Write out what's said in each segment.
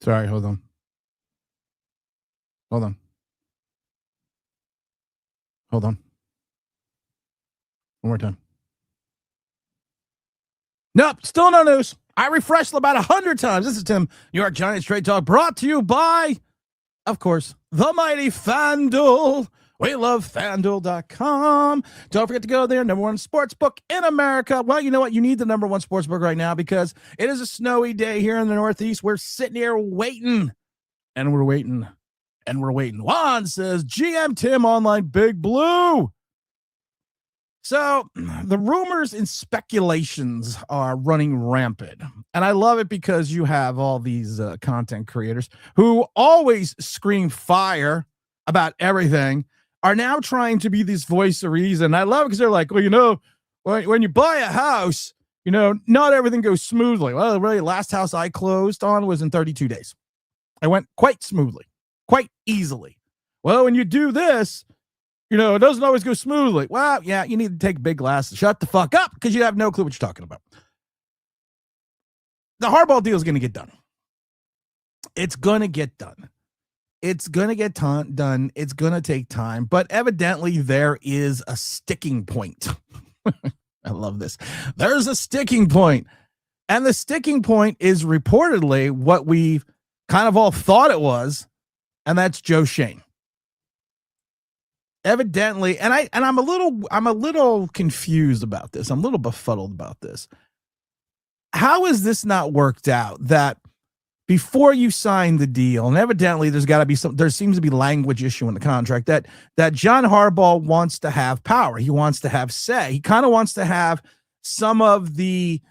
Sorry, hold on. Hold on. Hold on. One more time. Nope, still no news. I refreshed about 100 times. This is Tim, New York Giants Straight Talk, brought to you by, of course, the mighty FanDuel. We love FanDuel.com. Don't forget to go there. Number one sports book in America. Well, you know what? You need the number one sports book right now because it is a snowy day here in the Northeast. We're sitting here waiting, and we're waiting, and we're waiting. Juan says, GM Tim online, Big Blue. So the rumors and speculations are running rampant. And I love it because you have all these content creators who always scream fire about everything are now trying to be this voice of reason. I love it because they're like, well, you know, when you buy a house, you know, not everything goes smoothly. Well, really, last house I closed on was in 32 days. I went quite smoothly, quite easily. Well, when you do this, you know, it doesn't always go smoothly. Well, yeah, you need to take big glasses. Shut the fuck up because you have no clue what you're talking about. The Harbaugh deal is going to get done. It's going to get done. It's going to get done. It's going to take time. But evidently, there is a sticking point. I love this. There's a sticking point. And the sticking point is reportedly what we've kind of all thought it was, and that's Joe Schoen. Evidently, and I'm a little confused about this. I'm a little befuddled about this. How is this not worked out that before you sign the deal, and evidently there seems to be language issue in the contract that John Harbaugh wants to have power. He wants to have say. He kind of wants to have some of the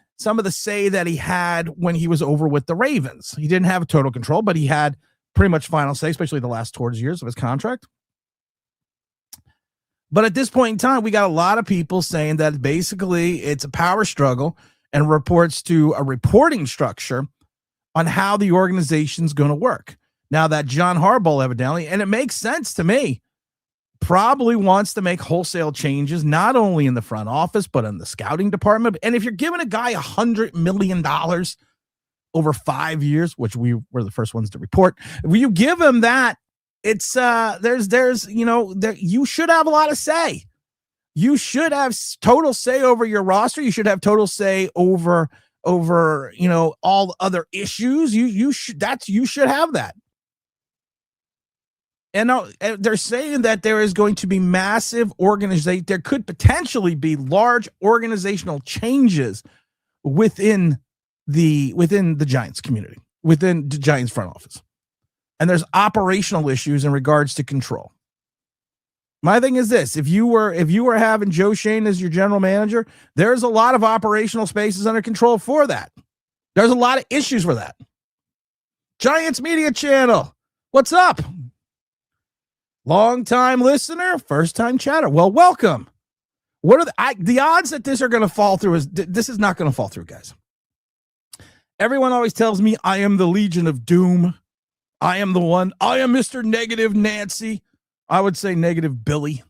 say that he had when he was over with the Ravens. He didn't have total control, but he had pretty much final say, especially the last towards years of his contract. But at this point in time, we got a lot of people saying that basically it's a power struggle and reports to a reporting structure on how the organization's going to work. Now that John Harbaugh evidently, and it makes sense to me, probably wants to make wholesale changes, not only in the front office, but in the scouting department. And if you're giving a guy $100 million over 5 years, which we were the first ones to report, if you give him that, it's there's you know, there you should have a lot of say. You should have total say over your roster. You should have total say over you know, all other issues. You should have that. And they're saying that there is going to be massive organization. There could potentially be large organizational changes within the Giants community, within the Giants front office. And there's operational issues in regards to control. My thing is this: if you were having Joe Schoen as your general manager, there's a lot of operational spaces under control for that. There's a lot of issues for that. Giants Media Channel, what's up? Long-time listener, first-time chatter. Well, welcome. What are the odds that this are going to fall through? This is not going to fall through, guys. Everyone always tells me I am the Legion of Doom. I am the one. I am Mr. Negative Nancy. I would say Negative Billy.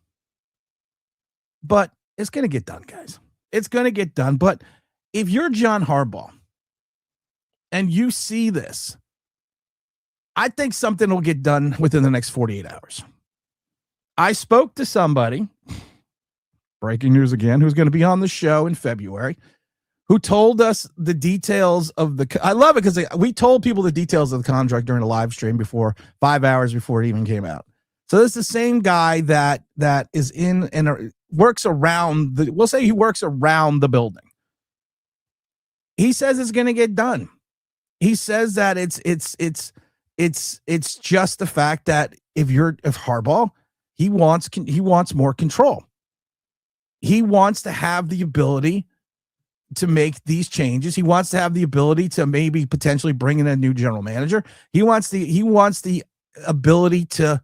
But it's going to get done, guys. It's going to get done. But if you're John Harbaugh and you see this, I think something will get done within the next 48 hours. I spoke to somebody, breaking news again, who's going to be on the show in February, who told us the details of I love it because we told people the details of the contract during a live stream 5 hours before it even came out. So this is the same guy that is in and works around we'll say he works around the building. He says it's going to get done. He says that it's just the fact that if Harbaugh, he wants more control. He wants to have the ability to make these changes. He wants to have the ability to maybe potentially bring in a new general manager. He wants the ability to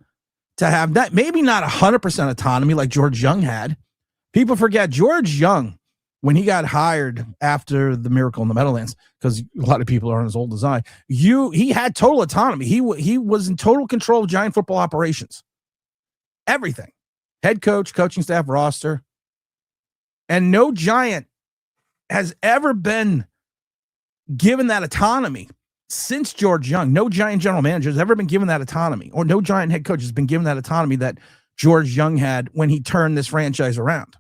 have that, maybe not 100% autonomy like George Young had. People forget George Young, when he got hired after the Miracle in the Meadowlands, because a lot of people aren't as old as I, he had total autonomy. He was in total control of Giant football operations. Everything. Head coach, coaching staff, roster. And no Giant has ever been given that autonomy. since George Young, no Giant general manager has ever been given that autonomy, or no Giant head coach has been given that autonomy that George Young had when he turned this franchise around.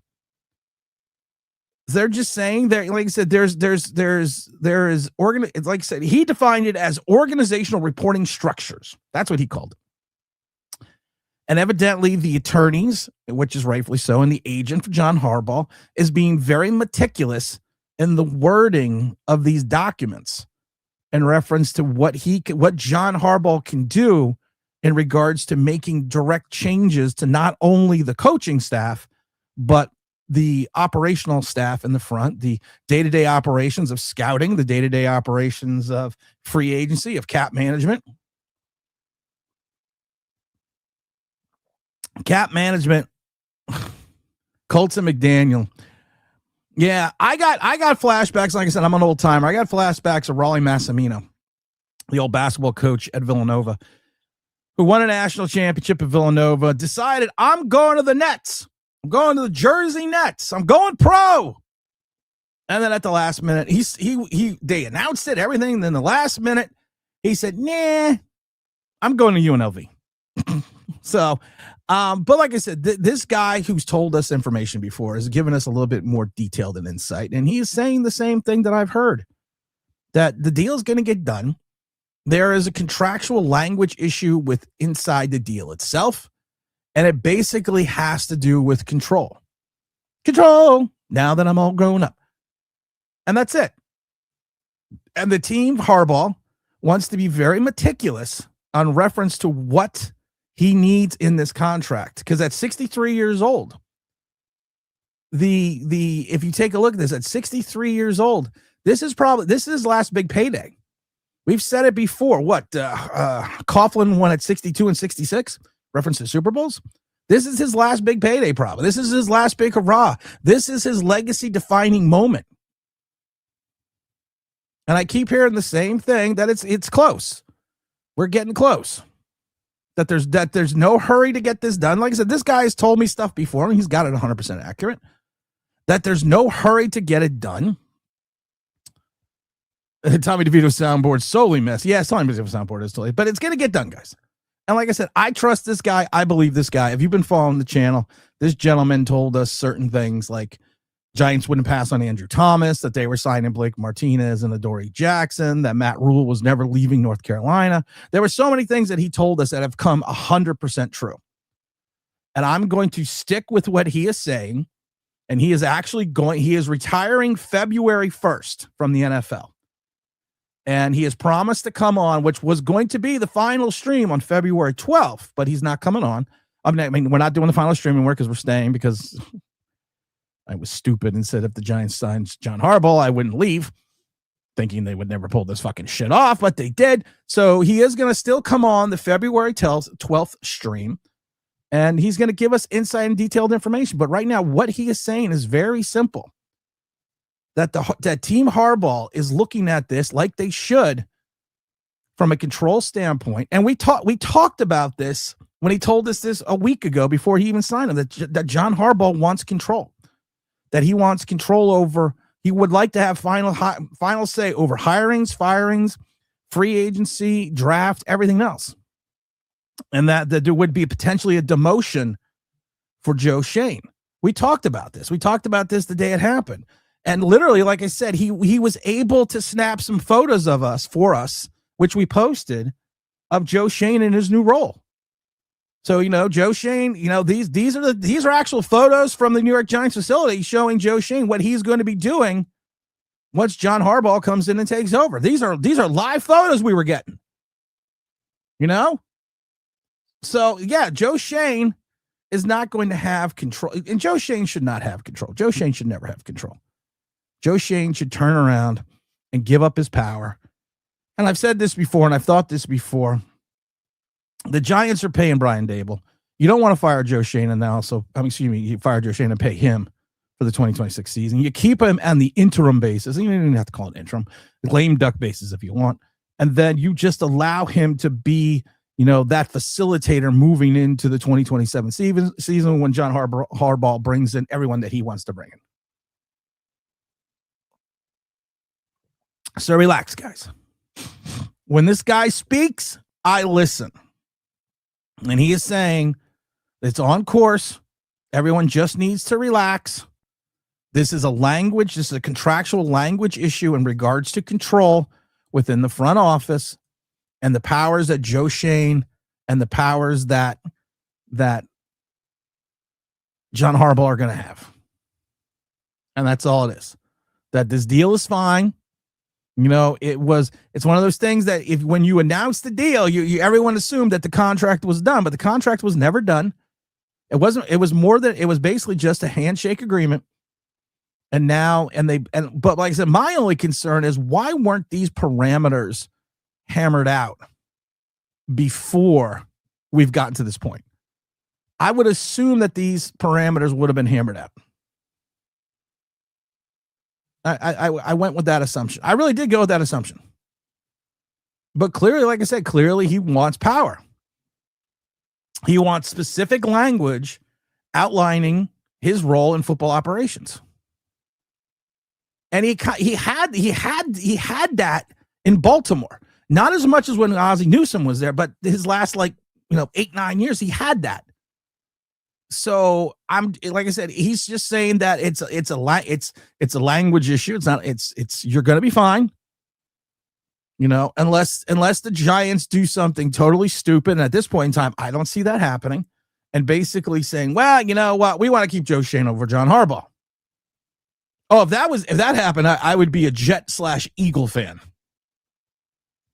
They're just saying that, like I said, there is like I said, he defined it as organizational reporting structures. That's what he called it. And evidently the attorneys, which is rightfully so, and the agent for John Harbaugh is being very meticulous in the wording of these documents in reference to what John Harbaugh can do in regards to making direct changes to not only the coaching staff, but the operational staff in the front, the day-to-day operations of scouting, the day-to-day operations of free agency, of cap management. Cap management, Colts and McDaniel. Yeah, I got flashbacks. Like I said, I'm an old timer. I got flashbacks of Rollie Massimino, the old basketball coach at Villanova, who won a national championship at Villanova, decided, I'm going to the Nets. I'm going to the Jersey Nets. I'm going pro. And then at the last minute, they announced it, everything. Then the last minute, he said, nah, I'm going to UNLV. So, but like I said, this guy who's told us information before has given us a little bit more detailed and insight. And he is saying the same thing that I've heard, that the deal is going to get done. There is a contractual language issue with inside the deal itself. And it basically has to do with control. Control, now that I'm all grown up. And that's it. And the team, Harbaugh, wants to be very meticulous on reference to what he needs in this contract. Because at 63 years old, if you take a look at this, at 63 years old, this is his last big payday. We've said it before. Coughlin won at 62 and 66. Reference to Super Bowls. This is his last big payday, probably. This is his last big hurrah. This is his legacy-defining moment. And I keep hearing the same thing, that it's close. We're getting close. That there's no hurry to get this done. Like I said, this guy has told me stuff before, and he's got it 100% accurate. That there's no hurry to get it done. Tommy DeVito's soundboard solely messed. Yeah, Tommy DeVito's soundboard is totally, but it's going to get done, guys. And like I said, I trust this guy. I believe this guy. If you've been following the channel, this gentleman told us certain things like Giants wouldn't pass on Andrew Thomas, that they were signing Blake Martinez and Adoree Jackson, that Matt Rule was never leaving North Carolina. There were so many things that he told us that have come 100% true. And I'm going to stick with what he is saying. And he is retiring February 1st from the NFL. And he has promised to come on, which was going to be the final stream on February 12th, but he's not coming on. I mean, we're not doing the final streaming work because we're staying, because I was stupid and said if the Giants signed John Harbaugh, I wouldn't leave, thinking they would never pull this fucking shit off, but they did. So he is going to still come on the February 12th stream, and he's going to give us insight and detailed information. But right now, what he is saying is very simple. That Team Harbaugh is looking at this like they should from a control standpoint. And we talked about this when he told us this a week ago before he even signed him, that John Harbaugh wants control, that he wants control over, he would like to have final say over hirings, firings, free agency, draft, everything else. And that there would be potentially a demotion for Joe Schoen. We talked about this. We talked about this the day it happened. And literally, like I said, he was able to snap some photos of us for us, which we posted, of Joe Schoen in his new role. So, Joe Schoen, these are actual photos from the New York Giants facility showing Joe Schoen what he's going to be doing once John Harbaugh comes in and takes over. These are live photos we were getting. So yeah, Joe Schoen is not going to have control, and Joe Schoen should not have control. Joe Schoen should never have control. Joe Schoen should turn around and give up his power. And I've said this before, and I've thought this before. The Giants are paying Brian Dable. You don't want to fire Joe Schoen and you fire Joe Schoen and pay him for the 2026 season. You keep him on the interim basis. You don't even have to call it interim, lame duck basis if you want. And then you just allow him to be, that facilitator moving into the 2027 season when John Harbaugh brings in everyone that he wants to bring in. So relax, guys. When this guy speaks, I listen. And he is saying it's on course. Everyone just needs to relax. This is a contractual language issue in regards to control within the front office and the powers that Joe Schoen and the powers that John Harbaugh are going to have. And that's all it is. That this deal is fine. It's one of those things that when you announced the deal, everyone assumed that the contract was done, but the contract was never done. It was basically just a handshake agreement. But like I said, my only concern is why weren't these parameters hammered out before we've gotten to this point? I would assume that these parameters would have been hammered out. I went with that assumption. I really did go with that assumption. But clearly, like I said, he wants power. He wants specific language outlining his role in football operations. And he had that in Baltimore. Not as much as when Ozzie Newsome was there, but his last 8-9 years, he had that. So like I said, he's just saying that it's a language issue. You're going to be fine. Unless the Giants do something totally stupid. And at this point in time, I don't see that happening. And basically saying, well, you know what? We want to keep Joe Schoen over John Harbaugh. Oh, if that happened, I would be a Jet/Eagle fan.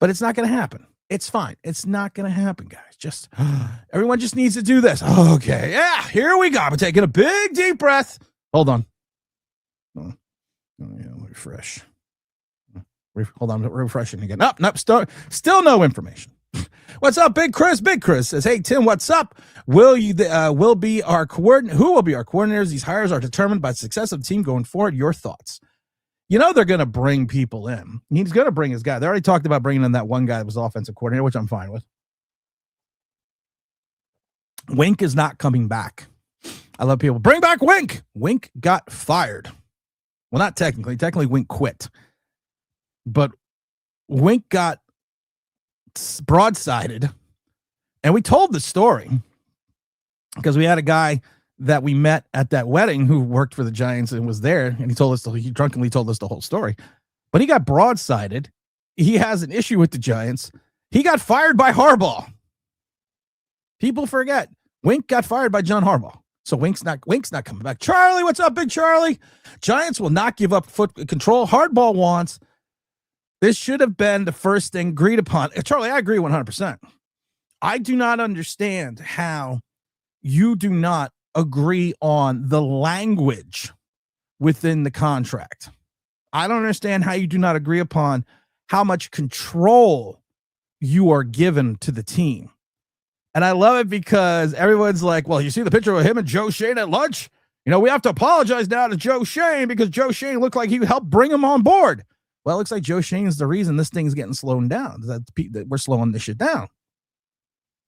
But it's not going to happen. It's fine. It's not going to happen, guys. Just everyone just needs to do this. Okay. Yeah, here we go. I'm taking a big deep breath. Hold on. Refresh. Hold on. Refreshing again. Nope. Still no information. What's up, Big Chris? Big Chris says, "Hey Tim, what's up? Who will be our coordinators? These hires are determined by the success of the team going forward. Your thoughts?" They're going to bring people in. He's going to bring his guy. They already talked about bringing in that one guy that was offensive coordinator, which I'm fine with. Wink is not coming back. I love people. Bring back Wink. Wink got fired. Well, not technically. Technically, Wink quit. But Wink got broadsided. And we told the story because we had a guy that we met at that wedding who worked for the Giants and was there. And he drunkenly told us the whole story. But he got broadsided. He has an issue with the Giants. He got fired by Harbaugh. People forget. Wink got fired by John Harbaugh. So Wink's not coming back. Charlie, what's up, Big Charlie? Giants will not give up foot control. Harbaugh wants. This should have been the first thing agreed upon. Charlie, I agree 100%. I do not understand how you do not agree on the language within the contract. I don't understand how you do not agree upon how much control you are given to the team. And I love it because everyone's like, well, you see the picture of him and Joe Schoen at lunch? We have to apologize now to Joe Schoen because Joe Schoen looked like he helped bring him on board. Well, it looks like Joe Schoen is the reason this thing's getting slowed down, that we're slowing this shit down.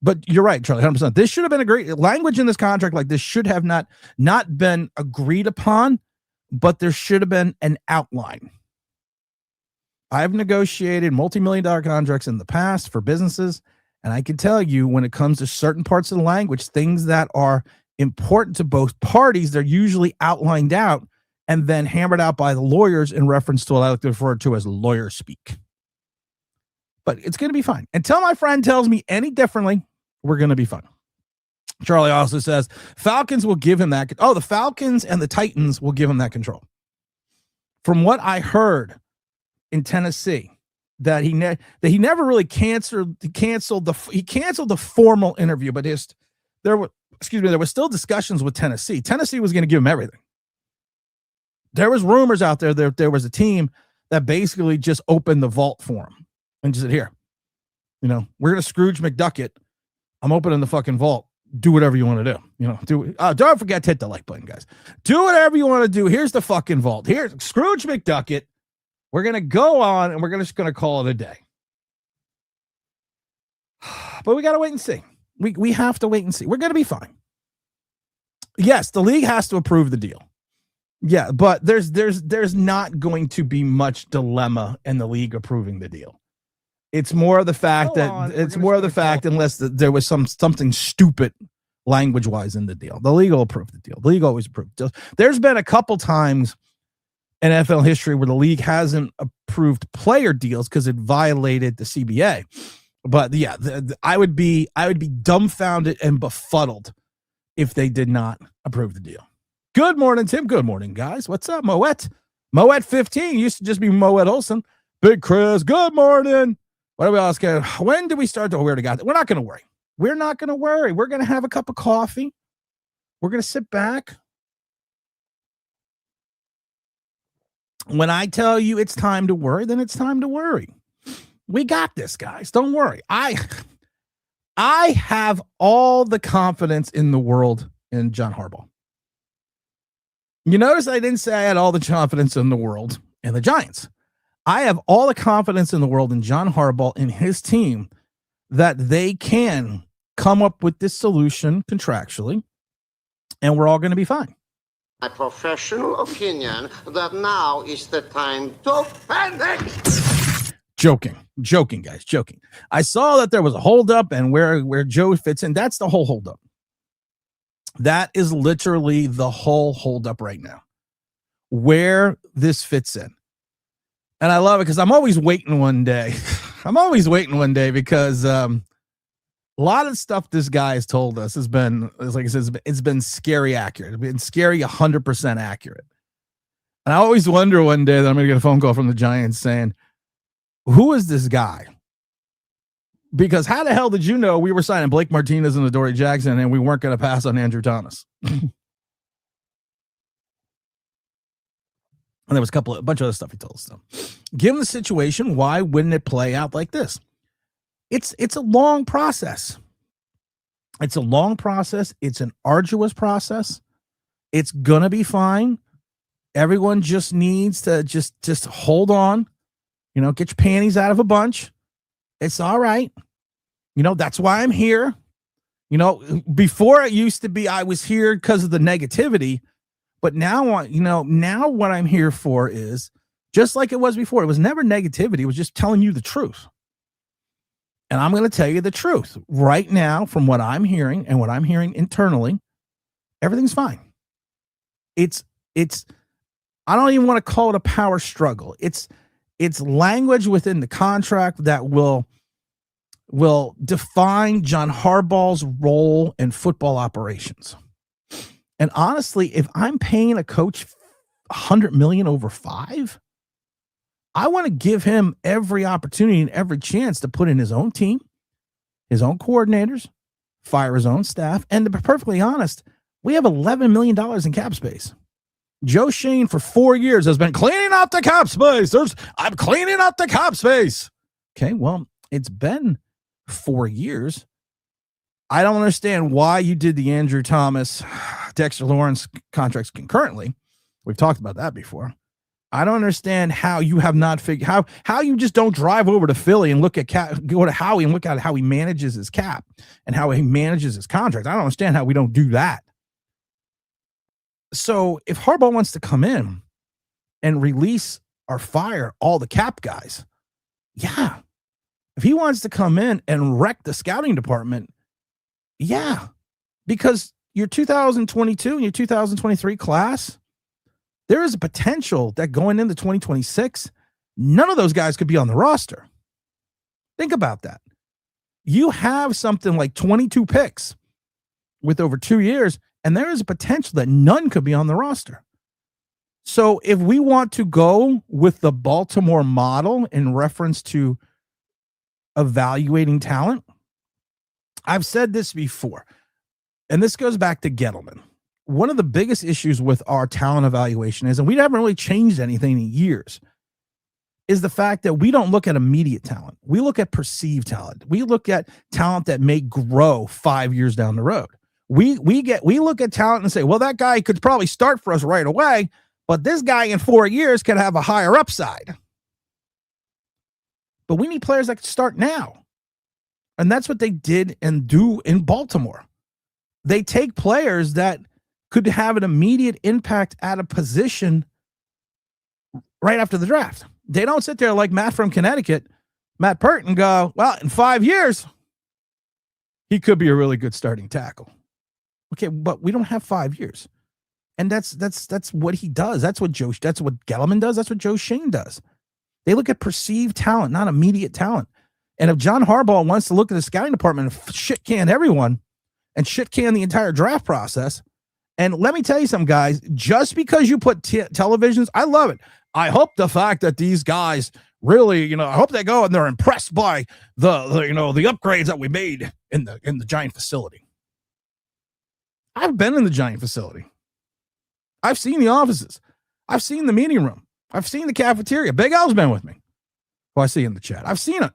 But you're right, Charlie, 100%. This should have been agreed. Language in this contract like this should have not been agreed upon, but there should have been an outline. I've negotiated multi-million-dollar contracts in the past for businesses, and I can tell you when it comes to certain parts of the language, things that are important to both parties, they're usually outlined out and then hammered out by the lawyers in reference to what I like to refer to as lawyer speak. But it's going to be fine. Until my friend tells me any differently, we're going to be fine. Charlie also says Falcons will give him that. Oh, the Falcons and the Titans will give him that control. From what I heard in Tennessee, that he never really canceled the formal interview, but there were still discussions with Tennessee. Tennessee was going to give him everything. There was rumors out there that there was a team that basically just opened the vault for him and just said, here, we're going to Scrooge McDuck. I'm opening the fucking vault. Do whatever you want to do. Don't forget to hit the like button, guys. Do whatever you want to do. Here's the fucking vault. Here's Scrooge McDuck. We're going to go on and we're just going to call it a day. But we got to wait and see. We have to wait and see. We're going to be fine. Yes, the league has to approve the deal. Yeah, but there's not going to be much dilemma in the league approving the deal. It's more of the fact unless there was something stupid language-wise in the deal. The league will approve the deal. The league always approves deals. There's been a couple times in NFL history where the league hasn't approved player deals because it violated the CBA. But yeah, I would be dumbfounded and befuddled if they did not approve the deal. Good morning, Tim. Good morning, guys. What's up, Moet? Moet 15 used to just be Moet Olson. Big Chris. Good morning. What are we all scared? When do we start to where to God? We're not going to worry. We're not going to worry. We're going to have a cup of coffee. We're going to sit back. When I tell you it's time to worry, then it's time to worry. We got this, guys. Don't worry. I have all the confidence in the world in John Harbaugh. You notice I didn't say I had all the confidence in the world in the Giants. I have all the confidence in the world in John Harbaugh and his team that they can come up with this solution contractually, and we're all going to be fine. My professional opinion that now is the time to panic. Joking, guys, joking. I saw that there was a holdup and where Joe fits in. That's the whole holdup. That is literally the whole holdup right now, where this fits in. And I love it because I'm always waiting one day. Because a lot of stuff this guy has told us has been, like I said, it's been scary accurate. It's been scary 100% accurate. And I always wonder one day that I'm going to get a phone call from the Giants saying, who is this guy? Because how the hell did you know we were signing Blake Martinez and Adoree Jackson and we weren't going to pass on Andrew Thomas? And there was a bunch of other stuff he told us. So, given the situation, why wouldn't it play out like this? It's a long process. It's a long process. It's an arduous process. It's gonna be fine. Everyone just needs to just hold on. Get your panties out of a bunch. It's all right. That's why I'm here. Before it used to be I was here because of the negativity. But now, now what I'm here for is just like it was before. It was never negativity. It was just telling you the truth. And I'm going to tell you the truth right now from what I'm hearing and what I'm hearing internally. Everything's fine. It's I don't even want to call it a power struggle. It's language within the contract that will define John Harbaugh's role in football operations. And honestly, if I'm paying a coach $100 million over 5, I want to give him every opportunity and every chance to put in his own team, his own coordinators, fire his own staff. And to be perfectly honest, we have $11 million in cap space. Joe Schoen for 4 years has been cleaning out the cap space. I'm cleaning out the cap space. Okay, well, it's been 4 years. I don't understand why you did the Andrew Thomas, Dexter Lawrence contracts concurrently. We've talked about that before. I don't understand how you have not figured how you just don't drive over to Philly and go to Howie and look at how he manages his cap and how he manages his contract. I don't understand how we don't do that. So if Harbaugh wants to come in and release or fire all the cap guys, yeah. If he wants to come in and wreck the scouting department, yeah, because your 2022 and your 2023 class, there is a potential that going into 2026, none of those guys could be on the roster. Think about that. You have something like 22 picks with over 2 years, and there is a potential that none could be on the roster. So if we want to go with the Baltimore model in reference to evaluating talent, I've said this before, and this goes back to Gettleman. One of the biggest issues with our talent evaluation is, and we haven't really changed anything in years, is the fact that we don't look at immediate talent. We look at perceived talent. We look at talent that may grow 5 years down the road. We look at talent and say, well, that guy could probably start for us right away, but this guy in 4 years could have a higher upside. But we need players that can start now. And that's what they did and do in Baltimore. They take players that could have an immediate impact at a position right after the draft. They don't sit there like Matt from Connecticut Matt Pert and go, well, in 5 years, he could be a really good starting tackle. Okay, but we don't have 5 years. And that's what he does. That's what Gettleman does. That's what Joe Schoen does. They look at perceived talent, not immediate talent. And if John Harbaugh wants to look at the scouting department and shit can everyone and shit can the entire draft process, and let me tell you something, guys, just because you put televisions, I love it. I hope the fact that these guys really, I hope they go and they're impressed by the upgrades that we made in the Giant facility. I've been in the Giant facility. I've seen the offices. I've seen the meeting room. I've seen the cafeteria. Big Al's been with me. Who I see in the chat. I've seen it.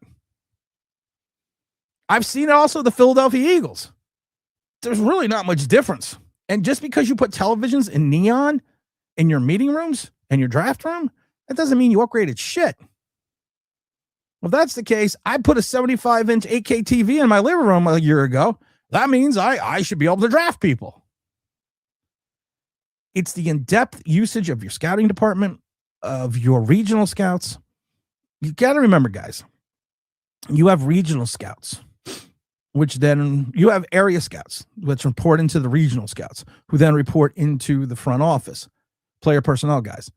I've seen also the Philadelphia Eagles. There's really not much difference. And just because you put televisions in neon in your meeting rooms and your draft room, that doesn't mean you upgraded shit. Well, if that's the case, I put a 75-inch 8K TV in my living room a year ago. That means I should be able to draft people. It's the in-depth usage of your scouting department, of your regional scouts. You got to remember, guys, you have regional scouts, which then you have area scouts, which report into the regional scouts, who then report into the front office, player personnel guys.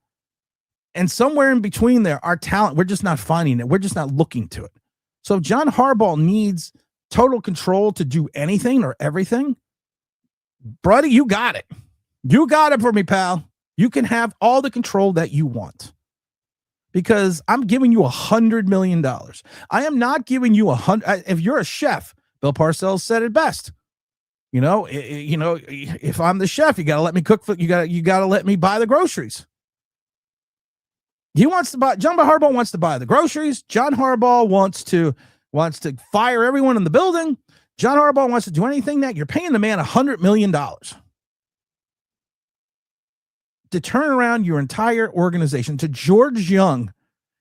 And somewhere in between there, our talent, we're just not finding it. We're just not looking to it. So if John Harbaugh needs total control to do anything or everything, buddy, you got it. You got it for me, pal. You can have all the control that you want. Because I'm giving you $100 million. I am not giving you if you're a chef, Bill Parcells said it best. If I'm the chef, you got to let me cook. You got to let me buy the groceries. John Harbaugh wants to buy the groceries. John Harbaugh wants to fire everyone in the building. John Harbaugh wants to do anything that you're paying the man $100 million to turn around your entire organization, to George Young,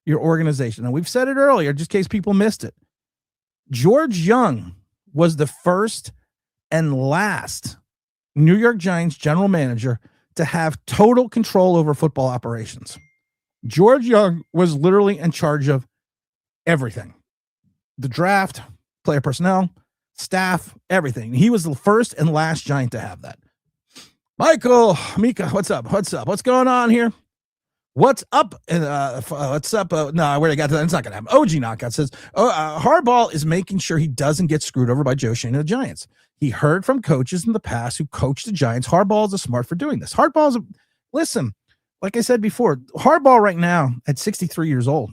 your organization. And we've said it earlier, just in case people missed it. George Young was the first and last New York Giants general manager to have total control over football operations. George Young was literally in charge of everything. The draft, player personnel, staff, everything. He was the first and last Giant to have that. Michael, Mika, what's up? What's going on here? What's up? What's up? No, I already got to that. It's not going to happen. OG Knockout says, Harbaugh is making sure he doesn't get screwed over by Joe Schoen and the Giants. He heard from coaches in the past who coached the Giants. Harbaugh is smart for doing this. Listen, like I said before, Harbaugh right now at 63 years old.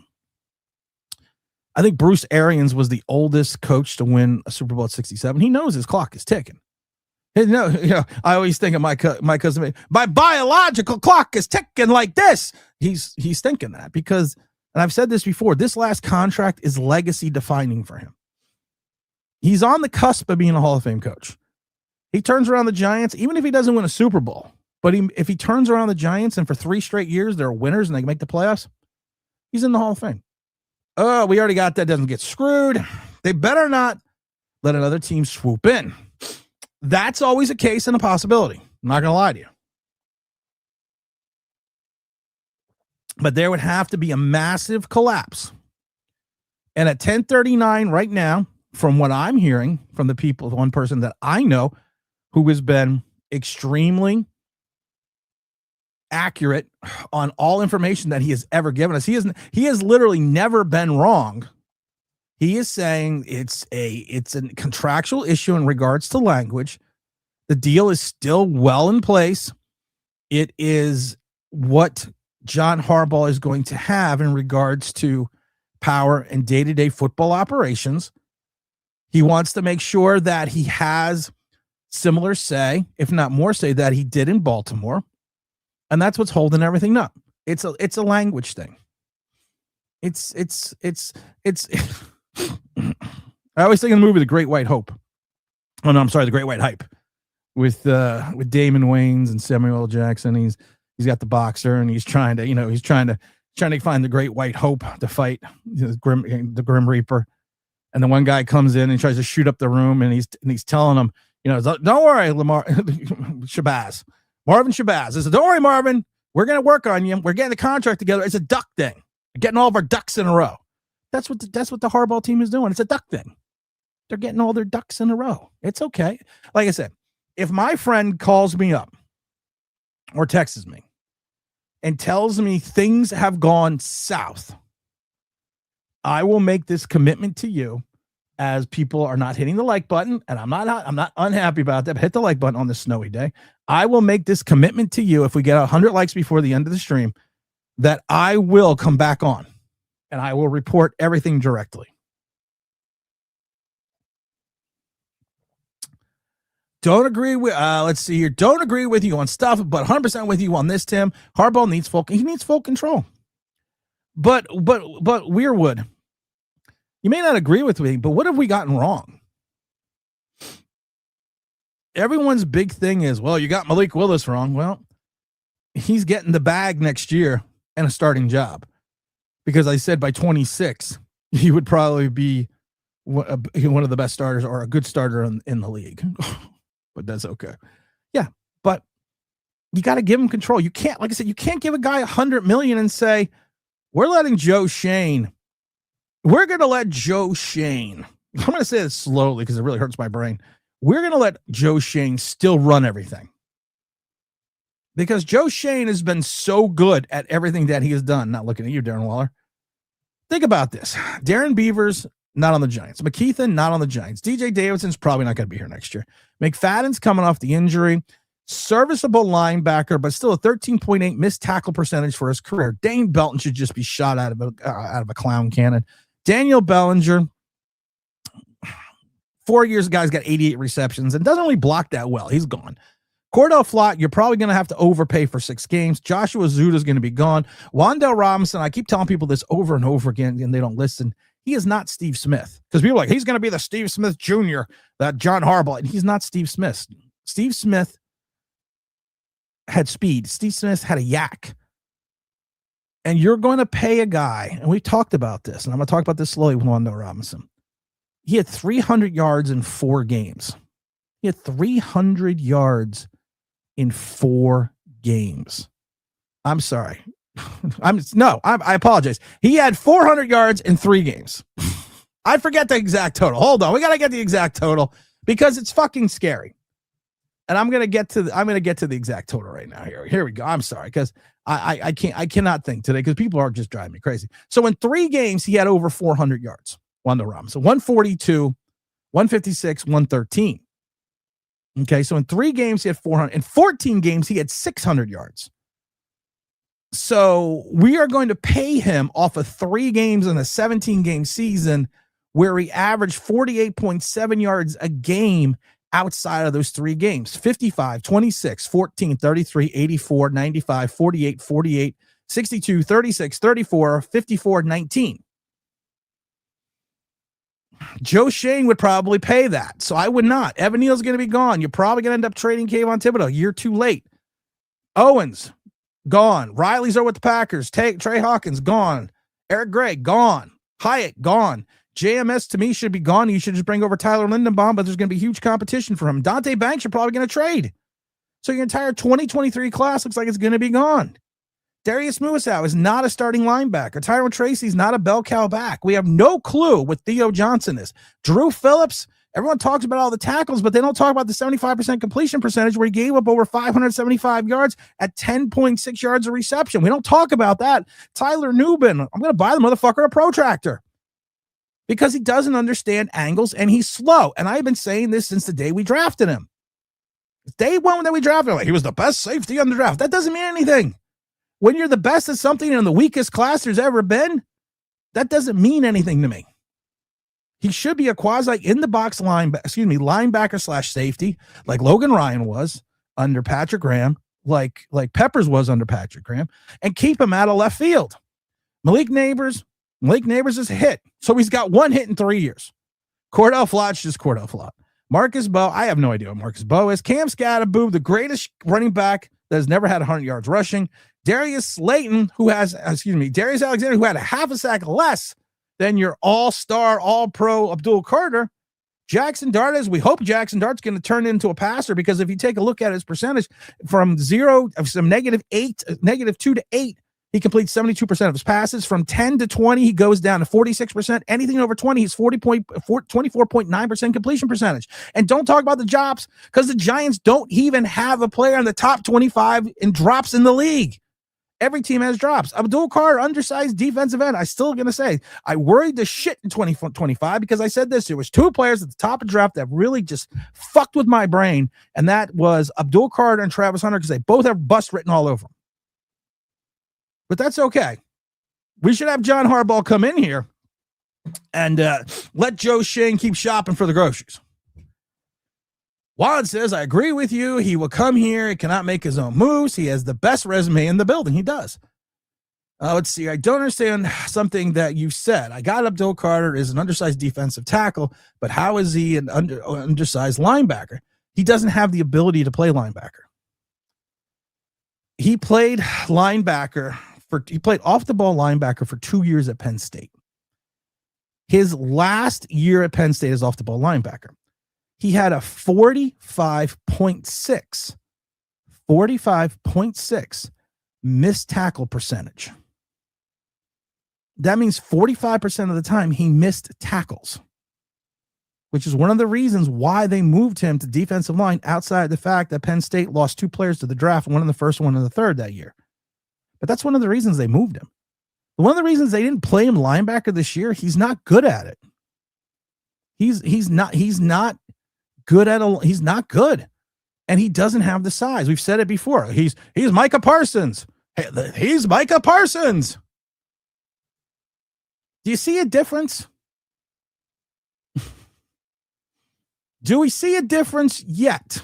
I think Bruce Arians was the oldest coach to win a Super Bowl at 67. He knows his clock is ticking. I always think of my cousin. My biological clock is ticking like this. He's thinking that because, and I've said this before, this last contract is legacy defining for him. He's on the cusp of being a Hall of Fame coach. He turns around the Giants, even if he doesn't win a Super Bowl, but if he turns around the Giants and for 3 straight years they're winners and they can make the playoffs, he's in the Hall of Fame. Oh, we already got that. Doesn't get screwed. They better not let another team swoop in. That's always a case and a possibility. I'm not going to lie to you. But there would have to be a massive collapse. And at 10:39 right now, from what I'm hearing from the people, the one person that I know who has been extremely accurate on all information that he has ever given us. He has literally never been wrong. He is saying it's a contractual issue in regards to language. The deal is still well in place. It is what John Harbaugh is going to have in regards to power and day-to-day football operations. He wants to make sure that he has similar say, if not more say, that he did in Baltimore. And that's what's holding everything up. It's a language thing. It's I always think of the movie The Great White Hope. Oh no, I'm sorry, The Great White Hype with Damon Wayans and Samuel L. Jackson. He's got the boxer and he's trying to find the Great White Hope to fight the Grim Reaper. And the one guy comes in and tries to shoot up the room and he's telling him, don't worry, Marvin Shabazz. He said, don't worry, Marvin. We're going to work on you. We're getting the contract together. It's a duck thing. We're getting all of our ducks in a row. That's what the Harbaugh team is doing. It's a duck thing. They're getting all their ducks in a row. It's okay. Like I said, if my friend calls me up or texts me and tells me things have gone south, I will make this commitment to you, as people are not hitting the like button, and I'm not unhappy about that. But hit the like button on this snowy day. I will make this commitment to you if we get 100 likes before the end of the stream, that I will come back on and I will report everything directly. Don't agree with, let's see here. Don't agree with you on stuff, but 100% with you on this, Tim. Harbaugh needs he needs full control. But Weirwood, you may not agree with me, but what have we gotten wrong? Everyone's big thing is, well, you got Malik Willis wrong. Well, he's getting the bag next year and a starting job, because I said by 26, he would probably be one of the best starters, or a good starter in the league. But that's okay. Yeah, but you got to give him control. You can't, like I said, you can't give a guy $100 million and say, we're letting Joe Schoen. We're going to let Joe Schoen. I'm going to say this slowly because it really hurts my brain. We're going to let Joe Schoen still run everything, because Joe Schoen has been so good at everything that he has done. Not looking at you, Darren Waller. Think about this. Darren Beavers, not on the Giants. McKeithen, not on the Giants. DJ Davidson's probably not going to be here next year. McFadden's coming off the injury. Serviceable linebacker, but still a 13.8 missed tackle percentage for his career. Dane Belton should just be shot out of a clown cannon. Daniel Bellinger, 4 years, guy's got 88 receptions and doesn't really block that well. He's gone. Cordell Flott, you're probably going to have to overpay for 6 games. Joshua Zuda's going to be gone. Wan'Dale Robinson, I keep telling people this over and over again, and they don't listen. He is not Steve Smith, because people are like, he's going to be the Steve Smith Jr., that John Harbaugh. And he's not Steve Smith. Steve Smith had speed. Steve Smith had a yak. And you're going to pay a guy, and we talked about this, and I'm going to talk about this slowly with Wan'Dale Robinson. He had 300 yards in 4 games. He had 300 yards in 4 games. I'm sorry. I apologize. He had 400 yards in 3 games. I forget the exact total. Hold on. We got to get the exact total, because it's fucking scary. And I'm going to get to the exact total right now. Here we go. I'm sorry, because I cannot think today, because people are just driving me crazy. So in 3 games, he had over 400 yards. Wan'Dale Robinson, 142, 156, 113. Okay, so in 3 games, he had 400. In 14 games, he had 600 yards. So we are going to pay him off of 3 games in a 17-game season, where he averaged 48.7 yards a game outside of those 3 games: 55, 26, 14, 33, 84, 95, 48, 48, 62, 36, 34, 54, 19. Joe Schoen would probably pay that, so I would not. Evan Neal's going to be gone. You're probably going to end up trading Kayvon Thibodeau a year too late. Owens, gone. Riley's over with the Packers. Trey Hawkins, gone. Eric Gray, gone. Hyatt, gone. JMS, to me, should be gone. You should just bring over Tyler Lindenbaum, but there's going to be huge competition for him. Dante Banks, you're probably going to trade. So your entire 2023 class looks like it's going to be gone. Darius Muasau is not a starting linebacker. Tyrone Tracy's not a bell cow back. We have no clue what Theo Johnson is. Drew Phillips, everyone talks about all the tackles, but they don't talk about the 75% completion percentage, where he gave up over 575 yards at 10.6 yards of reception. We don't talk about that. Tyler Nubin, I'm going to buy the motherfucker a protractor, because he doesn't understand angles and he's slow. And I've been saying this since the day we drafted him. Day one that we drafted him, like, he was the best safety on the draft. That doesn't mean anything. When you're the best at something in the weakest class there's ever been, that doesn't mean anything to me. He should be a quasi in the box linebacker / safety, like Logan Ryan was under Patrick Graham, like Peppers was under Patrick Graham, and keep him out of left field. Malik Neighbors is a hit. So he's got 1 hit in 3 years. Cordell Flott's just Cordell Flott. Marcus Bowe, I have no idea what Marcus Bowe is. Cam Scatterboo, the greatest running back that has never had 100 yards rushing. Darius Alexander, who had a half a sack less than your all-star, all-pro Abdul Carter. Jackson Dart, we hope Jackson Dart's going to turn into a passer, because if you take a look at his percentage from -2 to 8 He completes 72% of his passes. From 10 to 20, he goes down to 46%. Anything over 20, he's 24.9% completion percentage. And don't talk about the drops, because the Giants don't even have a player in the top 25 in drops in the league. Every team has drops. Abdul Carr, undersized defensive end. I still going to say, I worried the shit in 2025 because I said this. There was two players at the top of the draft that really just fucked with my brain, and that was Abdul Carr and Travis Hunter, because they both have bust written all over them. But that's okay. We should have John Harbaugh come in here and let Joe Schoen keep shopping for the groceries. Juan says, I agree with you. He will come here. He cannot make his own moves. He has the best resume in the building. He does. Let's see. I don't understand something that you said. I got Abdul Carter is an undersized defensive tackle, but how is he an undersized linebacker? He doesn't have the ability to play linebacker. He played off the ball linebacker for 2 years at Penn State. His last year at Penn State is off the ball linebacker. He had a 45.6 missed tackle percentage. That means 45% of the time he missed tackles, which is one of the reasons why they moved him to defensive line, outside the fact that Penn State lost two players to the draft, one in the first, one in the third that year. But that's one of the reasons they moved him. One of the reasons they didn't play him linebacker this year, he's not good at it. He's not good at it. He's not good. And he doesn't have the size. We've said it before. He's Micah Parsons. He's Micah Parsons. Do you see a difference? Do we see a difference yet?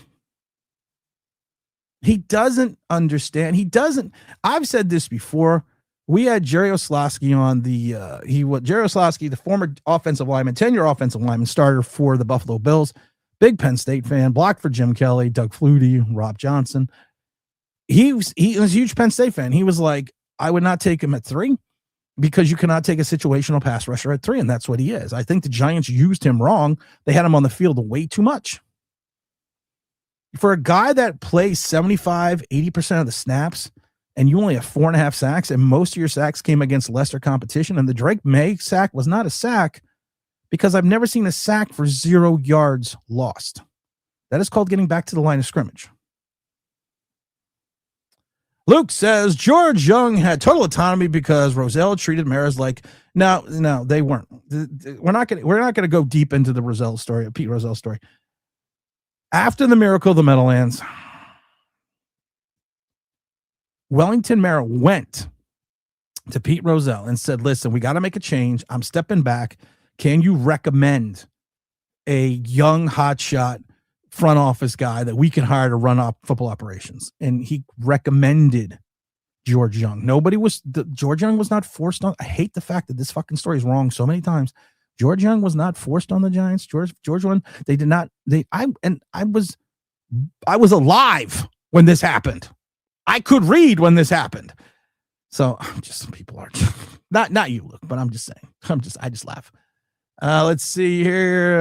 He doesn't understand. I've said this before. We had Jerry Oslowski on Jerry Oslowski, the former offensive lineman, 10-year offensive lineman, starter for the Buffalo Bills. Big Penn State fan, blocked for Jim Kelly, Doug Flutie, Rob Johnson. He was a huge Penn State fan. He was like, I would not take him at 3 because you cannot take a situational pass rusher at 3, and that's what he is. I think the Giants used him wrong. They had him on the field way too much. For a guy that plays 75, 80% of the snaps, and you only have 4.5 sacks, and most of your sacks came against lesser competition, and the Drake May sack was not a sack, because I've never seen a sack for 0 yards lost. That is called getting back to the line of scrimmage. Luke says George Young had total autonomy because Rozelle treated Maris like no, they weren't. We're not going to go deep into the Rozelle story, Pete Rozelle story. After the miracle of the Meadowlands, Wellington Mara went to Pete Rozelle and said, listen, we got to make a change. I'm stepping back. Can you recommend a young hotshot front office guy that we can hire to run up football operations? And he recommended George Young. George Young was not forced on. I hate the fact that this fucking story is wrong so many times. George Young was not forced on the Giants. George Young, they did not. I was alive when this happened. I could read when this happened. So people are not you, Luke, but I'm just saying. I just laugh. Let's see here.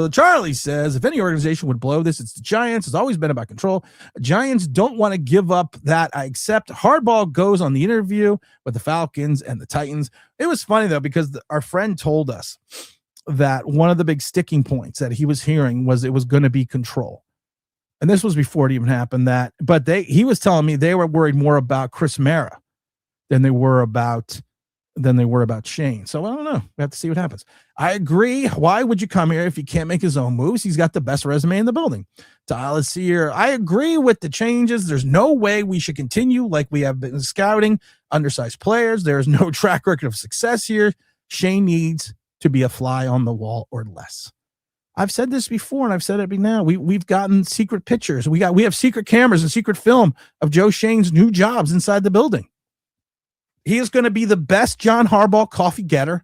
Charlie says, if any organization would blow this, it's the Giants. It's always been about control. Giants don't want to give up that. I accept. Harbaugh goes on the interview with the Falcons and the Titans. It was funny, though, because our friend told us that one of the big sticking points that he was hearing was it was going to be control. And this was before it even happened. But he was telling me they were worried more about Chris Mara than they were about Shane. So I don't know. We have to see what happens. I agree. Why would you come here if he can't make his own moves? He's got the best resume in the building. Let's see here. I agree with the changes. There's no way we should continue like we have been scouting undersized players. There's no track record of success here. Shane needs to be a fly on the wall or less. I've said this before, and I've said it now. We've gotten secret pictures. We have secret cameras and secret film of Joe Shane's new jobs inside the building. He is going to be the best John Harbaugh coffee getter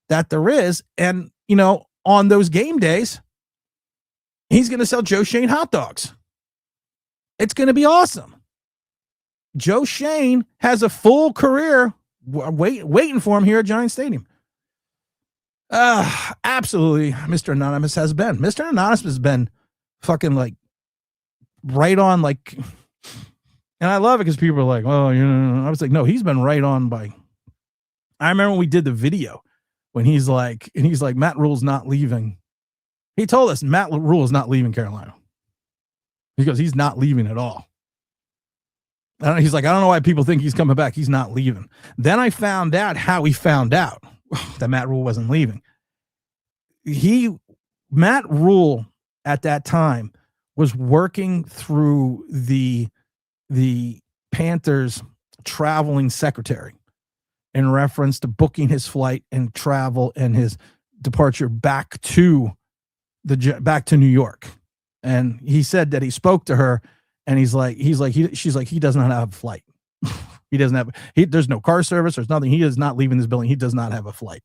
that there is. And, on those game days, he's going to sell Joe Schoen hot dogs. It's going to be awesome. Joe Schoen has a full career waiting for him here at Giant Stadium. Absolutely. Mr. Anonymous has been. Mr. Anonymous has been fucking right on, And I love it because people are like, "Oh, I was like, no, he's been right on by." I remember when we did the video when he's like, Matt Rule's not leaving. He told us Matt Rule is not leaving Carolina. He goes, he's not leaving at all. He's like, I don't know why people think he's coming back. He's not leaving. Then I found out how he found out that Matt Rule wasn't leaving. Matt Rule at that time was working through the Panthers traveling secretary in reference to booking his flight and travel and his departure back to New York. And he said that he spoke to her and she's like, he does not have a flight. He doesn't have, there's no car service. There's nothing. He is not leaving this building. He does not have a flight.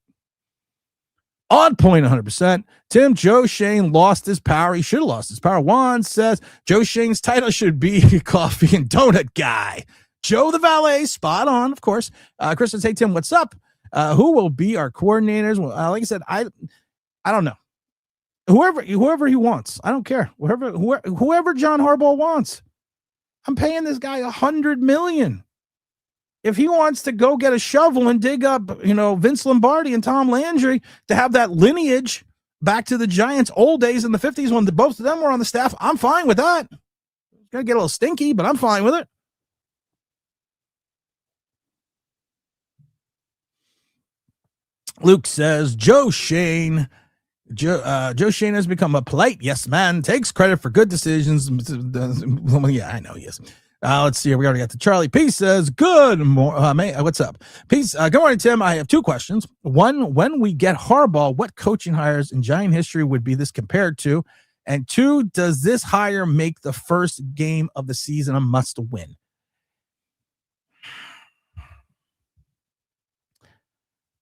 On point 100%. Tim, Joe Schoen lost his power. He should have lost his power. Juan says Joe Schoen's title should be coffee and donut guy. Joe the valet, spot on, of course. Chris says, hey, Tim, what's up? Who will be our coordinators? Well, like I said, I don't know. Whoever he wants. I don't care. Whoever John Harbaugh wants. I'm paying this guy $100 million. If he wants to go get a shovel and dig up, Vince Lombardi and Tom Landry to have that lineage back to the Giants' old days in the 50s when both of them were on the staff, I'm fine with that. It's going to get a little stinky, but I'm fine with it. Luke says, Joe Schoen has become a polite yes man, takes credit for good decisions. Yeah, I know, yes. Let's see here. We already got the Charlie. Peace says, good morning. What's up? Peace. Good morning, Tim. I have two questions. One, when we get Harbaugh, what coaching hires in Giant history would be this compared to? And two, does this hire make the first game of the season a must win?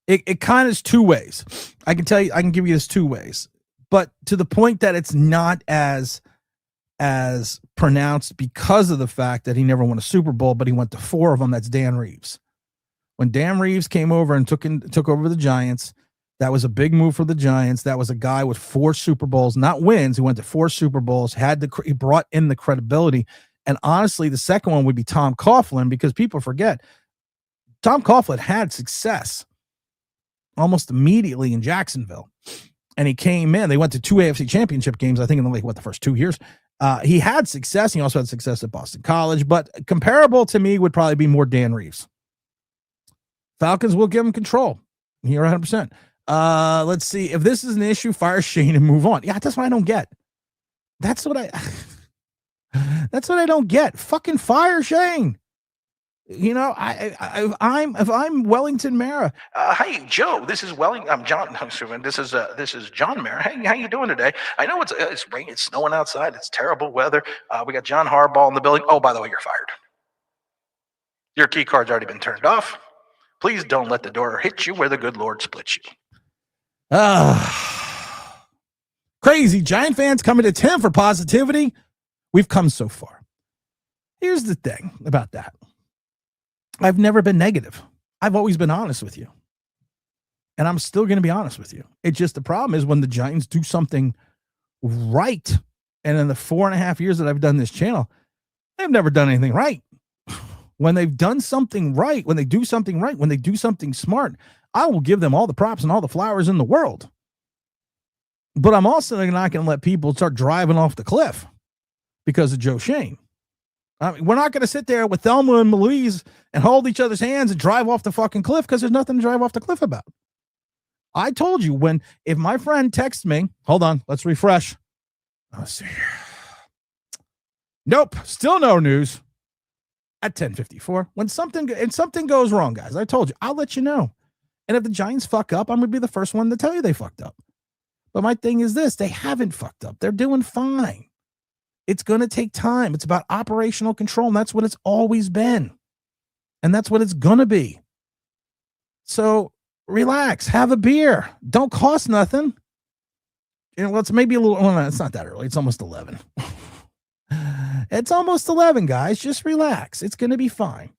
It kind of is two ways. I can give you this two ways, but to the point that it's not as pronounced because of the fact that he never won a Super Bowl, but he went to 4 of them. That's Dan Reeves. When Dan Reeves came over and took over the Giants, that was a big move for the Giants. That was a guy with 4 Super Bowls, not wins. He went to 4 Super Bowls, he brought in the credibility. And honestly, the second one would be Tom Coughlin, because people forget Tom Coughlin had success almost immediately in Jacksonville. And he came in, they went to 2 AFC championship games, I think in the first 2 years. He had success. He also had success at Boston College, but comparable to me would probably be more Dan Reeves. Falcons will give him control. You're 100%. Let's see. If this is an issue, fire Shane and move on. Yeah, that's what I don't get. That's what I don't get. Fucking fire Shane. If I'm Wellington Mara. Hey Joe, this is I'm John. I'm assuming this is John Mara. Hey, how you doing today? I know it's raining, it's snowing outside, it's terrible weather. We got John Harbaugh in the building. Oh, by the way, you're fired. Your key card's already been turned off. Please don't let the door hit you where the good Lord splits you. Crazy Giant fans coming to Tim for positivity. We've come so far. Here's the thing about that. I've never been negative. I've always been honest with you. And I'm still going to be honest with you. It's just the problem is when the Giants do something right. And in the 4.5 years that I've done this channel, they've never done anything right. When they've done something right, when they do something right, when they do something smart, I will give them all the props and all the flowers in the world. But I'm also not going to let people start driving off the cliff because of Joe Schoen. I mean, we're not going to sit there with Thelma and Louise and hold each other's hands and drive off the fucking cliff because there's nothing to drive off the cliff about. I told you if my friend texts me, hold on, let's refresh. Let's see. Nope, still no news at 10:54. When something goes wrong, guys, I told you, I'll let you know. And if the Giants fuck up, I'm going to be the first one to tell you they fucked up. But my thing is this, they haven't fucked up. They're doing fine. It's going to take time. It's about operational control, and that's what it's always been. And that's what it's going to be. So relax, have a beer. Don't cost nothing. It's maybe a little, it's not that early. It's almost 11. It's almost 11, guys. Just relax. It's going to be fine.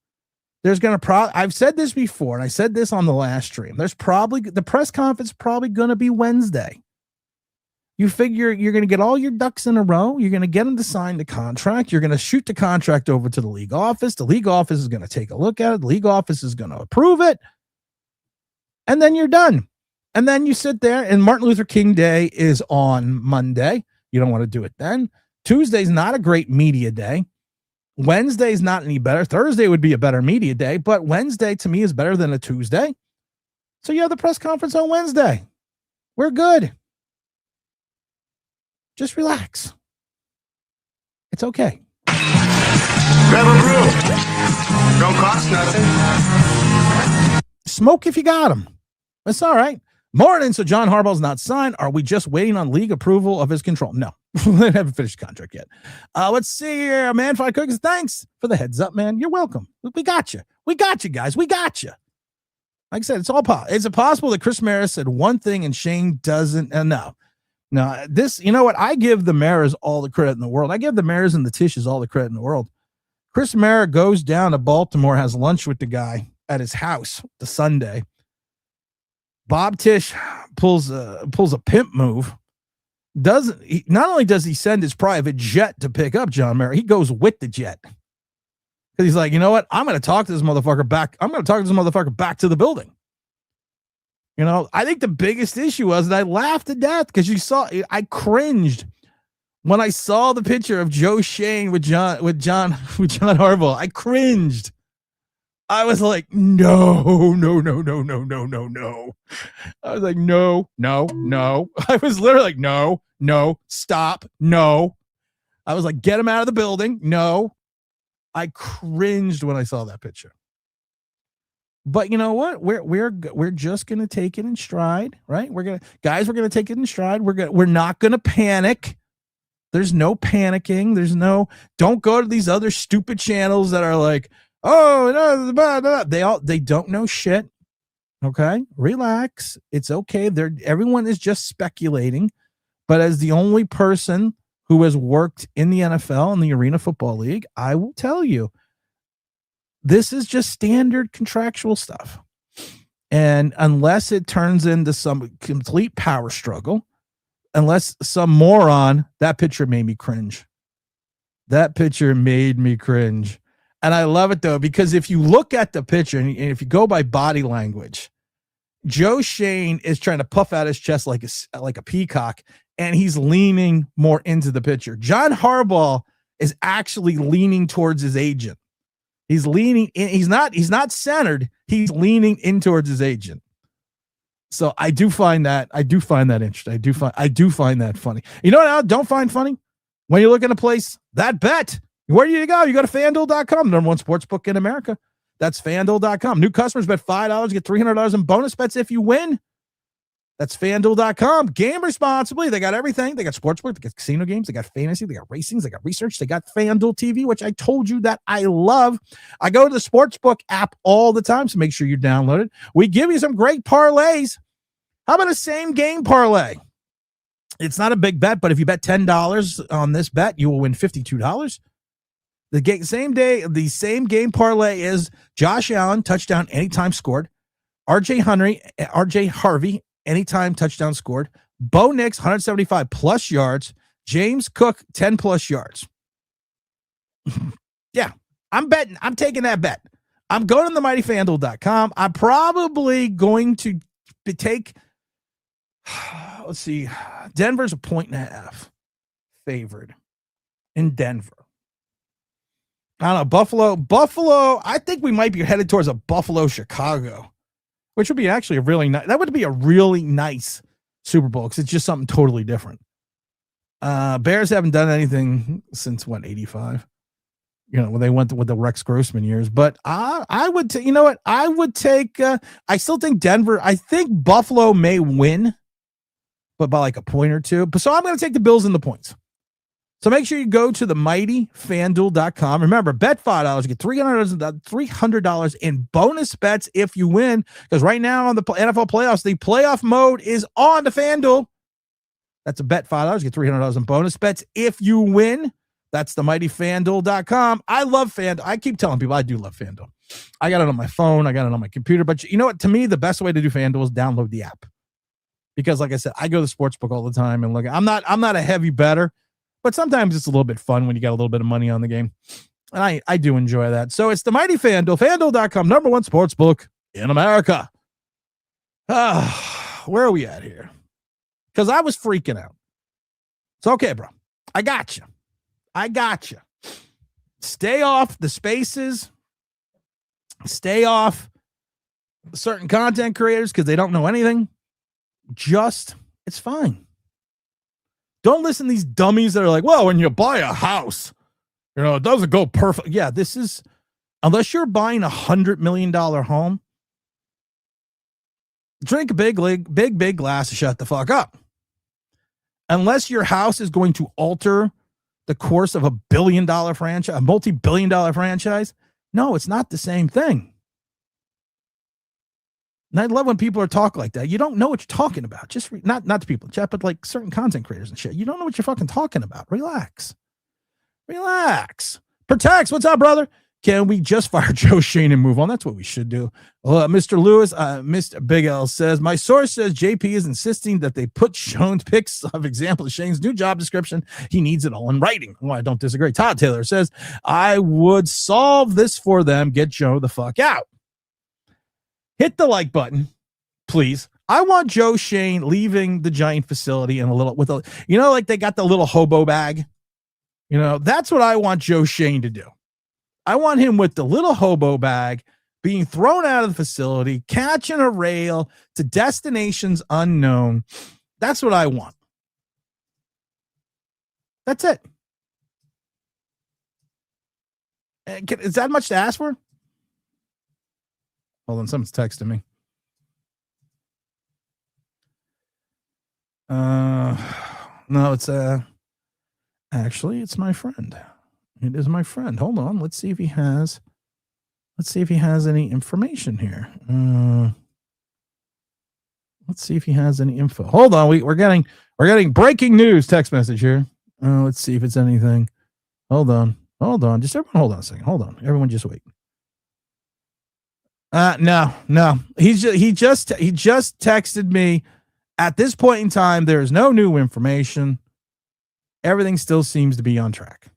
I've said this before, and I said this on the last stream. The press conference probably going to be Wednesday. You figure you're going to get all your ducks in a row. You're going to get them to sign the contract. You're going to shoot the contract over to the league office. The league office is going to take a look at it. The league office is going to approve it. And then you're done. And then you sit there, and Martin Luther King Day is on Monday. You don't want to do it then. Tuesday's not a great media day. Wednesday's not any better. Thursday would be a better media day, but Wednesday to me is better than a Tuesday. So you have the press conference on Wednesday. We're good. Just relax. It's okay. Grab a brew. Don't cost nothing. Smoke if you got them. That's all right. Morning. So John Harbaugh's not signed. Are we just waiting on league approval of his control? No, they haven't finished the contract yet. Let's see here. Man, Fried Cookies. Thanks for the heads up, man. You're welcome. We got you. We got you, guys. We got you. Like I said, it's all possible. Is it possible that Chris Maris said one thing and Shane doesn't? No. This, you know what? I give the Maras all the credit in the world. I give the Maras and the Tishes all the credit in the world. Chris Mara goes down to Baltimore, has lunch with the guy at his house the Sunday. Bob Tisch pulls a pimp move. Not only does he send his private jet to pick up John Mara, he goes with the jet. Because he's like, you know what? I'm going to talk to this motherfucker back. I'm going to talk to this motherfucker back to the building. You know, I think the biggest issue was that I laughed to death because I cringed when I saw the picture of Joe Schoen with John Harbaugh. I cringed. I was like, no. I was like, no. I was literally like, no, stop, no. I was like, get him out of the building. No. I cringed when I saw that picture. But you know what? We're just gonna take it in stride, right? We're gonna take it in stride. We're not gonna panic. There's no panicking. Don't go to these other stupid channels that are like, oh no, blah, blah, blah. They don't know shit. Okay, relax. It's okay. Everyone is just speculating. But as the only person who has worked in the NFL and the Arena Football League, I will tell you, this is just standard contractual stuff. And unless it turns into some complete power struggle, unless some moron, that picture made me cringe. And I love it, though, because if you look at the picture and if you go by body language, Joe Schoen is trying to puff out his chest like a peacock, and he's leaning more into the picture. John Harbaugh is actually leaning towards his agent. He's leaning in. He's not centered. He's leaning in towards his agent. So I do find that interesting. I do find that funny. You know what I don't find funny? When you're looking to place that bet, where do you go? You go to FanDuel.com, number one sports book in America. That's FanDuel.com. New customers bet $5, get $300 in bonus bets if you win. That's FanDuel.com. Game responsibly. They got everything. They got sportsbook. They got casino games. They got fantasy. They got racings. They got research. They got FanDuel TV, which I told you that I love. I go to the sportsbook app all the time, so make sure you download it. We give you some great parlays. How about a same game parlay? It's not a big bet, but if you bet $10 on this bet, you will win $52. The same game parlay is Josh Allen, touchdown anytime scored. RJ Harvey, anytime touchdown scored. Bo Nix, 175 plus yards. James Cook, 10 plus yards. Yeah, I'm betting. I'm taking that bet. I'm going to the mightyfanduel.com. I'm probably going to take, let's see, Denver's 1.5 favored in Denver. I don't know, Buffalo, I think we might be headed towards a Buffalo-Chicago, which would be actually that would be a really nice Super Bowl because it's just something totally different. Bears haven't done anything since, 85? You know, when they went with the Rex Grossman years. But I would you know what? I would take, I still think Denver, I think Buffalo may win, but by like a point or two. So I'm going to take the Bills and the points. So make sure you go to the mightyfanduel.com. Remember, bet $5, get $300 in bonus bets if you win. Because right now on the NFL playoffs, the playoff mode is on the FanDuel. That's a bet $5, get $300 in bonus bets if you win. That's the mightyfanduel.com. I love FanDuel. I keep telling people I do love FanDuel. I got it on my phone. I got it on my computer. But you know what? To me, the best way to do FanDuel is download the app. because like I said, I go to the sports book all the time and look, I'm not a heavy bettor, but sometimes it's a little bit fun when you got a little bit of money on the game. And I do enjoy that. So it's the mighty FanDuel, FanDuel.com, #1 sports book in America. Where are we at here? Because I was freaking out. It's okay, bro. I got you. Stay off the spaces. Stay off certain content creators because they don't know anything. It's fine. Don't listen to these dummies that are like, well, when you buy a house, it doesn't go perfect. Yeah, this is, unless you're buying $100 million home, drink a big glass and shut the fuck up. Unless your house is going to alter the course of a billion-dollar franchise, a multi-billion-dollar franchise, no, it's not the same thing. And I love when people are talking like that. You don't know what you're talking about. Just not to people in chat, but like certain content creators and shit. You don't know what you're fucking talking about. Relax. Protects, what's up, brother? Can we just fire Joe Schoen and move on? That's what we should do. Mr. Lewis, Mr. Big L says, my source says JP is insisting that they put Schoen's pics of example of Shane's new job description. He needs it all in writing. Well, I don't disagree. Todd Taylor says, I would solve this for them. Get Joe the fuck out. Hit the like button, please. I want Joe Schoen leaving the Giant facility in like they got the little hobo bag. That's what I want Joe Schoen to do. I want him with the little hobo bag being thrown out of the facility, catching a rail to destinations unknown. That's what I want. That's it. Is that much to ask for? Hold on, someone's texting me. No, it's actually it's my friend. It is my friend. Hold on. Let's see if he has any information here. Let's see if he has any info. Hold on. We're getting breaking news text message here. Let's see if it's anything. Hold on. Just everyone hold on a second. Hold on. Everyone just wait. No. He just texted me. At this point in time, there is no new information. Everything still seems to be on track.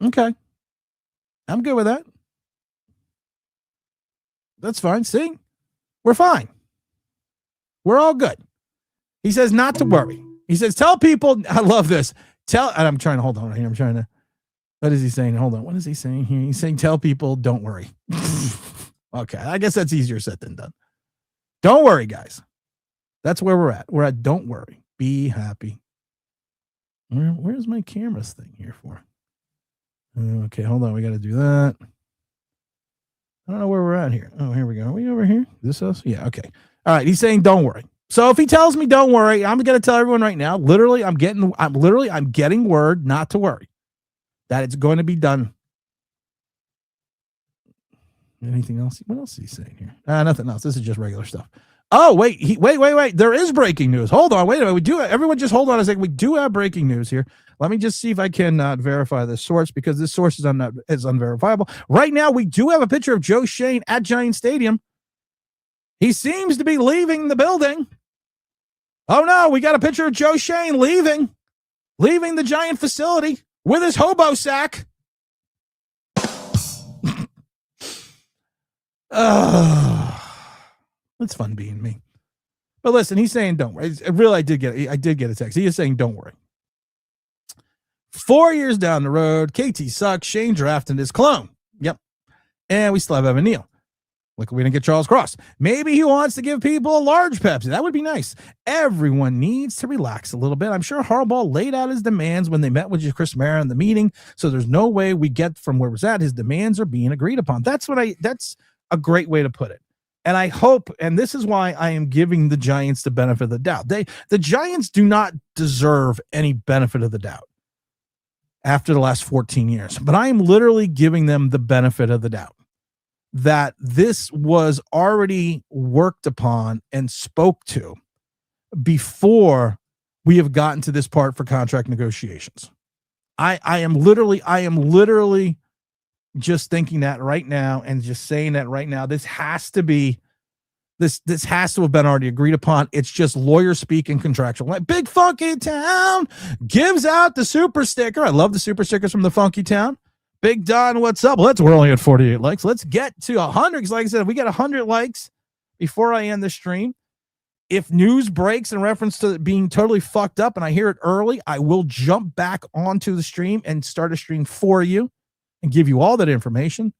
Okay. I'm good with that. That's fine. See? We're fine. We're all good. He says not to worry. He says, tell people, I love this. And I'm trying to hold on here. What is he saying? Hold on. What is he saying here? He's saying, tell people, don't worry. Okay. I guess that's easier said than done. Don't worry, guys. That's where we're at. We're at don't worry. Be happy. Where's my cameras thing here for? Okay, hold on. We got to do that. I don't know where we're at here. Oh, here we go. Are we over here? Is this us? Yeah, okay. All right, he's saying don't worry. So if he tells me don't worry, I'm going to tell everyone right now, literally I'm getting word not to worry. That it's going to be done. Anything else? What else is he saying here? Nothing else. This is just regular stuff. Oh, wait. Wait. There is breaking news. Hold on. Wait a minute. Everyone just hold on a second. We do have breaking news here. Let me just see if I can verify this source because this source is unverifiable. Right now, we do have a picture of Joe Schoen at Giant Stadium. He seems to be leaving the building. Oh, no. We got a picture of Joe Schoen leaving the Giant facility with his hobo sack. It's fun being me. But listen, he's saying don't worry. I did get a text. He is saying don't worry. 4 years down the road, KT sucks. Shane drafted his clone. Yep. And we still have Evan Neal. Look, we didn't get Charles Cross. Maybe he wants to give people a large Pepsi. That would be nice. Everyone needs to relax a little bit. I'm sure Harbaugh laid out his demands when they met with Chris Mara in the meeting. So there's no way we get from where we're at. His demands are being agreed upon. That's a great way to put it. And I hope, and this is why I am giving the Giants the benefit of the doubt. The Giants do not deserve any benefit of the doubt after the last 14 years. But I am literally giving them the benefit of the doubt that this was already worked upon and spoke to before we have gotten to this part for contract negotiations. I am literally just thinking that right now and just saying that right now. This has to be This has to have been already agreed upon. It's just lawyer speak and contractual. Like Big Funky Town gives out the super sticker. I love the super stickers from the Funky Town. Big Don, what's up? We're only at 48 likes. Let's get to 100. Because like I said, if we get 100 likes before I end the stream, if news breaks in reference to it being totally fucked up and I hear it early, I will jump back onto the stream and start a stream for you and give you all that information.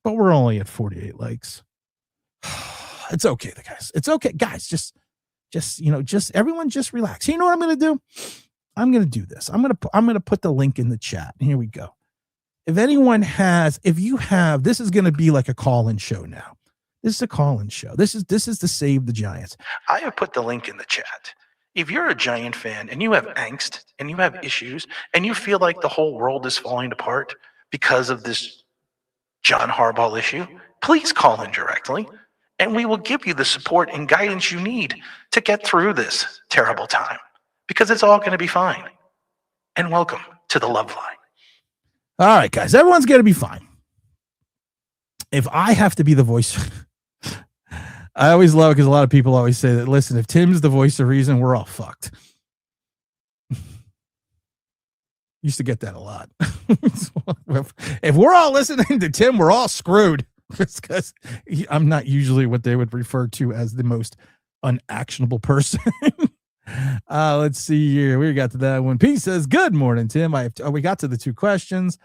But we're only at 48 likes. It's okay, guys. It's okay, guys. Just everyone just relax. You know what I'm going to do? I'm going to do this. I'm going to put the link in the chat. Here we go. If you have, this is going to be like a call-in show now. This is a call-in show. This is the Save the Giants. I have put the link in the chat. If you're a Giant fan and you have angst and you have issues and you feel like the whole world is falling apart because of this John Harbaugh issue, please call in directly and we will give you the support and guidance you need to get through this terrible time because it's all going to be fine. And welcome to the Love Line. All right, guys, everyone's going to be fine. If I have to be the voice, I always love it because a lot of people always say that, listen, if Tim's the voice of reason, we're all fucked. Used to get that a lot. If we're all listening to Tim, we're all screwed. Because I'm not usually what they would refer to as the most unactionable person. Let's see here. We got to that one. P says, good morning, Tim. We got to the 2 questions.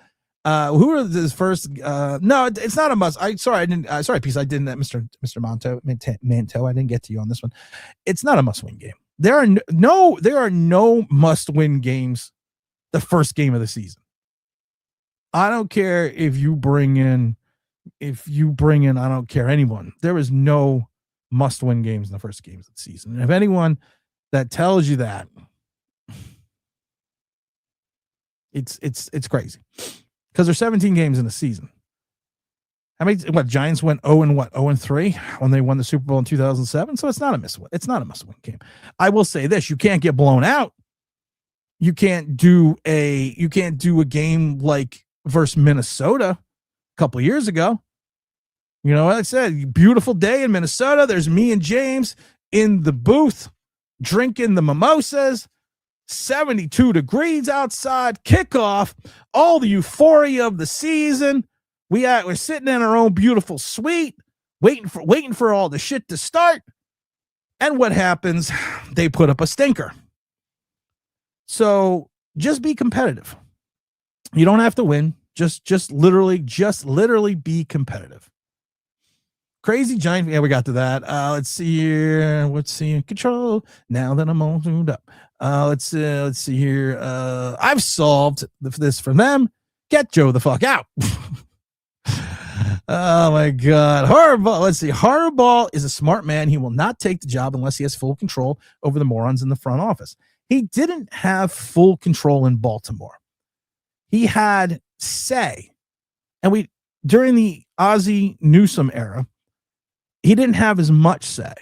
Who are this first? No, it's not a must. Sorry, Peace. I didn't. Mr. Manto. I didn't get to you on this one. It's not a must-win game. There are no must-win games. The first game of the season. I don't care if you bring in. I don't care anyone. There is no must-win games in the first games of the season. And if anyone that tells you that, it's crazy. Because there's 17 games in the season. Giants went 0-3 when they won the Super Bowl in 2007. So it's not a must-win. It's not a must-win game. I will say this: you can't get blown out. You can't do a game like versus Minnesota a couple of years ago. You know, like I said, beautiful day in Minnesota. There's me and James in the booth drinking the mimosas. 72 degrees outside, kickoff, all the euphoria of the season. We're sitting in our own beautiful suite, waiting for all the shit to start. And what happens? They put up a stinker. So just be competitive. You don't have to win. Just literally be competitive. Crazy Giant. Yeah, we got to that. Let's see here. Let's see. Control. Now that I'm all tuned up. Let's see here. I've solved this for them. Get Joe the fuck out. Oh my God. Harbaugh. Let's see. Harbaugh is a smart man. He will not take the job unless he has full control over the morons in the front office. He didn't have full control in Baltimore. He had say, and during the Ozzie Newsome era, he didn't have as much say.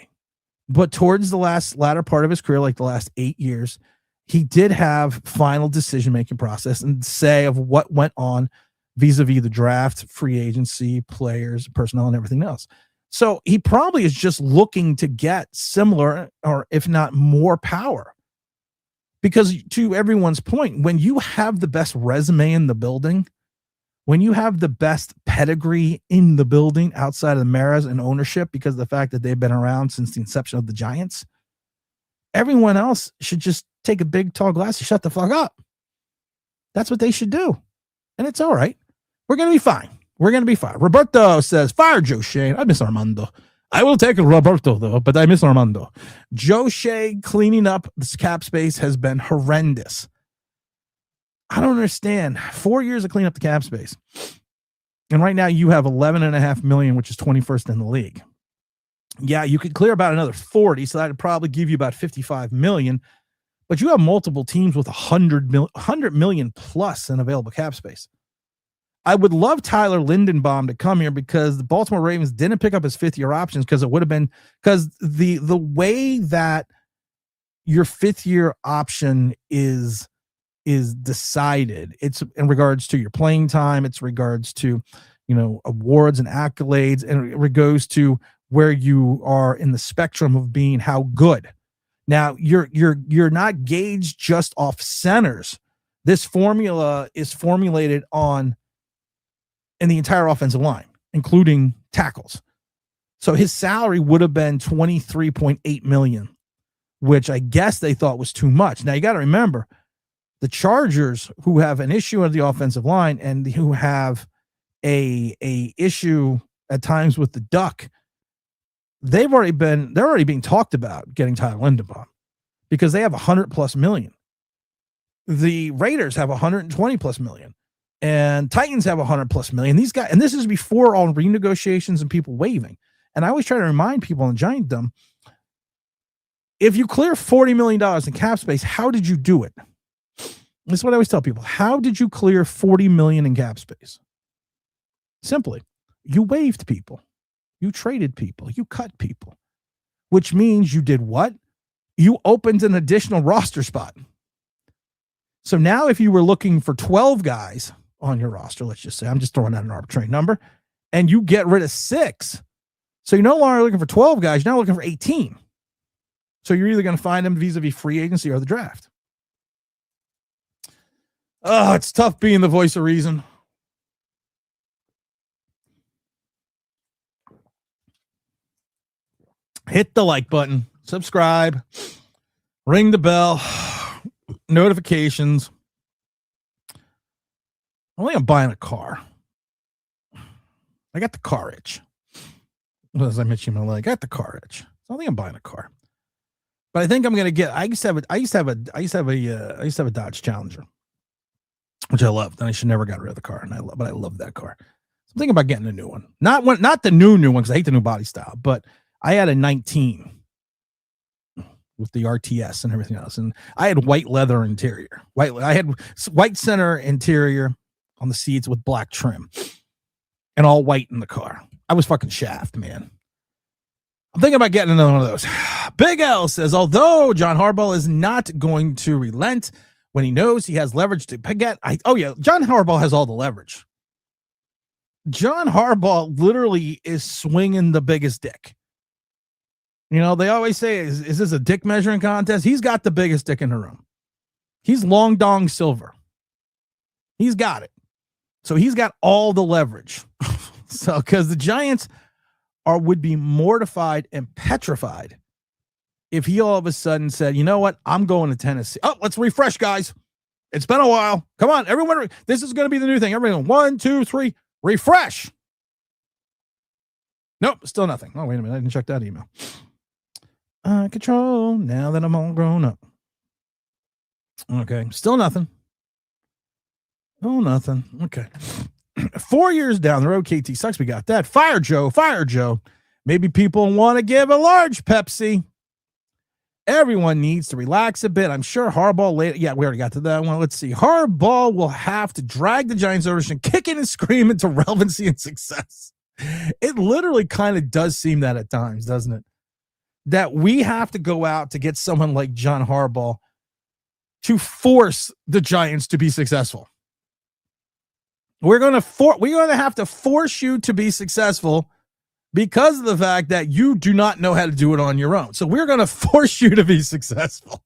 But towards the latter part of his career, like the last 8 years, he did have final decision-making process and say of what went on vis-a-vis the draft, free agency, players, personnel, and everything else. So he probably is just looking to get similar, or if not more, power. Because to everyone's point, when you have the best resume in the building, when you have the best pedigree in the building outside of the Maras and ownership, because of the fact that they've been around since the inception of the Giants, everyone else should just take a big tall glass and shut the fuck up. That's what they should do. And it's all right. We're going to be fine. We're going to be fine. Roberto says, fire Joe Schoen. I miss Armando. I will take Roberto, though, but I miss Armando. Joe Schoen cleaning up this cap space has been horrendous. I don't understand. 4 years of cleaning up the cap space. And right now you have $11.5 million, which is 21st in the league. Yeah, you could clear about another 40, so that would probably give you about $55 million. But you have multiple teams with $100 million plus in available cap space. I would love Tyler Lindenbaum to come here because the Baltimore Ravens didn't pick up his 5th-year options because it would have been because the way that your 5th-year option is decided. It's in regards to your playing time. It's regards to, awards and accolades, and it goes to where you are in the spectrum of being how good. Now you're not gauged just off centers. This formula is formulated in the entire offensive line, including tackles. So his salary would have been $23.8 million, which I guess they thought was too much. Now you got to remember, the Chargers, who have an issue at the offensive line and who have a issue at times with the duck, they're already being talked about getting Tyler Linderbaum because they have $100+ million. The Raiders have $120+ million, and Titans have $100+ million. These guys, and this is before all renegotiations and people waiving. And I always try to remind people in Giantdom, if you clear $40 million in cap space, how did you do it? This is what I always tell people. How did you clear $40 million in cap space? Simply, you waived people. You traded people. You cut people. Which means you did what? You opened an additional roster spot. So now if you were looking for 12 guys on your roster, let's just say, I'm just throwing out an arbitrary number, and you get rid of 6. So you're no longer looking for 12 guys, you're now looking for 18. So you're either going to find them vis-a-vis free agency or the draft. Oh, it's tough being the voice of reason. Hit the like button, subscribe, ring the bell, notifications. I think I'm buying a car. I got the car itch. As I mentioned, I got the car itch. So I think I'm buying a car. But I think I'm gonna get. I used to have a Dodge Challenger, which I loved, and I should never got rid of the car. But I love that car. So I'm thinking about getting a new one. Not the new one, because I hate the new body style. But I had a 19 with the RTS and everything else, and I had white leather interior. I had white center interior on the seats with black trim, and all white in the car. I was fucking shaft, man. I'm thinking about getting another one of those. Big L says, although John Harbaugh is not going to relent when he knows he has leverage to get. John Harbaugh has all the leverage. John Harbaugh literally is swinging the biggest dick. You know, they always say, is this a dick measuring contest? He's got the biggest dick in the room. He's Long Dong Silver. He's got it. So he's got all the leverage. So, because the Giants would be mortified and petrified if he all of a sudden said, you know what, I'm going to Tennessee. Oh, let's refresh, guys. It's been a while. Come on, everyone. This is going to be the new thing. Everyone, 1, 2, 3, refresh. Nope, still nothing. Oh, wait a minute. I didn't check that email. Control, now that I'm all grown up. Okay, still nothing. Oh, nothing. Okay. 4 years down the road, KT sucks. We got that. Fire Joe. Maybe people want to give a large Pepsi. Everyone needs to relax a bit. I'm sure Harbaugh later. Yeah, we already got to that one. Let's see. Harbaugh will have to drag the Giants ownership, kicking and screaming to relevancy and success. It literally kind of does seem that at times, doesn't it? That we have to go out to get someone like John Harbaugh to force the Giants to be successful. We're going to have to force you to be successful because of the fact that you do not know how to do it on your own. So we're going to force you to be successful.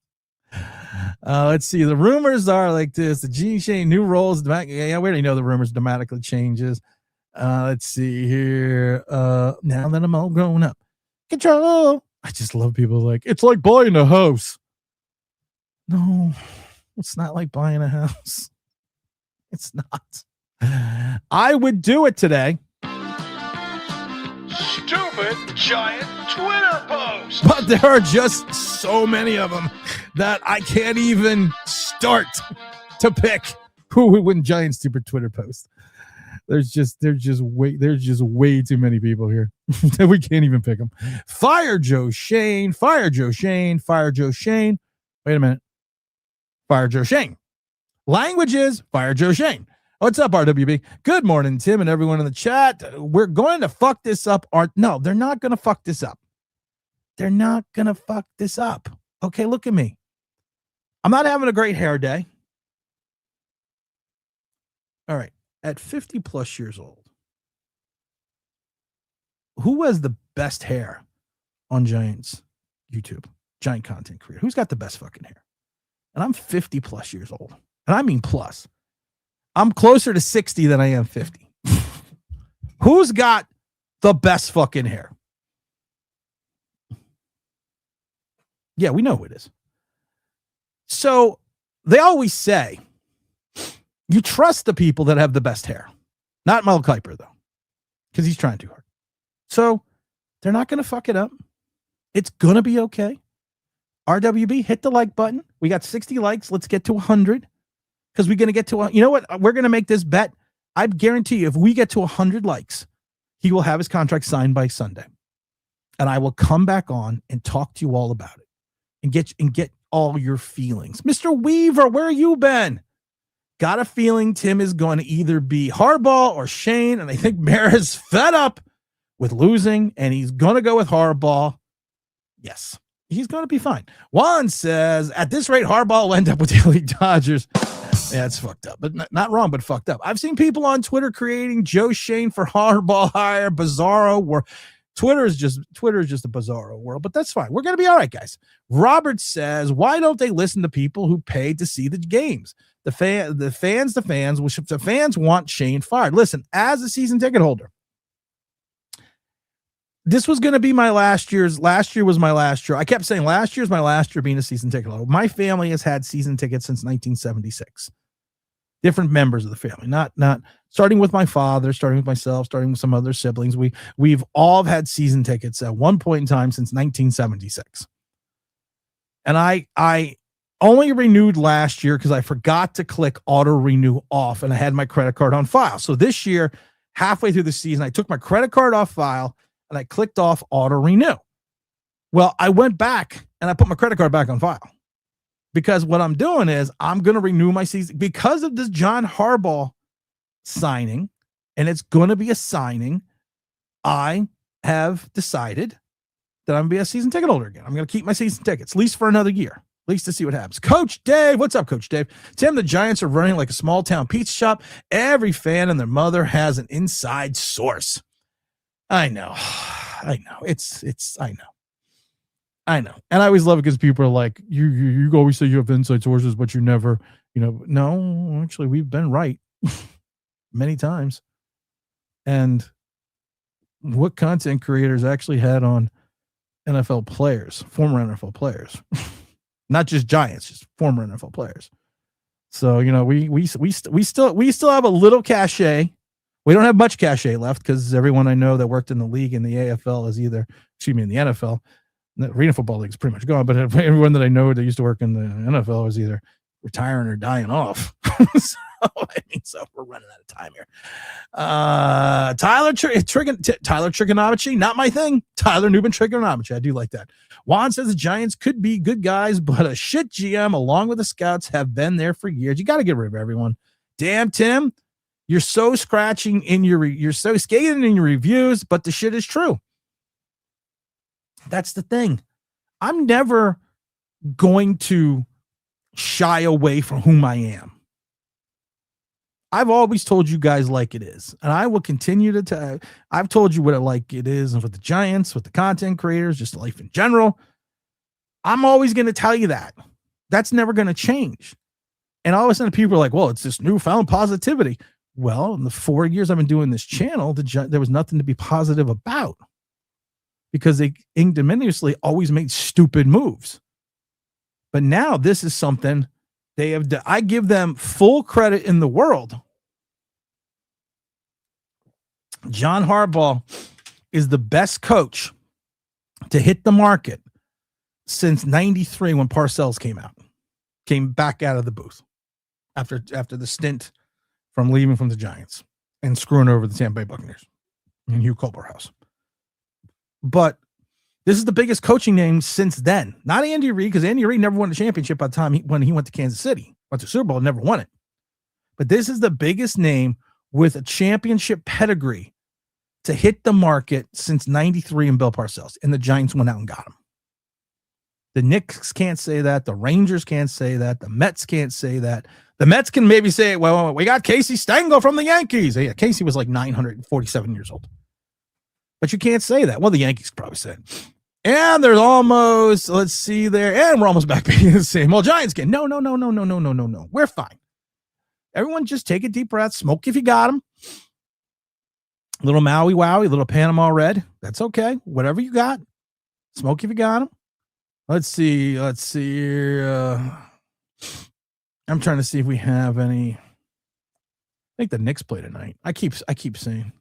Let's see. The rumors are like this. The Gene Shane new roles. Yeah, we already know the rumors dramatically changes. Let's see here. Now that I'm all grown up. Control. I just love people like, it's like buying a house. No, it's not like buying a house. It's not. I would do it today. Stupid giant Twitter post. But there are just so many of them that I can't even start to pick who would win giant stupid Twitter post. There's just way too many people here that we can't even pick them. Fire Joe Schoen. Wait a minute. Fire Joe Schoen. Languages. Fire Joe Schoen. What's up, RWB? Good morning, Tim, and everyone in the chat. We're going to fuck this up. No, they're not going to fuck this up. They're not going to fuck this up. Okay, look at me. I'm not having a great hair day. All right. At 50 plus years old, who has the best hair on Giants YouTube? Giant content creator. Who's got the best fucking hair? And I'm 50 plus years old. And I mean plus. I'm closer to 60 than I am 50. Who's got the best fucking hair? Yeah, we know who it is. So they always say you trust the people that have the best hair. Not Mel Kiper, though, because he's trying too hard. So they're not going to fuck it up. It's going to be okay. RWB, hit the like button. We got 60 likes. Let's get to 100 because we're going to get to, you know what? We're going to make this bet. I guarantee you, if we get to 100 likes, he will have his contract signed by Sunday. And I will come back on and talk to you all about it and get all your feelings. Mr. Weaver, where you been? Got a feeling Tim is going to either be Harbaugh or Schoen, and I think Bear is fed up with losing, and he's going to go with Harbaugh. Yes, he's going to be fine. Juan says, at this rate, Harbaugh will end up with the LA Dodgers. Yeah, it's fucked up, but not wrong, but fucked up. I've seen people on Twitter creating Joe Schoen for Harbaugh hire, bizarro world. Twitter is just a bizarro world, but that's fine. We're going to be all right, guys. Robert says, why don't they listen to people who pay to see the games? The fans want Schoen fired. Listen, as a season ticket holder, this was going to be my last year was my last year. I kept saying last year's my last year being a season ticket holder. My family has had season tickets since 1976. Different members of the family, not starting with my father, starting with myself, starting with some other siblings. We've all had season tickets at one point in time since 1976. And I only renewed last year because I forgot to click auto renew off and I had my credit card on file. So this year, halfway through the season, I took my credit card off file and I clicked off auto renew. Well, I went back and I put my credit card back on file because what I'm doing is I'm going to renew my season because of this John Harbaugh signing, and it's going to be a signing. I have decided that I'm going to be a season ticket holder again. I'm going to keep my season tickets, at least for another year, at least to see what happens. Coach Dave, what's up, Coach Dave? Tim, the Giants are running like a small town pizza shop. Every fan and their mother has an inside source. I know. I know. And I always love it because people are like, you always say you have inside sources, but you never, no, actually we've been right many times. And what content creators actually had on NFL players, former NFL players, not just Giants, just former NFL players. So, we still have a little cachet. We don't have much cachet left because everyone I know that worked in the league in the AFL is in the NFL. The Arena Football League is pretty much gone, but everyone that I know that used to work in the NFL is either retiring or dying off. So we're running out of time here. Tyler Trigonometry, not my thing. Tyler Newman Trigonometry. I do like that. Juan says the Giants could be good guys, but a shit GM along with the scouts have been there for years. You got to get rid of everyone. Damn, Tim. You're so scathing in your reviews, but the shit is true. That's the thing. I'm never going to shy away from whom I am. I've always told you guys like it is, and I will continue to tell. I've told you what it like it is, and with the Giants, with the content creators, just life in general. I'm always going to tell you that. That's never going to change. And all of a sudden, people are like, "Well, it's this newfound positivity." Well, in the 4 years I've been doing this channel, there was nothing to be positive about because they ignominiously always made stupid moves. But now this is something they have. I give them full credit in the world. John Harbaugh is the best coach to hit the market since '93 when Parcells came back out of the booth after the stint from leaving from the Giants and screwing over the Tampa Bay Buccaneers and Hugh Culberhouse. But this is the biggest coaching name since then. Not Andy Reid, because Andy Reid never won a championship by the time when he went to Kansas City. Went to Super Bowl, never won it. But this is the biggest name with a championship pedigree to hit the market since '93 and Bill Parcells. And the Giants went out and got him. The Knicks can't say that. The Rangers can't say that. The Mets can't say that. The Mets can maybe say, well, we got Casey Stengel from the Yankees. Yeah, Casey was like 947 years old. But you can't say that. Well, the Yankees probably said. And there's almost, let's see there, and we're almost back being the same. Well, Giants game. No. We're fine. Everyone just take a deep breath. Smoke if you got them. A little Maui Wowie, a little Panama Red. That's okay. Whatever you got. Smoke if you got them. Let's see. I'm trying to see if we have any. I think the Knicks play tonight. I keep saying.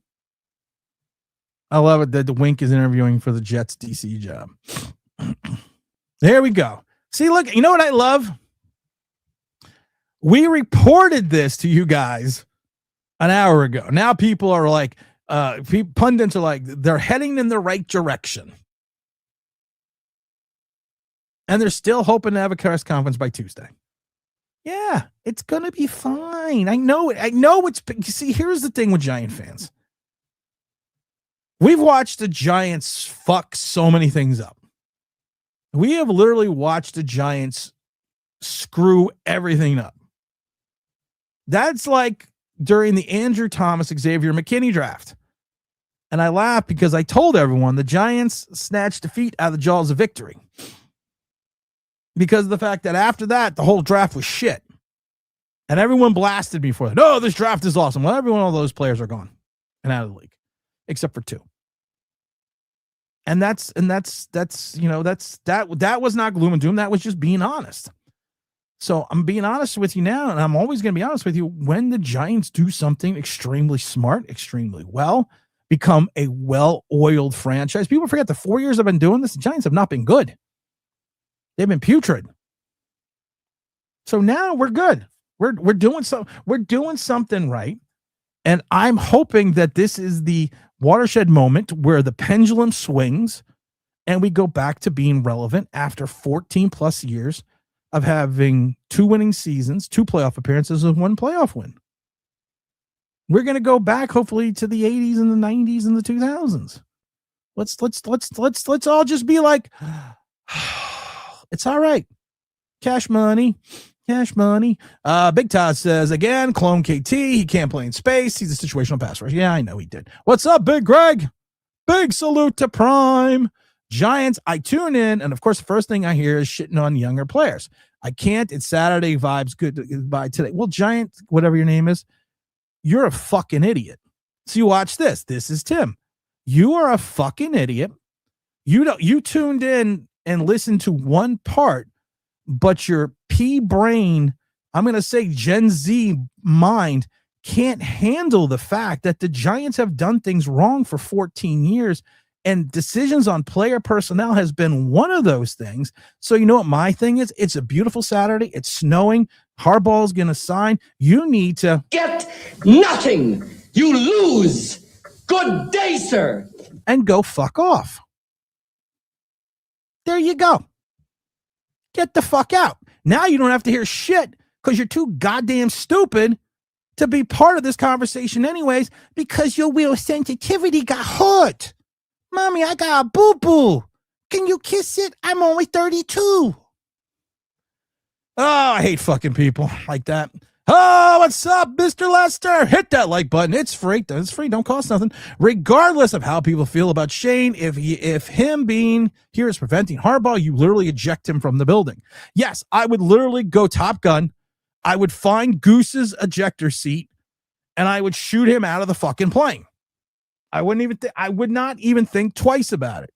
I love it that the Wink is interviewing for the Jets DC job. There we go. See, look, you know what I love? We reported this to you guys an hour ago. Now people are like, pundits are like, they're heading in the right direction. And they're still hoping to have a press conference by Tuesday. Yeah, it's going to be fine. I know it. See, here's the thing with Giant fans. We've watched the Giants fuck so many things up. We have literally watched the Giants screw everything up. That's like during the Andrew Thomas, Xavier McKinney draft. And I laugh because I told everyone the Giants snatched defeat out of the jaws of victory. Because of the fact that after that, the whole draft was shit. And everyone blasted me for it. No, this draft is awesome. Well, every one of those players are gone and out of the league. Except for 2. And that was not gloom and doom. That was just being honest. So I'm being honest with you now, and I'm always going to be honest with you. When the Giants do something extremely smart, extremely well, become a well-oiled franchise. People forget the 4 years I've been doing this, the Giants have not been good. They've been putrid. So now we're good. We're doing something right. And I'm hoping that this is the watershed moment where the pendulum swings and we go back to being relevant after 14 plus years of having 2 winning seasons, 2 playoff appearances, and 1 playoff win. We're going to go back hopefully to the 80s and the 90s and the 2000s. Let's all just be like, it's all right. Cash money. Big Todd says, again, clone KT. He can't play in space. He's a situational pass rusher. Yeah, I know he did. What's up, Big Greg? Big salute to Prime. Giants, I tune in, and of course, the first thing I hear is shitting on younger players. I can't. It's Saturday vibes. Goodbye today. Well, Giant, whatever your name is, you're a fucking idiot. So you watch this. This is Tim. You are a fucking idiot. You tuned in and listened to one part, but your pea brain, I'm going to say Gen Z mind, can't handle the fact that the Giants have done things wrong for 14 years, and decisions on player personnel has been one of those things. So you know what my thing is? It's a beautiful Saturday. It's snowing. Harbaugh's going to sign. You need to get nothing. You lose. Good day, sir. And go fuck off. There you go. Get the fuck out. Now you don't have to hear shit because you're too goddamn stupid to be part of this conversation anyways, because your will sensitivity got hurt. Mommy, I got a boo-boo. Can you kiss it? I'm only 32. Oh, I hate fucking people like that. Oh, what's up, Mr. Lester? Hit that like button. It's free. It's free. Don't cost nothing. Regardless of how people feel about Shane, if him being here is preventing Harbaugh, you literally eject him from the building. Yes, I would literally go Top Gun. I would find Goose's ejector seat, and I would shoot him out of the fucking plane. I would not even think twice about it.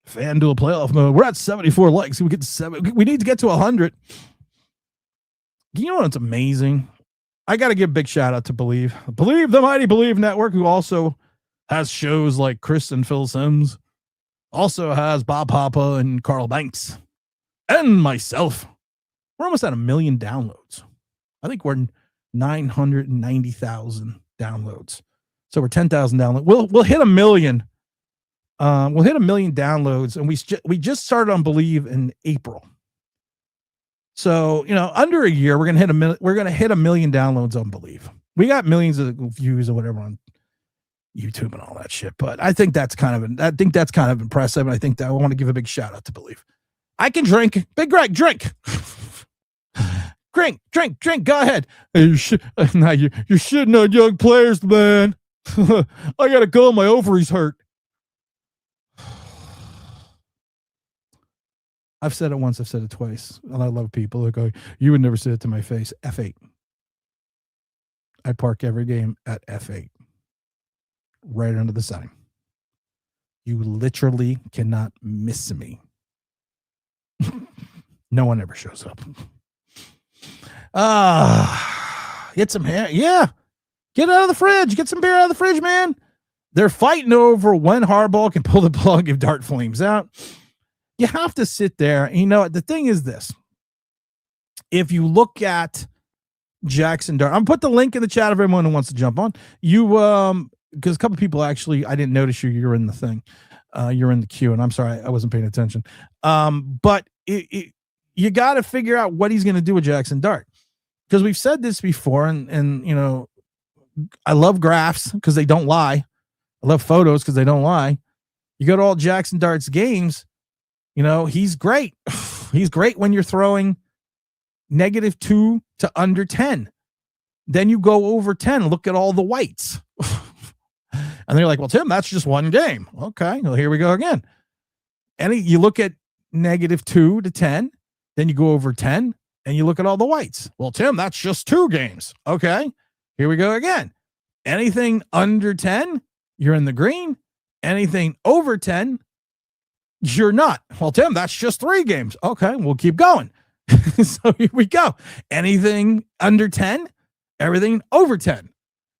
FanDuel playoff mode. We're at 74 likes. We get to 7. We need to get to 100. You know what's amazing? I got to give a big shout out to Believe, the Mighty Believe Network, who also has shows like Chris and Phil Sims, also has Bob Papa and Carl Banks, and myself. We're almost at 1 million downloads. I think we're 990,000 downloads. So we're 10,000 downloads. We'll hit 1 million. We'll hit 1 million downloads, and we just started on Believe in April. So, under a year, we're gonna hit 1 million downloads on Believe. We got millions of views or whatever on YouTube and all that shit. But I think that's kind of impressive. And I think that I want to give a big shout out to Believe. I can drink. Big Greg, drink. Drink. Go ahead. Now you're shitting on young players, man. I gotta go. My ovaries hurt. I've said it once. I've said it twice. And I love people who go, you would never say it to my face. F8. I park every game at F8. Right under the sign. You literally cannot miss me. No one ever shows up. Get some hair. Yeah. Get out of the fridge. Get some beer out of the fridge, man. They're fighting over when Harbaugh can pull the plug if Dart flames out. You have to sit there. And you know, the thing is this. If you look at Jackson Dart, I'm put the link in the chat if everyone who wants to jump on. You because a couple people actually, I didn't notice you're in the thing. You're in the queue, and I'm sorry, I wasn't paying attention. But you got to figure out what he's going to do with Jackson Dart. Because we've said this before, and you know, I love graphs because they don't lie. I love photos because they don't lie. You go to all Jackson Dart's games, you know, he's great. He's great when you're throwing -2 to under 10. Then you go over 10, look at all the whites. And they're like, well, Tim, that's just one game. Okay, well, here we go again. And you look at -2 to 10, then you go over 10, and you look at all the whites. Well, Tim, that's just 2 games. Okay, here we go again. Anything under 10, you're in the green. Anything over 10, you're not. Well, Tim, that's just 3 games. Okay, we'll keep going. So here we go. Anything under 10, everything over 10.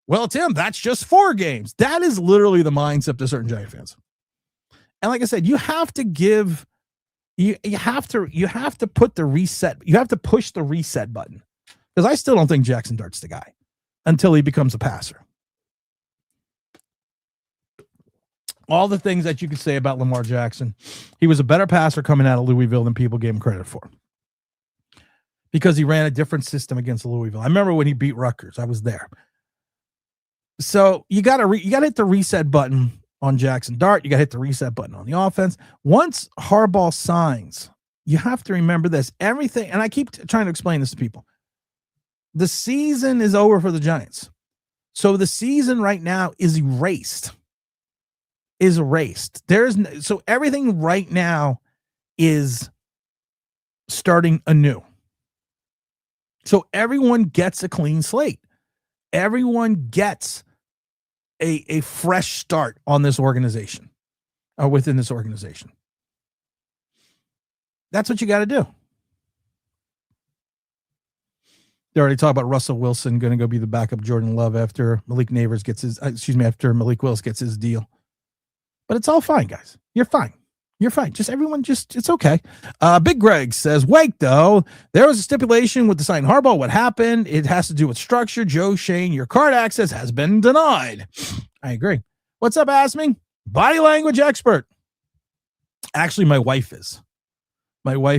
Well, Tim, that's just 4 games. That is literally the mindset to certain Giant fans. And like I said, you have to give, you have to put the reset, you have to push the reset button. Because I still don't think Jackson Dart's the guy until he becomes a passer. All the things that you could say about Lamar Jackson, he was a better passer coming out of Louisville than people gave him credit for. Because he ran a different system against Louisville. I remember when he beat Rutgers. I was there. So you got to hit the reset button on Jackson Dart. You got to hit the reset button on the offense. Once Harbaugh signs, you have to remember this. Everything, and I keep trying to explain this to people. The season is over for the Giants. So the season right now is erased. So everything right now is starting anew. So everyone gets a clean slate. Everyone gets a fresh start on this organization or within this organization. That's what you got to do. They already talked about Russell Wilson going to go be the backup Jordan Love after Malik Willis gets his deal. But it's all fine, guys. You're fine. You're fine. It's okay. Big Greg says, wait, though, there was a stipulation with the sign Harbaugh. What happened? It has to do with structure. Joe Schoen, your card access has been denied. I agree. What's up, Asming? Body language expert. Actually, my wife is. Mr.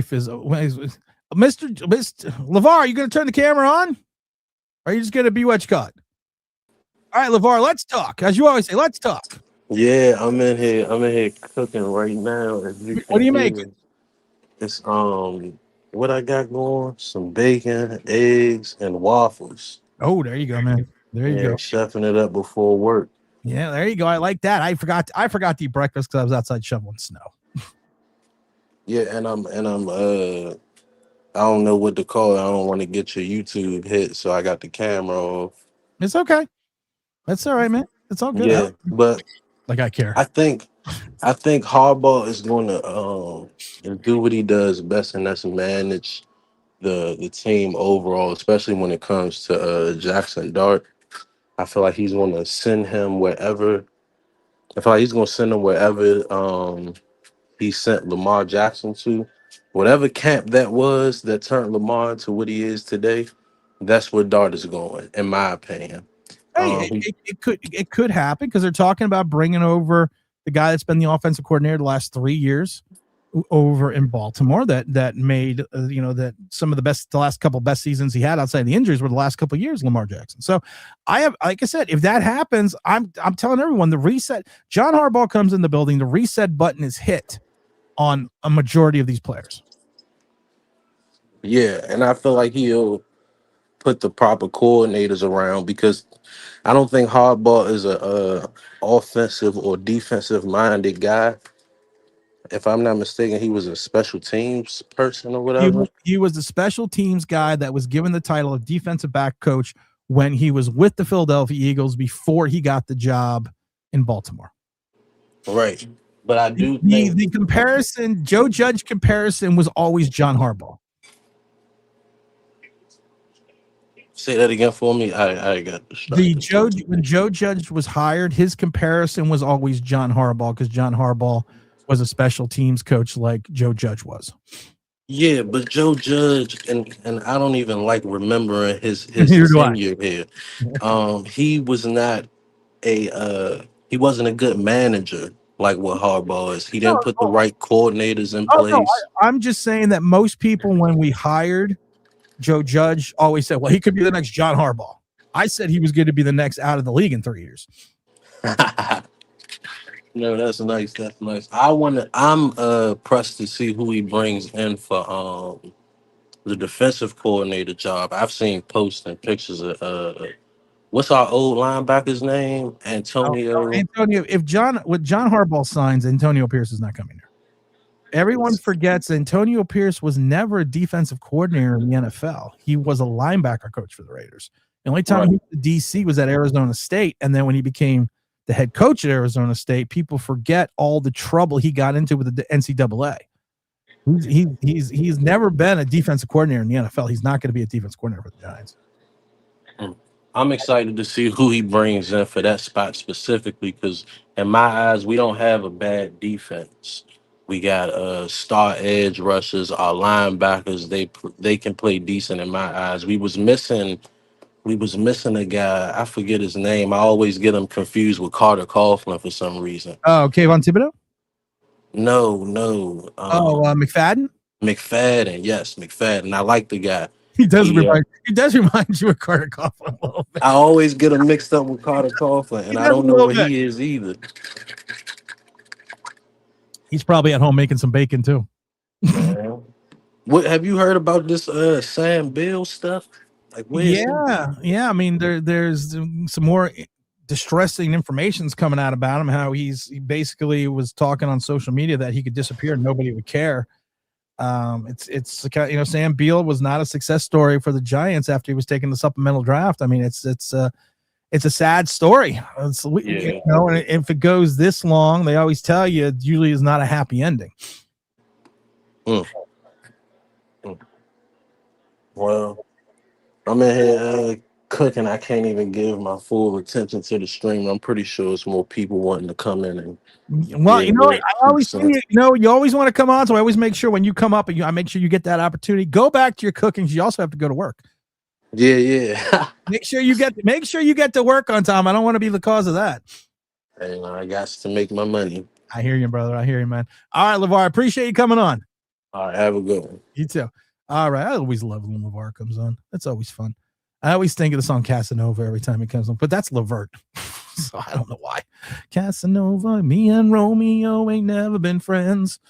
LeVar, are you going to turn the camera on? Or are you just going to be what you caught? All right, LeVar, let's talk. As you always say, let's talk. Yeah, I'm in here cooking right now. What are you making? It's what I got going, some bacon, eggs, and waffles. Oh, there you go, man. There you go. Chefing it up before work. Yeah, there you go. I like that. I forgot to eat breakfast because I was outside shoveling snow. Yeah, and I'm I don't know what to call it. I don't want to get your YouTube hit, so I got the camera off. It's okay. That's all right, man. It's all good. Yeah, but like I care. I think Harbaugh is going to do what he does best, and that's manage the team overall, especially when it comes to Jackson Dart. I feel like he's going to send him wherever. I feel like he's going to send him wherever he sent Lamar Jackson to. Whatever camp that was that turned Lamar to what he is today, that's where Dart is going, in my opinion. Hey, it could happen because they're talking about bringing over the guy that's been the offensive coordinator the last 3 years over in Baltimore that made that some of the last couple of best seasons he had outside the injuries were the last couple of years, Lamar Jackson. So like I said, if that happens, I'm telling everyone the reset. John Harbaugh comes in the building, the reset button is hit on a majority of these players. Yeah, and I feel like he'll put the proper coordinators around, because I don't think Harbaugh is a offensive or defensive minded guy. If I'm not mistaken, he was a special teams person or whatever. He was the special teams guy that was given the title of defensive back coach when he was with the Philadelphia Eagles before he got the job in Baltimore. Right. But I do The think comparison, Joe Judge comparison, was always John Harbaugh. say that again for me. I got distracted. When Joe Judge was hired, his comparison was always John Harbaugh, because John Harbaugh was a special teams coach like Joe Judge was. Yeah, but Joe Judge, and I don't even like remembering his Neither do I. tenure here. He was not he wasn't a good manager like what Harbaugh is. He didn't put the right coordinators in Oh no, place. I'm just saying that most people, when we hired Joe Judge, always said, well, he could be the next John Harbaugh. I said he was going to be the next out of the league in 3 years. No, that's nice. That's nice. I'm pressed to see who he brings in for the defensive coordinator job. I've seen posts and pictures of what's our old linebacker's name? Antonio. Antonio, with John Harbaugh signs, Antonio Pierce is not coming here. Everyone forgets Antonio Pierce was never a defensive coordinator in the NFL. He was a linebacker coach for the Raiders. The only time he was DC was at Arizona State, and then when he became the head coach at Arizona State, people forget all the trouble he got into with the NCAA. He's never been a defensive coordinator in the NFL. He's not going to be a defensive coordinator for the Giants. I'm excited to see who he brings in for that spot specifically, because in my eyes, we don't have a bad defense. We got star edge rushers, our linebackers. They can play decent in my eyes. We was missing a guy. I forget his name. I always get him confused with Carter Coughlin for some reason. Oh, Kayvon Thibodeau? No. McFadden? McFadden. Yes, McFadden. I like the guy. He does remind you of Carter Coughlin a little bit. I always get him mixed up with Carter Coughlin, and I don't know what he is either. He's probably at home making some bacon too. What have you heard about this Sam Bill stuff? Like, yeah. I mean, there's some more distressing information's coming out about him. How he basically was talking on social media that he could disappear and nobody would care. It's Sam Beal was not a success story for the Giants after he was taking the supplemental draft. I mean, it's a sad story. And if it goes this long, they always tell you it usually is not a happy ending. Well, I'm in here cooking. I can't even give my full attention to the stream. I'm pretty sure it's more people wanting to come in and. Well, I always see you always want to come on, so I always make sure when you come up, I make sure you get that opportunity. Go back to your cooking. You also have to go to work. Yeah. Make sure you get to work on time. I don't want to be the cause of that. Hey, I got to make my money. I hear you, brother. I hear you, man. All right, LeVar, I appreciate you coming on. All right, have a good one. You too. All right, I always love when LeVar comes on. That's always fun. I always think of the song Casanova every time he comes on, but that's Levert. So I don't know why. Casanova, me and Romeo ain't never been friends.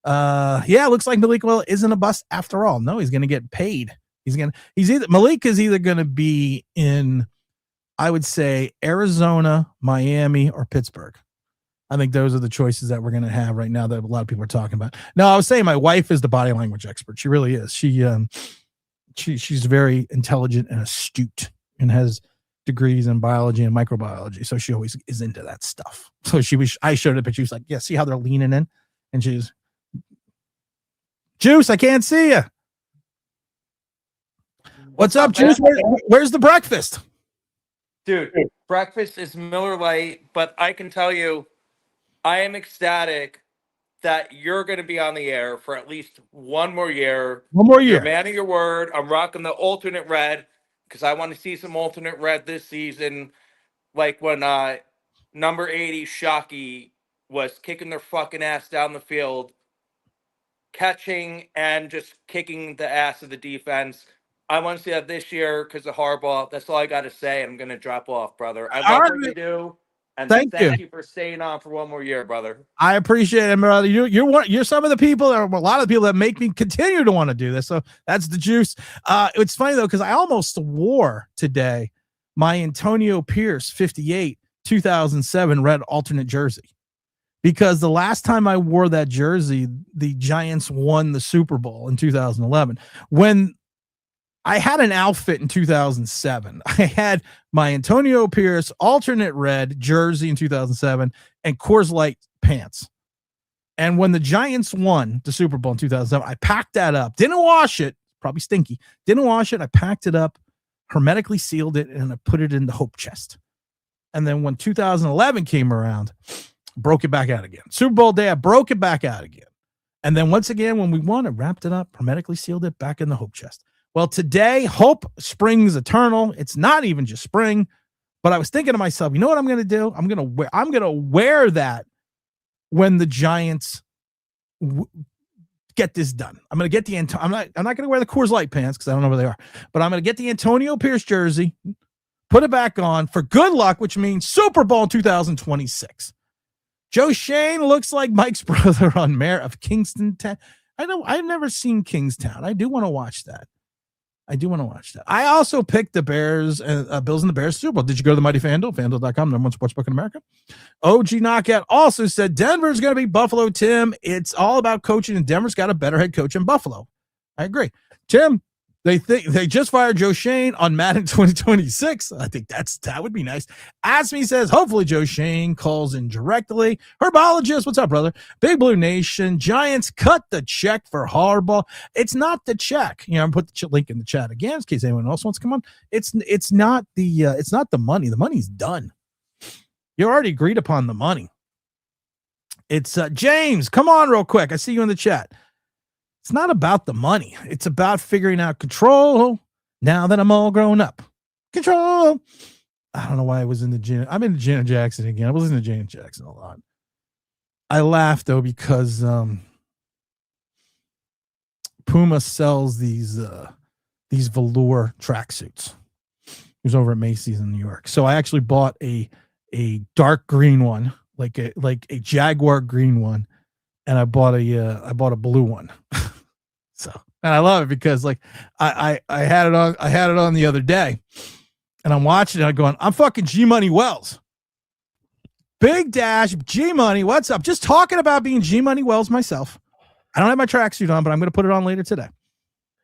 It looks like Malik Willis isn't a bust after all. No, he's gonna get paid. Malik is either gonna be in, I would say, Arizona, Miami, or Pittsburgh. I think those are the choices that we're going to have right now that a lot of people are talking about. Now, I was saying my wife is the body language expert. She really is. She's very intelligent and astute and has degrees in biology and microbiology. So she always is into that stuff. So I showed her the picture. She was like, yeah, see how they're leaning in? And she's, Juice, I can't see you. What's up, Juice? Where's the breakfast? Dude, breakfast is Miller Lite, but I can tell you, I am ecstatic that you're going to be on the air for at least one more year. One more year. You're a man of your word. I'm rocking the alternate red because I want to see some alternate red this season. Like when number 80 Shockey was kicking their fucking ass down the field, catching and just kicking the ass of the defense. I want to see that this year because of Harbaugh. That's all I got to say. I'm going to drop off, brother. I love what you do. And Thank you. you for staying on for one more year, brother. I appreciate it, brother. You're some of the people, or a lot of the people that make me continue to want to do this. So that's the juice. It's funny though, because I almost wore today my Antonio Pierce 58 2007 red alternate jersey, because the last time I wore that jersey, the Giants won the Super Bowl in 2011. When I had an outfit in 2007. I had my Antonio Pierce alternate red jersey in 2007 and Coors Light pants. And when the Giants won the Super Bowl in 2007, I packed that up. Didn't wash it. Probably stinky. Didn't wash it. I packed it up, hermetically sealed it, and I put it in the hope chest. And then when 2011 came around, broke it back out again. Super Bowl day, I broke it back out again. And then once again, when we won, I wrapped it up, hermetically sealed it back in the hope chest. Well, today, hope springs eternal. It's not even just spring, but I was thinking to myself, you know what I'm going to do? I'm going to wear that when the Giants get this done. I'm going to get I'm not going to wear the Coors Light pants because I don't know where they are, but I'm going to get the Antonio Pierce jersey, put it back on for good luck, which means Super Bowl 2026. Joe Schoen looks like Mike's brother on Mayor of Kingston. I know I've never seen Kingstown. I do want to watch that. I also picked the Bears, Bills and the Bears Super Bowl. Did you go to the Mighty FanDuel? FanDuel.com, number one sportsbook in America. OG Knockout also said Denver's going to be Buffalo, Tim. It's all about coaching, and Denver's got a better head coach in Buffalo. I agree. Tim, they just fired Joe Schoen on Madden 2026. I think that would be nice. Asmi says, hopefully Joe Schoen calls in directly. Herbologist, what's up, brother? Big Blue Nation. Giants cut the check for Harbaugh. It's not the check. I'm put the link in the chat again in case anyone else wants to come on. It's not the money. The money's done. You already agreed upon the money. It's James. Come on, real quick. I see you in the chat. It's not about the money. It's about figuring out control now that I'm all grown up. Control. I don't know why I was in the gym. I'm in the Janet Jackson again. I was in the Janet Jackson a lot. I laughed though because Puma sells these velour tracksuits. It was over at Macy's in New York. So I actually bought a dark green one, like a Jaguar green one, and I bought a blue one. So, and I love it because like I had it on the other day, and I'm watching it. I'm going, I'm fucking G Money Wells. Big Dash, G Money. What's up? Just talking about being G Money Wells myself. I don't have my tracksuit on, but I'm going to put it on later today.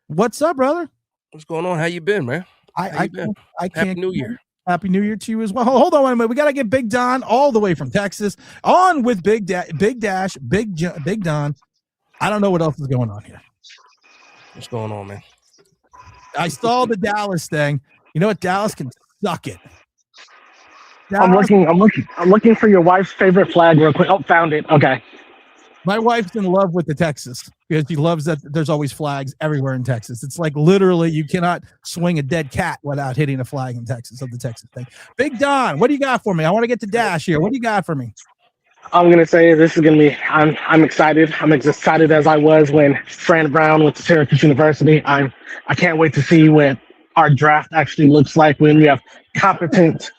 What's up, brother? What's going on? How you been, man? I can't. Happy New Year. Happy New Year to you as well. Hold on one minute. We got to get Big Don all the way from Texas on with Big Dash, Big Don. I don't know what else is going on here. What's going on, man? I saw the Dallas thing. You know what? Dallas can suck it. Dallas, I'm looking for your wife's favorite flag real quick. Oh, found it. Okay. My wife's in love with the Texas because she loves that there's always flags everywhere in Texas. It's like literally you cannot swing a dead cat without hitting a flag in Texas of the Texas thing. Big Don, what do you got for me? I want to get to Dash here. What do you got for me? I'm gonna say this is gonna be. I'm excited. I'm as excited as I was when Fran Brown went to Syracuse University. I can't wait to see what our draft actually looks like when we have competent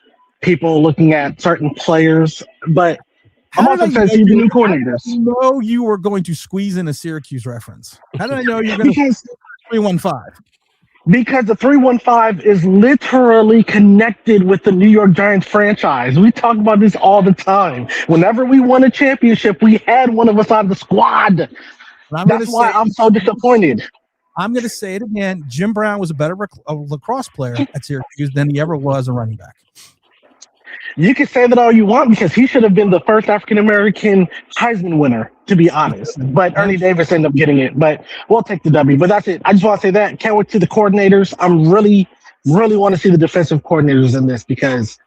people looking at certain players. But I'm also excited to see the new coordinators. I know you were going to squeeze in a Syracuse reference. How did I know you were going to 315? Because the 315 is literally connected with the New York Giants franchise. We talk about this all the time. Whenever we won a championship, we had one of us on the squad. That's why I'm so disappointed. I'm going to say it again. Jim Brown was a better lacrosse player at Syracuse than he ever was a running back. You can say that all you want because he should have been the first African-American Heisman winner, to be honest. But Ernie Davis ended up getting it. But we'll take the W. But that's it. I just want to say that. Can't wait to see the coordinators. I'm really want to see the defensive coordinators in this because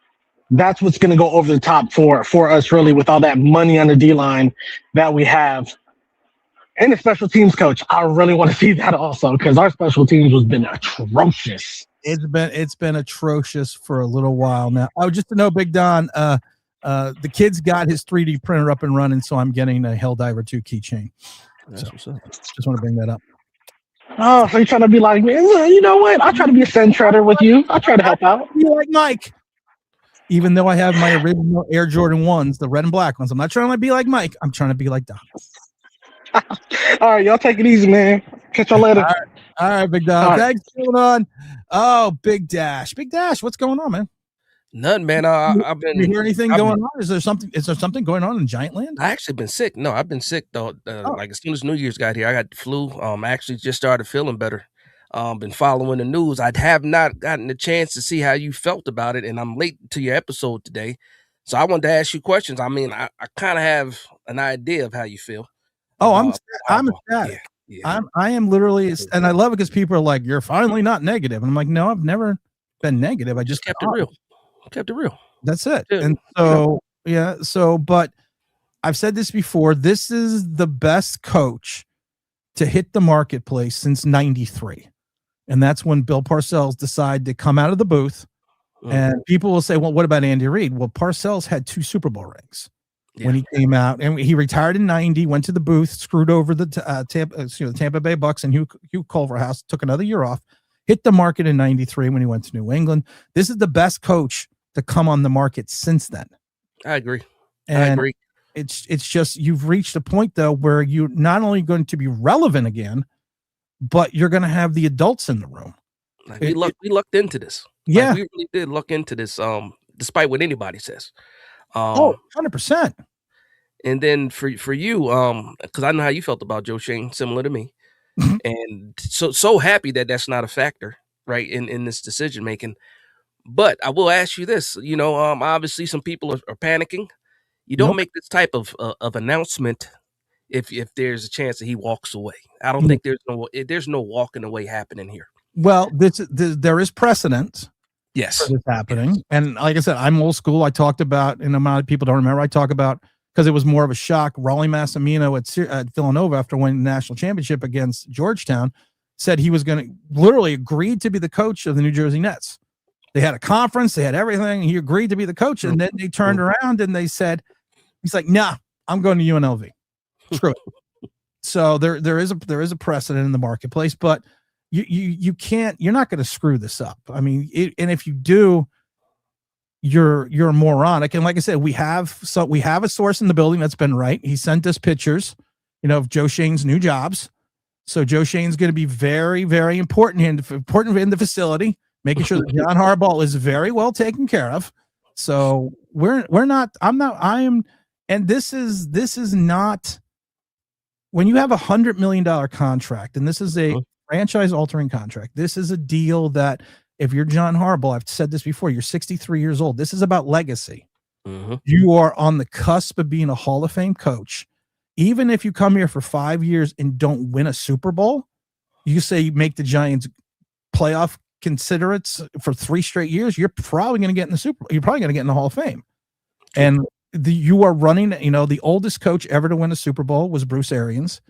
that's what's going to go over the top for us, really, with all that money on the D-line that we have. And the special teams coach. I really want to see that also because our special teams has been atrocious. It's been atrocious for a little while now. Oh, just to know, Big Don, the kid's got his 3D printer up and running, so I'm getting a Helldiver 2 keychain. That's what's up. Just want to bring that up. Oh, so you're trying to be like, you know what? I'll try to be a send shredder with you. I'll try to help out. You like Mike? Even though I have my original Air Jordan 1s, the red and black ones. I'm not trying to be like Mike. I'm trying to be like Don. All right, y'all take it easy, man. Catch y'all later. All right, Big Dog. All right. Thanks for coming on. Oh, Big Dash. Big Dash, what's going on, man? Nothing, man. I've been. You hear anything I've going been- on? Is there something going on in Giant Land? I actually been sick. No, I've been sick though. Like as soon as New Year's got here, I got the flu. I actually just started feeling better. Been following the news. I have not gotten the chance to see how you felt about it, and I'm late to your episode today, so I wanted to ask you questions. I mean, I kind of have an idea of how you feel. Oh, I'm Harbaugh. ecstatic. Yeah. I am literally, and I love it because people are like, "You're finally not negative," and I'm like, "No, I've never been negative. I just kept it real. Kept it real. That's it." Yeah. And so, yeah. So, but I've said this before. This is the best coach to hit the marketplace since '93, and that's when Bill Parcells decided to come out of the booth. And people will say, "Well, what about Andy Reid?" Well, Parcells had 2 Super Bowl rings. When he came out, and he retired in '90, went to the booth, screwed over the Tampa Bay Bucks, and Hugh Culverhouse took another year off, hit the market in '93 when he went to New England. This is the best coach to come on the market since then. I agree. And I agree. It's just you've reached a point though where you're not only going to be relevant again, but you're going to have the adults in the room. Like we lucked into this. Yeah, like we really did luck into this. Despite what anybody says. 100%. And then for you, because I know how you felt about Joe Schoen, similar to me, and so happy that that's not a factor, right, in this decision making. But I will ask you this, obviously some people are panicking. You don't make this type of announcement if there's a chance that he walks away. I don't think there's no walking away happening here. Well, there is precedent. Yes, for this happening. And like I said, I'm old school. I talked about, and a lot of people don't remember, I talk about, because it was more of a shock, Rolly Massimino at Villanova after winning the national championship against Georgetown said he was going to literally agreed to be the coach of the New Jersey Nets. They had a conference, they had everything. He agreed to be the coach, and then they turned around and they said, he's like, "Nah, I'm going to UNLV. Screw it." So there is a precedent in the marketplace, but you can't, you're not going to screw this up. I mean, and if you do, you're moronic. And like I said, we have a source in the building that's been right. He sent us pictures, of Joe Schoen's new jobs. So Joe Schoen's going to be very, very important in the facility, making sure that John Harbaugh is very well taken care of. So and this is not, when you have $100 million contract, and this is a franchise altering contract. This is a deal that if you're John Harbaugh, I've said this before, you're 63 years old. This is about legacy. You are on the cusp of being a Hall of Fame coach. Even if you come here for 5 years and don't win a Super Bowl, you say you make the Giants playoff considerates for 3 straight years, you're probably going to get in the Super Bowl. You're probably going to get in the Hall of Fame. And you are running, the oldest coach ever to win a Super Bowl was Bruce Arians.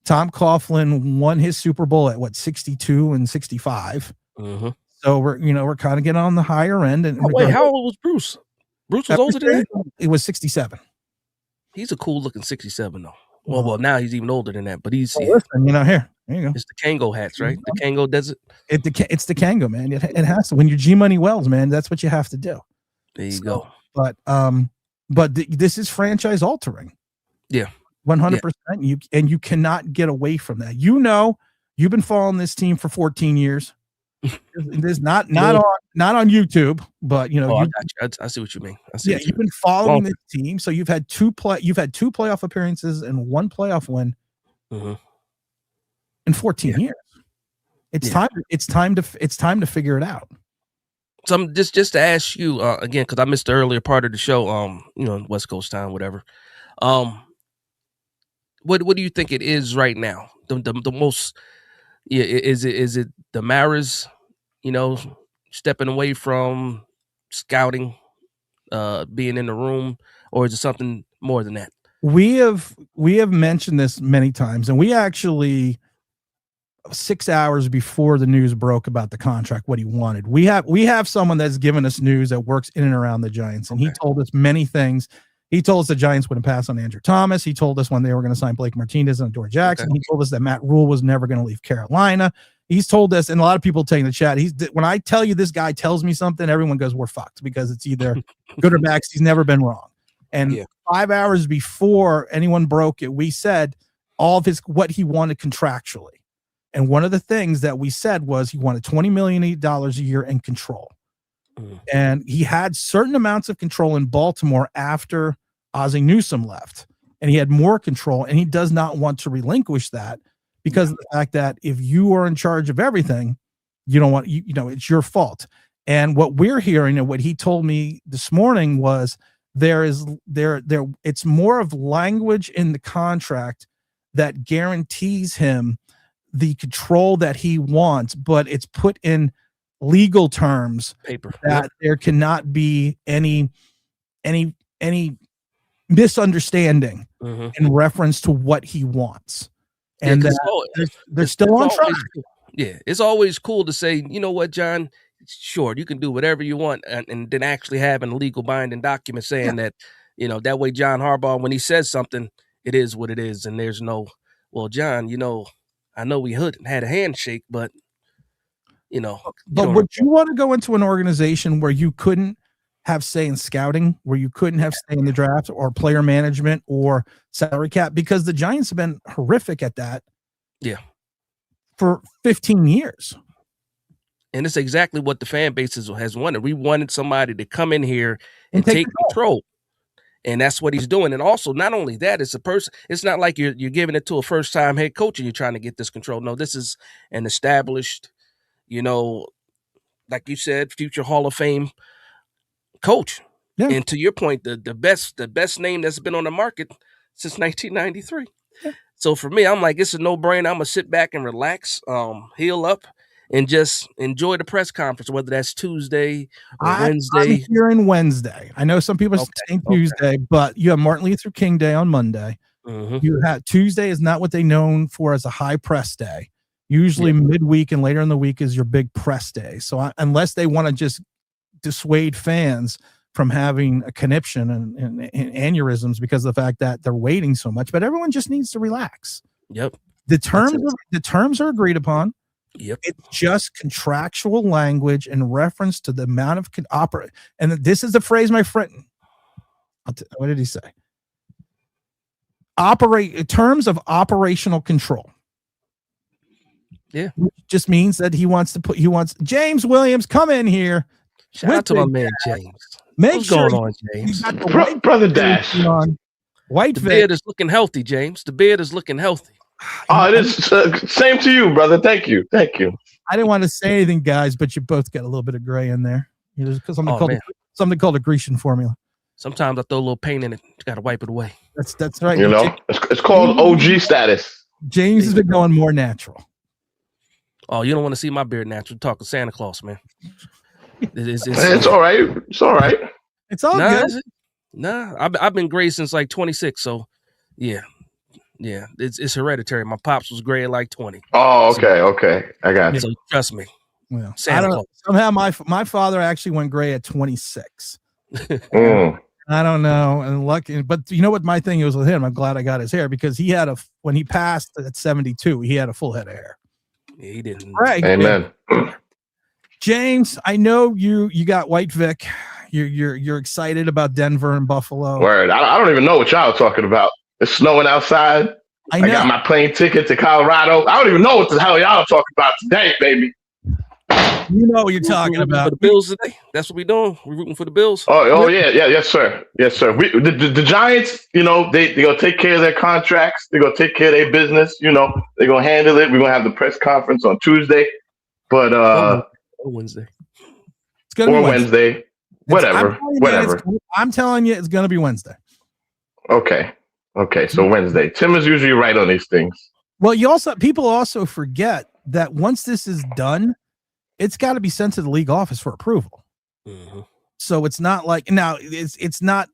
Tom Coughlin won his Super Bowl at 62 and 65. So we're kind of getting on the higher end. And wait, how old was Bruce? Bruce was older than that? It was 67. He's a cool looking 67 though. Well, now he's even older than that, but he's listen, here you go. It's the Kango hats, right? The Kango desert. It's the Kango, man. It has to. When you're G Money Wells, man, that's what you have to do. There you go. But this is franchise altering. Yeah. 100%. You cannot get away from that. You've been following this team for 14 years. There's not on YouTube, but I see what you mean. You've been following this team, so you've had two playoff appearances and 1 playoff win in 14 years. It's time to figure it out. So I'm just to ask you again, because I missed the earlier part of the show. West Coast time, whatever. What do you think it is right now? The most, is it the Maras, stepping away from scouting, being in the room, or is it something more than that? We have mentioned this many times, and we actually 6 hours before the news broke about the contract, what he wanted. We have someone that's given us news that works in and around the Giants, and he told us many things. He told us the Giants wouldn't pass on Andrew Thomas. He told us when they were going to sign Blake Martinez and Adoree Jackson. He told us that Matt Rule was never going to leave Carolina. He's told us, and a lot of people tell you in the chat, when I tell you this guy tells me something, everyone goes, we're fucked, because it's either good or bad. He's never been wrong. And 5 hours before anyone broke it, we said all of what he wanted contractually. And one of the things that we said was he wanted $20 million a year in control. And he had certain amounts of control in Baltimore after Ozzie Newsome left. And he had more control, and he does not want to relinquish that because of the fact that if you are in charge of everything, you don't want, it's your fault. And what we're hearing and what he told me this morning was it's more of language in the contract that guarantees him the control that he wants, but it's put in legal terms that there cannot be any misunderstanding in reference to what he wants. And they're still on track. Yeah, it's always cool to say, you know what, John, sure, you can do whatever you want, and then actually having a legal binding document saying that, that way John Harbaugh, when he says something, it is what it is, and there's no, well, John, I know we had a handshake, but But would you want to go into an organization where you couldn't have say in scouting, where you couldn't have say in the draft or player management or salary cap? Because the Giants have been horrific at that. Yeah. For 15 years. And it's exactly what the fan base has wanted. We wanted somebody to come in here and take control. And that's what he's doing. And also, not only that, it's a person. It's not like you're giving it to a first-time head coach and you're trying to get this control. No, this is an established, like you said, future Hall of Fame coach. Yeah. And to your point, the best name that's been on the market since 1993. Yeah. So for me, I'm like, it's a no-brainer. I'm gonna sit back and relax, heal up, and just enjoy the press conference, whether that's Tuesday or Wednesday. I'm hearing Wednesday. I know some people are saying Tuesday, but you have Martin Luther King Day on Monday. You have Tuesday is not what they're known for as a high press day. Usually midweek and later in the week is your big press day. So unless they want to just dissuade fans from having a conniption and aneurysms because of the fact that they're waiting so much, but everyone just needs to relax. Yep. The terms are agreed upon. Yep. It's just contractual language in reference to the amount of operate. And this is the phrase my friend, what did he say? In terms of operational control. Yeah. Which just means that he wants James Williams, come in here. Shout out to my man, James. What's going on, James? Brother Dash. White the beard is looking healthy, James. The beard is looking healthy. Oh, it is same to you, brother. Thank you. I didn't want to say anything, guys, but you both got a little bit of gray in there. Because something called a Grecian formula. Sometimes I throw a little paint in it. You got to wipe it away. That's right. It's called OG status. James has been going more natural. Oh, you don't want to see my beard natural. You're talking Santa Claus, man. It's all right. It's all right. It's all good. Nah, I've been gray since like 26. So, yeah. Yeah, it's hereditary. My pops was gray at like 20. Oh, okay. I got you. So trust me. Well, somehow my father actually went gray at 26. I don't know, and lucky, but you know what my thing is with him? I'm glad I got his hair because when he passed at 72, he had a full head of hair. Yeah, he didn't. Right. Amen. James, I know you got White Vic. You're excited about Denver and Buffalo. Word. I don't even know what y'all are talking about. It's snowing outside. I got my plane ticket to Colorado. I don't even know what the hell y'all are talking about today, baby. You know what you're talking about. For the Bills today. That's what we're doing. We're rooting for the Bills. Oh yeah, yes sir. The Giants, they gonna take care of their contracts. They're gonna take care of their business. They're gonna handle it. We're gonna have the press conference on Tuesday, but Wednesday. It's gonna be Wednesday. Whatever. I'm telling you, it's gonna be Wednesday. Okay, so Wednesday. Tim is usually right on these things. Well, people also forget that once this is done, it's got to be sent to the league office for approval. Mm-hmm. So it's not like now it's not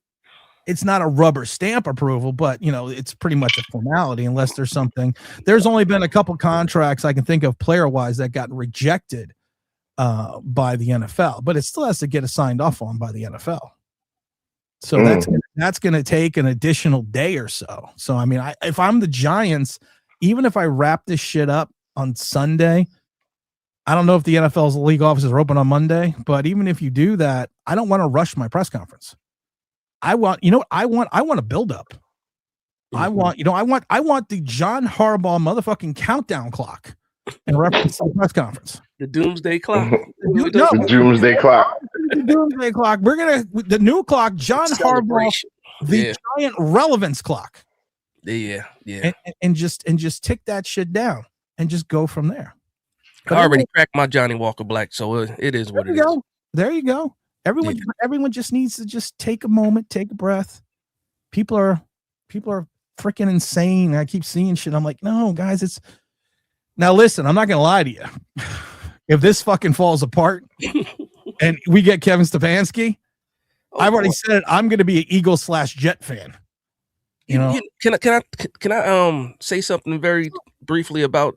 a rubber stamp approval, but it's pretty much a formality unless there's something. There's only been a couple contracts I can think of player wise that got rejected by the NFL, but it still has to get signed off on by the NFL. So that's going to take an additional day or so. So I mean, if I'm the Giants, even if I wrap this shit up on Sunday, I don't know if the NFL's league offices are open on Monday, but even if you do that, I don't want to rush my press conference. I want a build up. I want the John Harbaugh motherfucking countdown clock in reference to the press conference. The doomsday clock. The doomsday clock. The doomsday clock. We're gonna the new clock. John Harbaugh, the giant relevance clock. Yeah. And just tick that shit down and just go from there. I already cracked my Johnny Walker Black, so it is what it is. There you go. Everyone just needs to just take a moment, take a breath. People are freaking insane. I keep seeing shit. I'm like, no, guys, it's now listen, I'm not gonna lie to you. If this fucking falls apart and we get Kevin Stefanski, I've already said it, I'm gonna be an Eagle/Jet fan. You know, can I say something very briefly about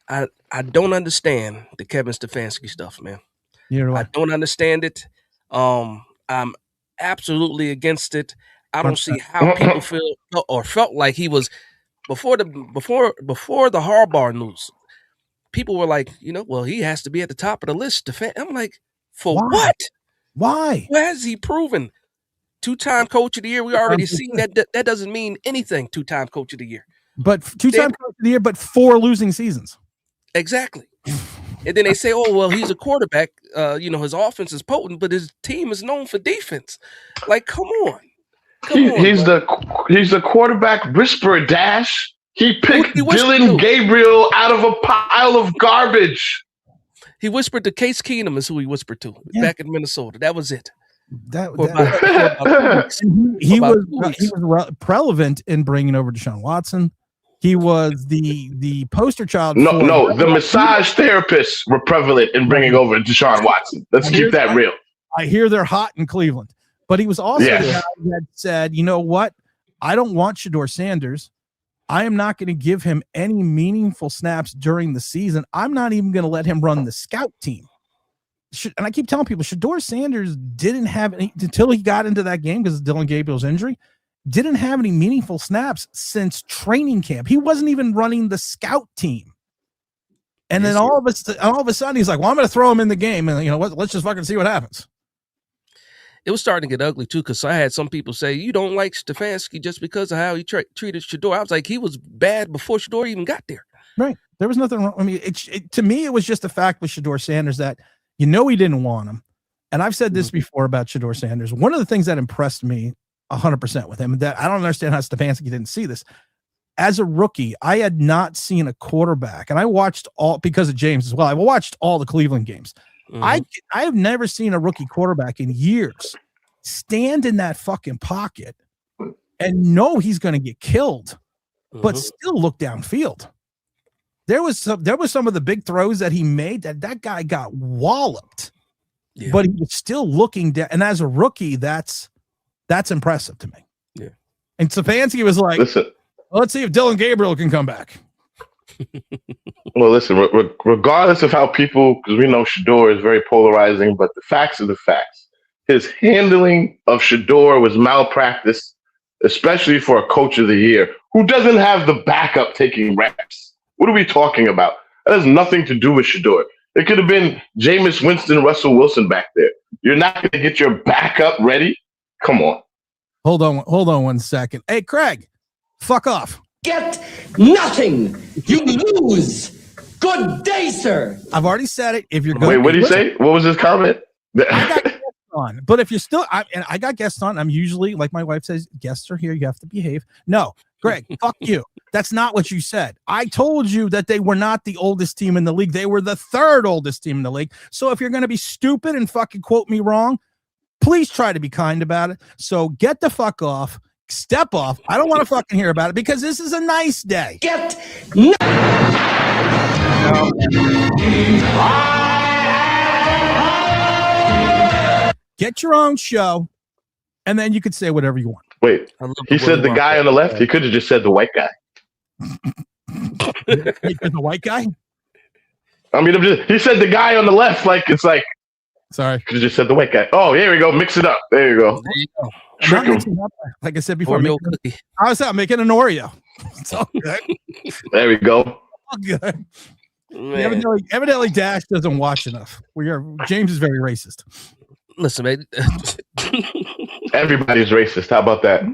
I don't understand the Kevin Stefanski stuff, man. I don't understand it. I'm absolutely against it. I don't see how people feel or felt like he was before the Harbaugh news. People were like, well, he has to be at the top of the list. I'm like, for what? Why? What has he proven? 2-time coach of the year. We already seen that doesn't mean anything. 2-time coach of the year, but 2-time coach of the year, but 4 losing seasons. Exactly. And then they say, oh, well, he's a quarterback. His offense is potent, but his team is known for defense. Like, come on. He's the quarterback whisperer, Dash. He picked Dylan Gabriel out of a pile of garbage. He whispered to Case Keenum is who he whispered to back in Minnesota. That was it. He was relevant in bringing over Deshaun Watson. He was the poster child. No, the massage therapists were prevalent in bringing over Deshaun Watson. Let's keep that real. I hear they're hot in Cleveland, but he was also the guy that said, you know what? I don't want Shedeur Sanders. I am not going to give him any meaningful snaps during the season. I'm not even going to let him run the scout team. And I keep telling people, Shedeur Sanders didn't have any until he got into that game because of Dylan Gabriel's injury. Didn't have any meaningful snaps since training camp. He wasn't even running the scout team. And then all of a sudden he's like, well, I'm going to throw him in the game. And you know what? Let's just fucking see what happens. It was starting to get ugly too. Cause I had some people say, you don't like Stefanski just because of how he treated Shedeur. I was like, he was bad before Shedeur even got there. Right. There was nothing wrong. I mean, to me, it was just a fact with Shedeur Sanders that, he didn't want him. And I've said this before about Shedeur Sanders. One of the things that impressed me 100% with him, that I don't understand how Stefanski didn't see this. As a rookie, I had not seen a quarterback, and I watched because of James as well. I watched all the Cleveland games. I have never seen a rookie quarterback in years stand in that fucking pocket and know he's going to get killed, but still look downfield. There was some of the big throws that he made that guy got walloped, but he was still looking down. And as a rookie, that's impressive to me. Yeah. And Stefanski was like, listen, let's see if Dylan Gabriel can come back. Well, listen, regardless of how people, because we know Shedeur is very polarizing, but the facts are the facts. His handling of Shedeur was malpractice, especially for a coach of the year who doesn't have the backup taking reps. What are we talking about? That has nothing to do with Shedeur. It could have been Jameis Winston, Russell Wilson back there. You're not going to get your backup ready? Come on. Hold on 1 second. Hey, Craig, fuck off. Get nothing. You lose. Good day, sir. I've already said it. If you're going, wait, what did he say? What was his comment? I got guests on, but if you're still, I got guests on. I'm usually, like my wife says, guests are here. You have to behave. No, Greg, fuck you. That's not what you said. I told you that they were not the oldest team in the league. They were the 3rd oldest team in the league. So if you're going to be stupid and fucking quote me wrong, please try to be kind about it. So get the fuck off. Step off. I don't want to fucking hear about it because this is a nice day. Get your own show, and then you could say whatever you want. Wait, he said the guy on the left. He could have just said the white guy. The white guy? I mean, he said the guy on the left. Like, it's like, Sorry. You just said the white guy. Oh, here we go. Mix it up. There you go. There you go. I'm not Trick 'em. mixing up. Like I said before, Oreo cookie. I'm making an Oreo. It's all good. There we go. All good. Man. Evidently, Dash doesn't watch enough. James is very racist. Listen, man. Everybody's racist. How about that?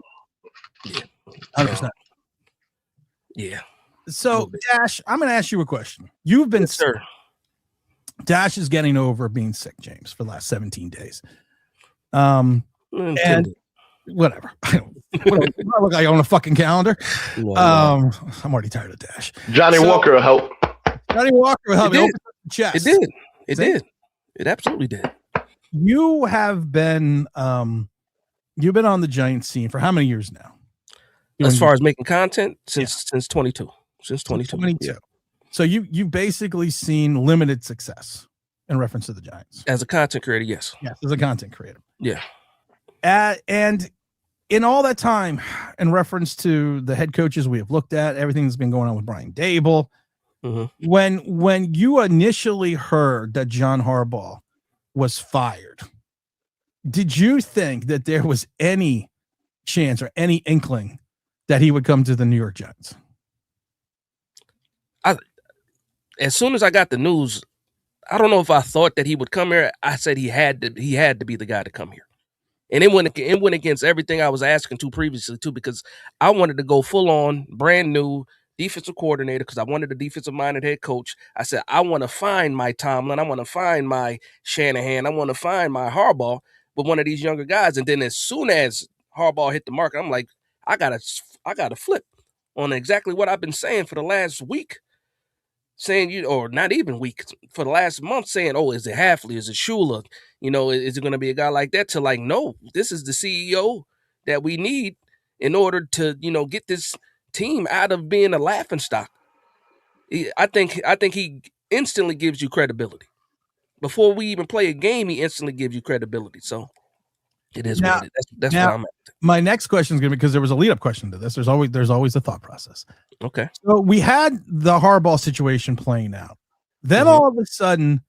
100%. Yeah. So, Dash, I'm going to ask you a question. You've been Sir. Dash is getting over being sick, James, for the last 17 days. And whatever. I look like on a fucking calendar. no. I'm already tired of Dash. Johnny Walker will help. Johnny Walker will help. It Open did. the chest. It did. It did. It absolutely did. You have been you've been on the Giants scene for how many years now? As far as making content, since 22. Since 22. Yeah. So you've basically seen limited success in reference to the Giants. As a content creator, yes. Yes, as a content creator. Yeah. And in all that time, in reference to the head coaches we have looked at, everything that's been going on with Brian Dable, when you initially heard that John Harbaugh was fired, did you think that there was any chance or any inkling that he would come to the New York Giants? As soon as I got the news, I don't know if I thought that he would come here. I said he had to be the guy to come here. And it went against everything I was asking to previously too, because I wanted to go full on brand new defensive coordinator because I wanted a defensive minded head coach. I said, I want to find my Tomlin. I want to find my Shanahan. I want to find my Harbaugh with one of these younger guys. And then as soon as Harbaugh hit the market, I'm like, I gotta flip on exactly what I've been saying for the last week. Saying or not even week, for the last month, saying, oh, is it Hafley? Is it Shula? Is it going to be a guy like that? To like, no, this is the CEO that we need in order to, get this team out of being a laughingstock. I think he instantly gives you credibility. Before we even play a game, he instantly gives you credibility. So it is what it is. That's where I'm at. My next question is going to be, because there was a lead-up question to this. There's always a thought process. Okay. So we had the Harbaugh situation playing out. Then all of a sudden,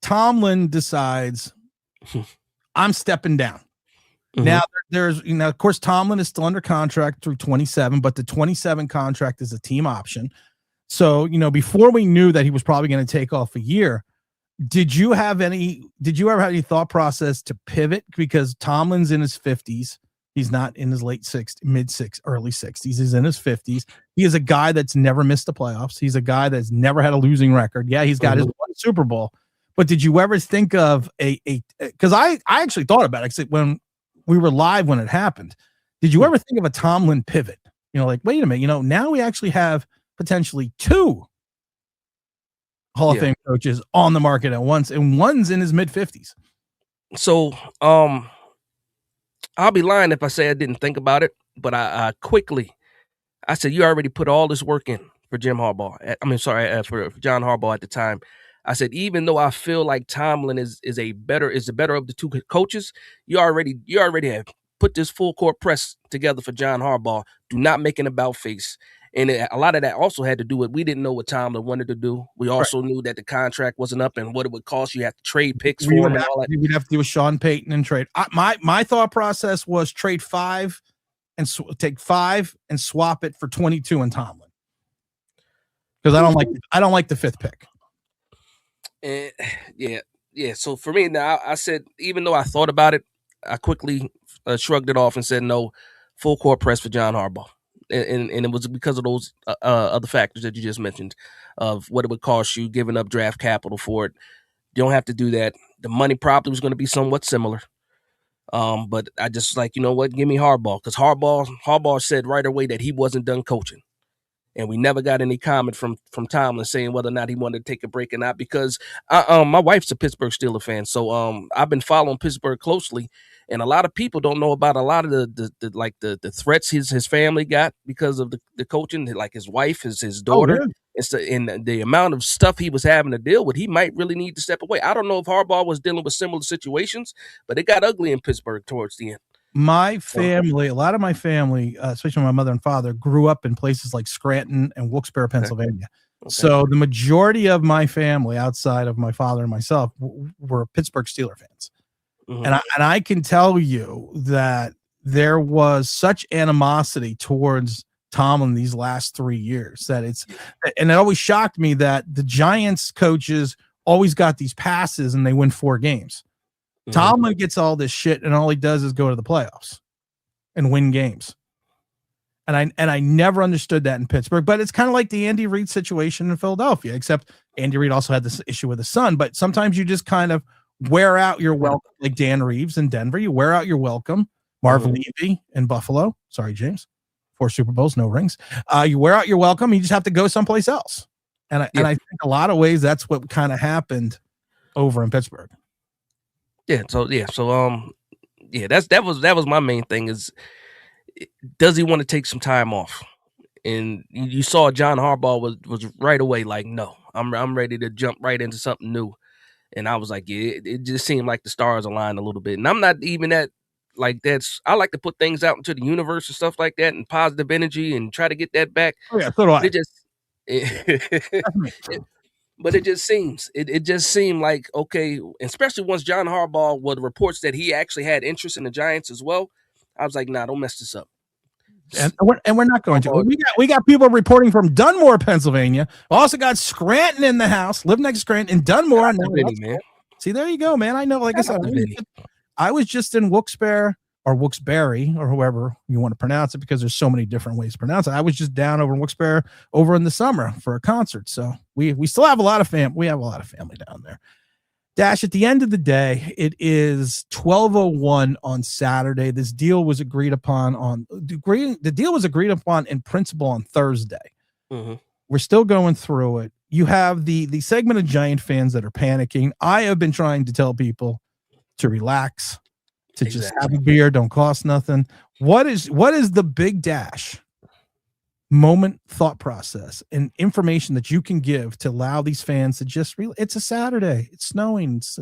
Tomlin decides, I'm stepping down. Now there's, of course, Tomlin is still under contract through 27, but the 27 contract is a team option. So, before we knew that he was probably going to take off a year, did you ever have any thought process to pivot? Because Tomlin's in his 50s. He's not in his early 60s. He's in his 50s. He is a guy that's never missed the playoffs. He's a guy that's never had a losing record. Yeah, he's got his one Super Bowl. But did you ever think of because I actually thought about it, except when we were live when it happened. Did you ever think of a Tomlin pivot? Like, wait a minute, now we actually have potentially two Hall of Fame coaches on the market at once, and one's in his mid-50s. So, I'll be lying if I say I didn't think about it, but I said, you already put all this work in for Jim Harbaugh. For John Harbaugh at the time. I said, even though I feel like Tomlin is the better of the two coaches, you already have put this full court press together for John Harbaugh. Do not make an about face. And a lot of that also had to do with, we didn't know what Tomlin wanted to do. We also knew that the contract wasn't up and what it would cost. You have to trade picks for him and all that. We'd have to do with Sean Payton and trade. My thought process was trade 5 and take 5 and swap it for 22 and Tomlin. Because I don't like the 5th pick. Yeah. So for me now, I said, even though I thought about it, I quickly shrugged it off and said, no, full court press for John Harbaugh. And it was because of those other factors that you just mentioned, of what it would cost you, giving up draft capital for it. You don't have to do that. The money probably was going to be somewhat similar. But I just like, you know what, give me Harbaugh. Because Harbaugh said right away that he wasn't done coaching. And we never got any comment from Tomlin saying whether or not he wanted to take a break or not, because my wife's a Pittsburgh Steelers fan. So I've been following Pittsburgh closely. And a lot of people don't know about a lot of the threats his family got because of the coaching, like his wife, his daughter. Oh, really? And the amount of stuff he was having to deal with, he might really need to step away. I don't know if Harbaugh was dealing with similar situations, but it got ugly in Pittsburgh towards the end. My family, a lot of my family, especially my mother and father, grew up in places like Scranton and Wilkes-Barre, Pennsylvania. So the majority of my family, outside of my father and myself, were Pittsburgh Steelers fans. Mhm. And I can tell you that there was such animosity towards Tomlin these last 3 years and it always shocked me that the Giants coaches always got these passes and they win 4 games. Tomlin gets all this shit and all he does is go to the playoffs and win games. And I never understood that in Pittsburgh, but it's kind of like the Andy Reid situation in Philadelphia, except Andy Reid also had this issue with his son. But sometimes you just kind of wear out your welcome, like Dan Reeves in Denver. You wear out your welcome. Marv Levy in Buffalo. Sorry, James. 4 Super Bowls, no rings. You wear out your welcome. You just have to go someplace else. And I think a lot of ways that's what kind of happened over in Pittsburgh. That was my main thing is, does he want to take some time off? And you saw John Harbaugh was right away like, no, I'm ready to jump right into something new. And I was like, yeah, it just seemed like the stars aligned a little bit. And I'm not even I like to put things out into the universe and stuff like that and positive energy and try to get that back. Oh yeah, so do I. But it just seemed like, okay, especially once John Harbaugh with reports that he actually had interest in the Giants as well. I was like, nah, don't mess this up. And we're not going to. We got people reporting from Dunmore, Pennsylvania. Also got Scranton in the house. Live next to Scranton in Dunmore. Man. See, there you go, man. I know. Like I said, I was just in Wilkes-Barre or Wilkes-Barre or whoever you want to pronounce it, because there's so many different ways to pronounce it. I was just down over in Wilkes-Barre over in the summer for a concert. So we still have a lot of we have a lot of family down there. Dash, at the end of the day, it is 12:01 on Saturday. This deal was agreed upon in principle on Thursday. Mm-hmm. We're still going through it. You have the segment of Giant fans that are panicking. I have been trying to tell people to relax, to just have a beer, don't cost nothing. What is the big Dash moment, thought process, and information that you can give to allow these fans to just it's a Saturday, it's snowing, it's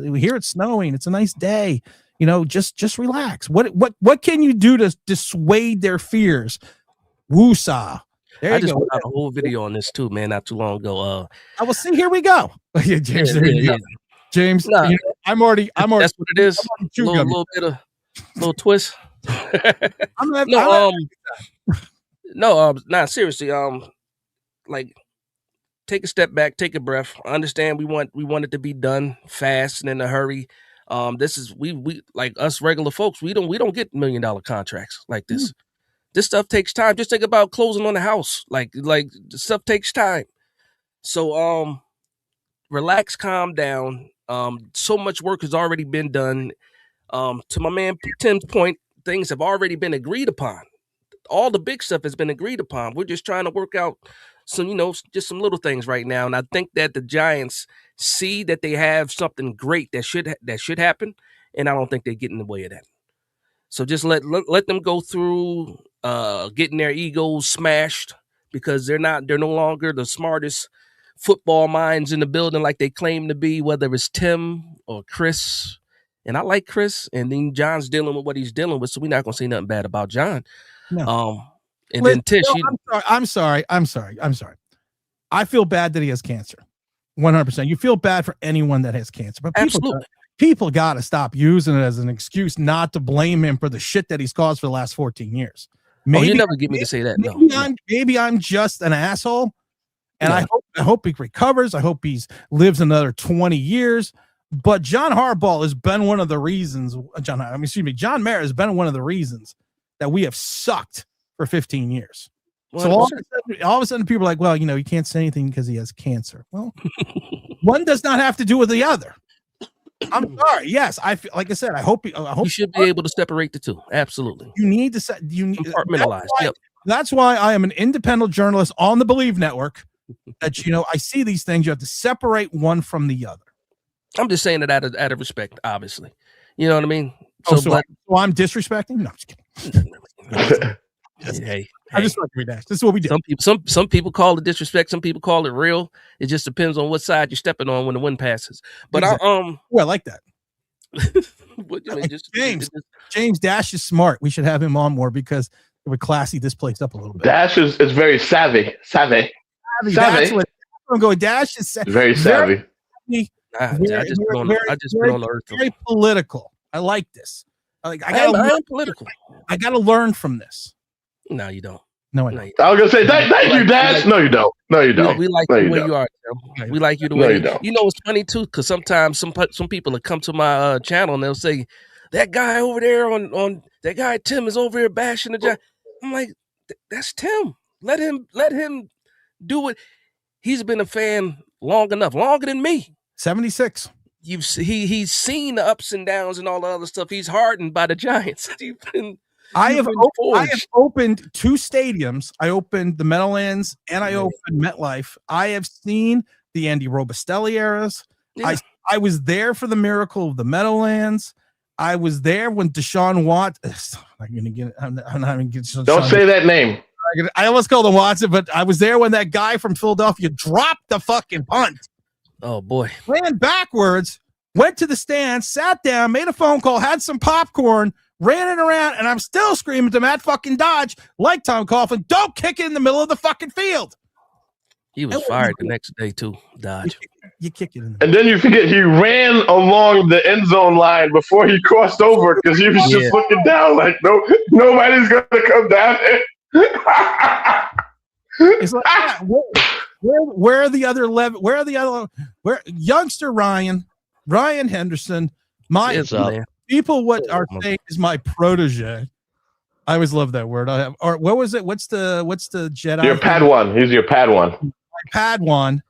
snowing, it's a nice day, just relax. What can you do to dissuade their fears? Woosah. I just put out a whole video on this too, man, not too long ago. I will see. Here we go. James, James, nah, I'm already. That's what it is. A little bit of little twist. Seriously. Like, take a step back, take a breath. I understand we want it to be done fast and in a hurry. This is we like us regular folks. We don't get $1 million contracts like this. Mm. This stuff takes time. Just think about closing on the house. Like the stuff takes time. So relax, calm down. So much work has already been done. To my man Tim's point, things have already been agreed upon. All the big stuff has been agreed upon. We're just trying to work out some, just some little things right now. And I think that the Giants see that they have something great that should happen, and I don't think they get in the way of that. So just let them go through getting their egos smashed, because they're no longer the smartest football minds in the building like they claim to be, whether it's Tim or Chris. And I like Chris, and then John's dealing with what he's dealing with, so we're not gonna say nothing bad about John. No. And then Tish, I'm sorry. I feel bad that he has cancer. 100%. You feel bad for anyone that has cancer, but people got to stop using it as an excuse not to blame him for the shit that he's caused for the last 14 years. Maybe you never get me to say that. Maybe I'm just an asshole, and I hope he recovers. I hope he lives another 20 years. But John Harbaugh has been one of the reasons. John Mara has been one of the reasons that we have sucked for 15 years. 100%. So all of a sudden people are like, well, you can't say anything because he has cancer. Well, one does not have to do with the other. I'm sorry. Yes, I feel, like I said, I hope you should be able to separate the two. Absolutely. You need to compartmentalize. That's why I am an independent journalist on the Believe Network. That I see these things. You have to separate one from the other. I'm just saying it out of respect, obviously. You know what I mean? So I'm disrespecting? No, I'm just kidding. Hey, I just like to read that. This is what we do. Some people call it disrespect. Some people call it real. It just depends on what side you're stepping on when the wind passes. But exactly. I like that. James Dash is smart. We should have him on more because it would classy this place up a little bit. Dash is very savvy. That's what I'm going. Dash is Very savvy. I just been on the earth. Very political. I like this. I am political. I got to learn from this. No, you don't. No, I was gonna say thank you, Dash. No, you don't. No, you don't. We like you the way you are. Tim. We like you the way you don't. You know, it's funny too, because sometimes some people will come to my channel and they'll say, "That guy over there on that guy Tim is over here bashing the Giants." I'm like, that's Tim. Let him do it. He's been a fan long enough, longer than me. 76. He's seen the ups and downs and all the other stuff. He's hardened by the Giants. I have opened 2 stadiums. I opened the Meadowlands and I opened MetLife. I have seen the Andy Robustelli eras. Yeah. I was there for the miracle of the Meadowlands. I was there when Deshaun Watson. I'm gonna get. I'm not gonna get. Don't say that name. I almost called him Watson, but I was there when that guy from Philadelphia dropped the fucking punt. Oh boy! Ran backwards, went to the stands, sat down, made a phone call, had some popcorn. Ran it around, and I'm still screaming to Matt fucking Dodge, like Tom Coughlin, don't kick it in the middle of the fucking field. He was fired the next day, too, Dodge. You kick it in the middle. And then you forget he ran along the end zone line before he crossed over because he was just looking down like, nobody's going to come down there. It's like, where are the other 11? Where are the other? Where youngster Ryan Henderson, people what are saying is my protege. I always love that word. Or what was it? What's the Jedi? Your Padawan. He's your Padawan. My Padawan.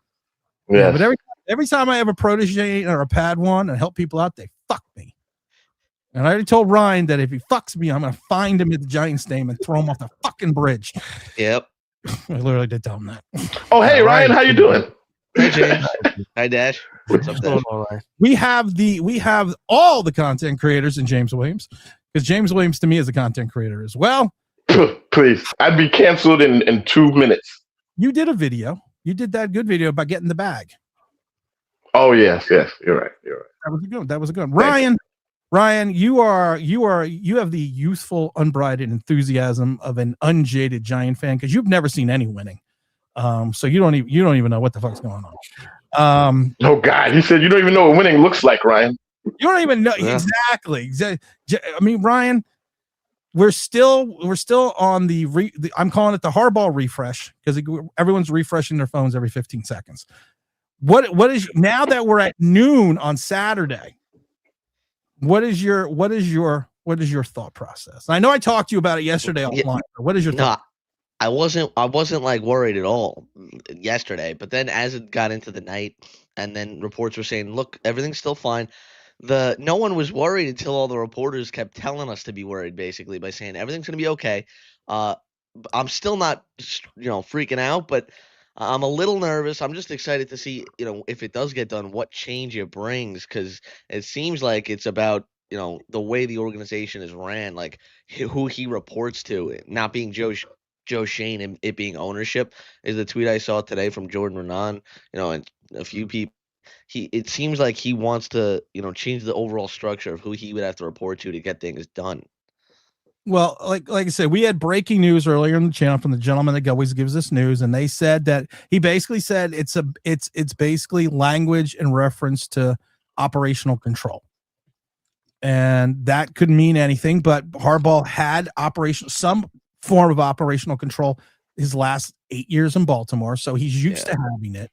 Yeah. But every time I have a protege or a Padawan and help people out, they fuck me. And I already told Ryan that if he fucks me, I'm gonna find him at the Giants Stadium and throw him off the fucking bridge. Yep. I literally did tell him that. Oh, hey Ryan, how you doing? Hi James. Hi Dash. What's up, Dash? We have all the content creators in James Williams, because James Williams to me is a content creator as well. Please, I'd be canceled in 2 minutes. You did a video. You did that good video about getting the bag. Oh yes, you're right. That was a good one. Ryan, you have the youthful, unbridled enthusiasm of an unjaded Giant fan, because you've never seen any winning. So you don't even know what the fuck's going on. Oh God, he said you don't even know what winning looks like, Ryan. You don't even know exactly. I mean, Ryan, we're still on the I'm calling it the Harbaugh refresh, because everyone's refreshing their phones every 15 seconds. What is now that we're at noon on Saturday? What is your thought process? I know I talked to you about it yesterday offline. What is your thought? I wasn't like worried at all yesterday, but then as it got into the night and then reports were saying, look, everything's still fine. No one was worried until all the reporters kept telling us to be worried, basically, by saying everything's going to be okay. I'm still not, freaking out, but I'm a little nervous. I'm just excited to see, if it does get done, what change it brings, because it seems like it's about, the way the organization is ran, like who he reports to, not being Joe Schoen and it being ownership, is the tweet I saw today from Jordan Renan, and a few people. It seems like he wants to, change the overall structure of who he would have to report to get things done. Well, like I said, we had breaking news earlier in the channel from the gentleman that always gives us news, and they said that he basically said it's basically language in reference to operational control, and that could mean anything. But Harbaugh had some form of operational control his last 8 years in Baltimore, so he's used to having it.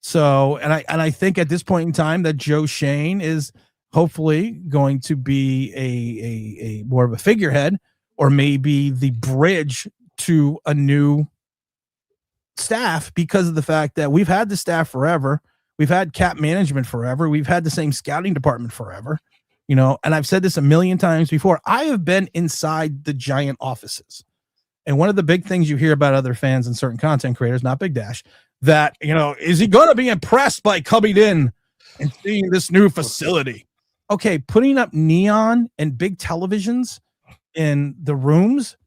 So, and I think at this point in time that Joe Schoen is hopefully going to be a more of a figurehead, or maybe the bridge to a new staff, because of the fact that we've had the staff forever. We've had cap management forever. We've had the same scouting department forever, and I've said this a million times before. I have been inside the Giant offices. And one of the big things you hear about other fans and certain content creators, not Big Dash, that, is he going to be impressed by coming in and seeing this new facility? Okay, putting up neon and big televisions in the rooms,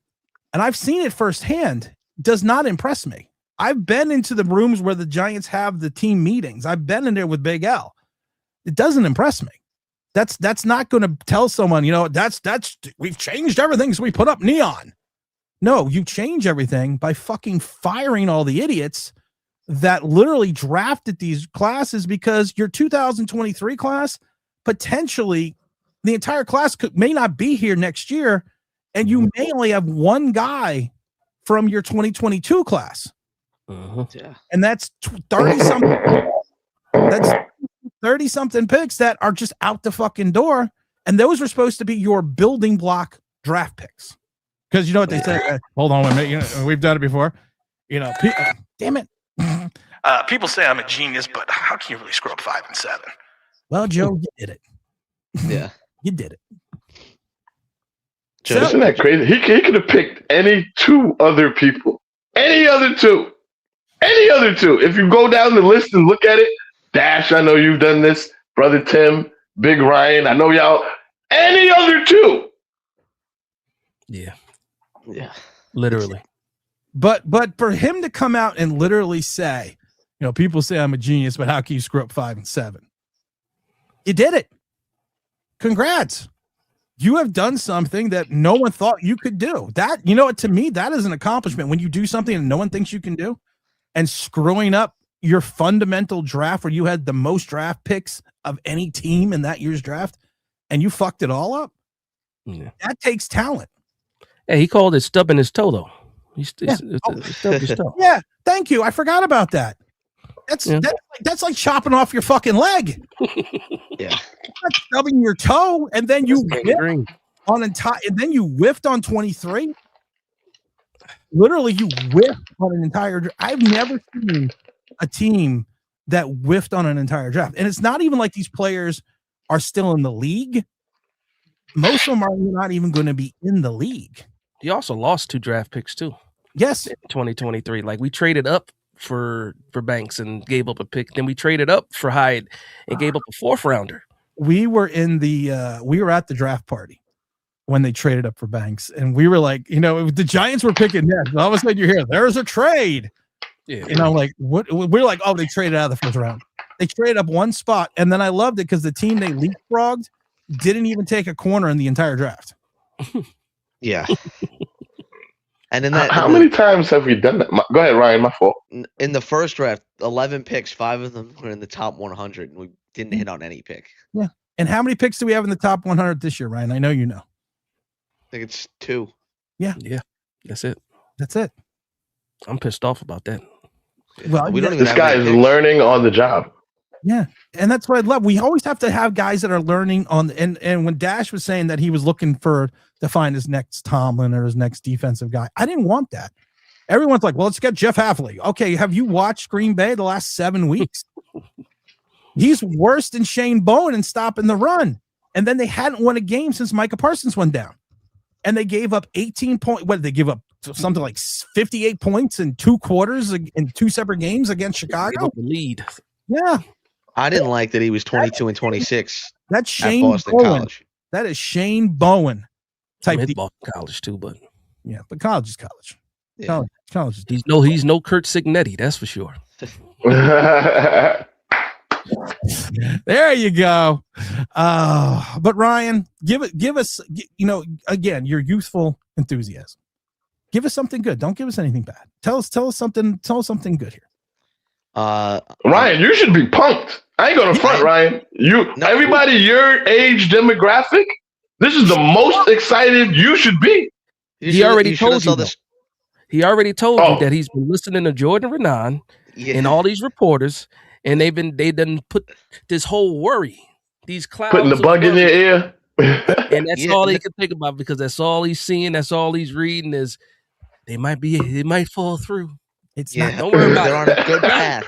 and I've seen it firsthand, does not impress me. I've been into the rooms where the Giants have the team meetings. I've been in there with Big L. It doesn't impress me. That's not going to tell someone, that's we've changed everything, so we put up neon. No, you change everything by fucking firing all the idiots that literally drafted these classes because your 2023 class, potentially the entire class may not be here next year, and you may only have one guy from your 2022 class. Yeah. And that's 30 something. That's 30 something picks that are just out the fucking door. And those were supposed to be your building block draft picks. Because you know what they say? Hold on a minute. You know, we've done it before. You know, damn it. People say I'm a genius, but how can you really screw up 5 and 7? Well, Joe, you did it. Yeah. You did it. So, isn't that crazy? He could have picked any two other people. Any other two. If you go down the list and look at it, Dash, I know you've done this. Brother Tim, Big Ryan, I know y'all. Any other two. Yeah. Yeah. Literally. But for him to come out and literally say, you know, people say I'm a genius, but how can you screw up 5 and 7? You did it. Congrats. You have done something that no one thought you could do. That, you know what, to me, that is an accomplishment when you do something and no one thinks you can do, and screwing up your fundamental draft where you had the most draft picks of any team in that year's draft and you fucked it all up. Yeah. That takes talent. Hey, he called it stubbing his toe, though. He stubbed his toe. Yeah, thank you. I forgot about that. That's like chopping off your fucking leg. Yeah. Not stubbing your toe, and then you whiffed on 23. Literally, you whiffed on an entire. I've never seen a team that whiffed on an entire draft, and it's not even like these players are still in the league. Most of them are not even going to be in the league. He also lost 2 draft picks too. Yes, in 2023. Like, we traded up for Banks and gave up a pick. Then we traded up for Hyde and gave up a 4th rounder. We were at the draft party when they traded up for Banks, and we were like, you know, the Giants were picking next. All of a sudden, you hear there's a trade. Yeah, and I'm like, what? We're like, oh, they traded out of the 1st round. They traded up one spot, and then I loved it because the team they leapfrogged didn't even take a corner in the entire draft. Yeah. And in that, how many times have we done that? Go ahead, Ryan. My fault. In the first draft, 11 picks, 5 of them were in the top 100, and we didn't hit on any pick. Yeah. And how many picks do we have in the top 100 this year, Ryan? I know you know. I think it's 2. Yeah. That's it. I'm pissed off about that. Well, we don't even this guy is learning on the job. Yeah. And that's what I love. We always have to have guys that are learning on and when Dash was saying that he was looking to find his next Tomlin or his next defensive guy, I didn't want that. Everyone's like, well, let's get Jeff Hafley. Okay, have you watched Green Bay the last 7 weeks? He's worse than Shane Bowen in stopping the run. And then they hadn't won a game since Micah Parsons went down. And they gave up 18 points. What did they give up? Something like 58 points in 2 quarters in 2 separate games against Chicago. The lead. Yeah. I didn't like that he was 22 and 26. That's Shane at Boston Bowen. College. That is Shane Bowen type. I'm at Boston College too, but yeah, but college is college. Yeah. College is he's no Kurt Signetti, that's for sure. There you go. But Ryan, give us, you know, again, your youthful enthusiasm. Give us something good. Don't give us anything bad. Tell us something good here. Ryan, you should be pumped. I ain't gonna front, Ryan. Everybody your age demographic, this is the most excited you should be. He already told you that he's been listening to Jordan Renan and all these reporters, and they done put this whole worry, these clouds, putting the bug in your ear, and that's all he can think about because that's all he's seeing, that's all he's reading is they might fall through. It's not. Don't worry about it. They're on a good path.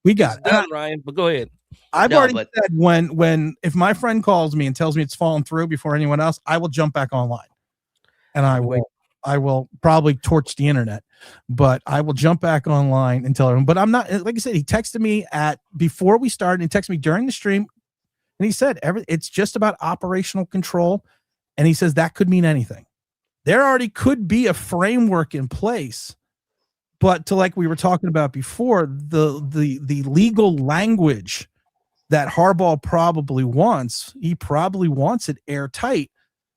We got it. Done, Ryan, but go ahead. I've already said when if my friend calls me and tells me it's fallen through before anyone else, I will jump back online, and I will probably torch the internet, but I will jump back online and tell everyone. But I'm not, like I said, he texted me before we started. He texted me during the stream, and he said it's just about operational control, and he says that could mean anything. There already could be a framework in place. But to like we were talking about before, the legal language that Harbaugh probably wants, he probably wants it airtight.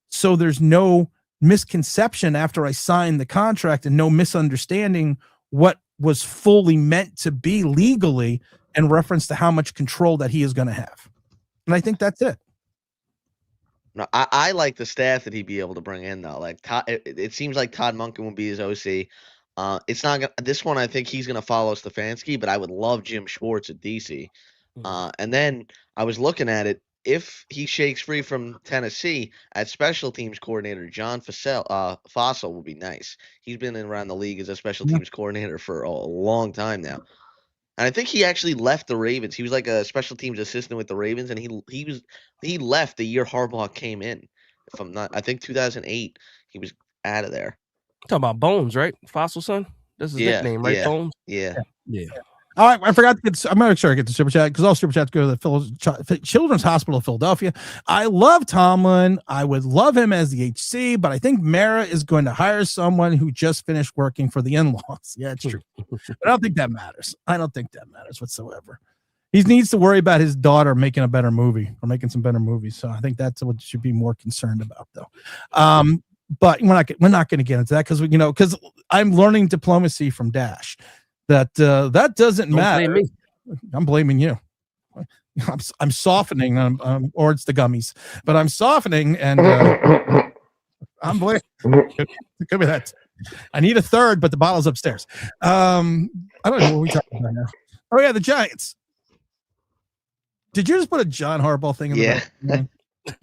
So there's no misconception after I sign the contract and no misunderstanding what was fully meant to be legally in reference to how much control that he is going to have. And I think that's it. No, I like the staff that he'd be able to bring in though. Like Todd, it seems like Todd Monken will be his OC. It's not gonna. This one, I think he's gonna follow Stefanski, but I would love Jim Schwartz at DC. And then I was looking at it. If he shakes free from Tennessee, at special teams coordinator, John Fossil will be nice. He's been around the league as a special teams coordinator for a long time now. And I think he actually left the Ravens. He was like a special teams assistant with the Ravens, and he left the year Harbaugh came in. If I'm not, I think 2008 he was out of there. Talking about Bones, right? Fossil son. That's his nickname, right? Bones. Yeah. All right, I forgot to get. I'm make sure I get the super chat because all super chats go to the Children's Hospital of Philadelphia. I love Tomlin. I would love him as the HC, but I think Mara is going to hire someone who just finished working for the in-laws. Yeah, it's true. But I don't think that matters. I don't think that matters whatsoever. He needs to worry about his daughter making a better movie or making some better movies. So I think that's what you should be more concerned about, though. But we're not going to get into that because I'm learning diplomacy from Dash. That doesn't matter. Blame me. I'm blaming you. I'm softening, or it's the gummies, but I'm softening, and I'm blaming. Could be that. I need a third, but the bottle's upstairs. I don't know what we're talking about now. Oh yeah, the Giants. Did you just put a John Harbaugh thing in the back?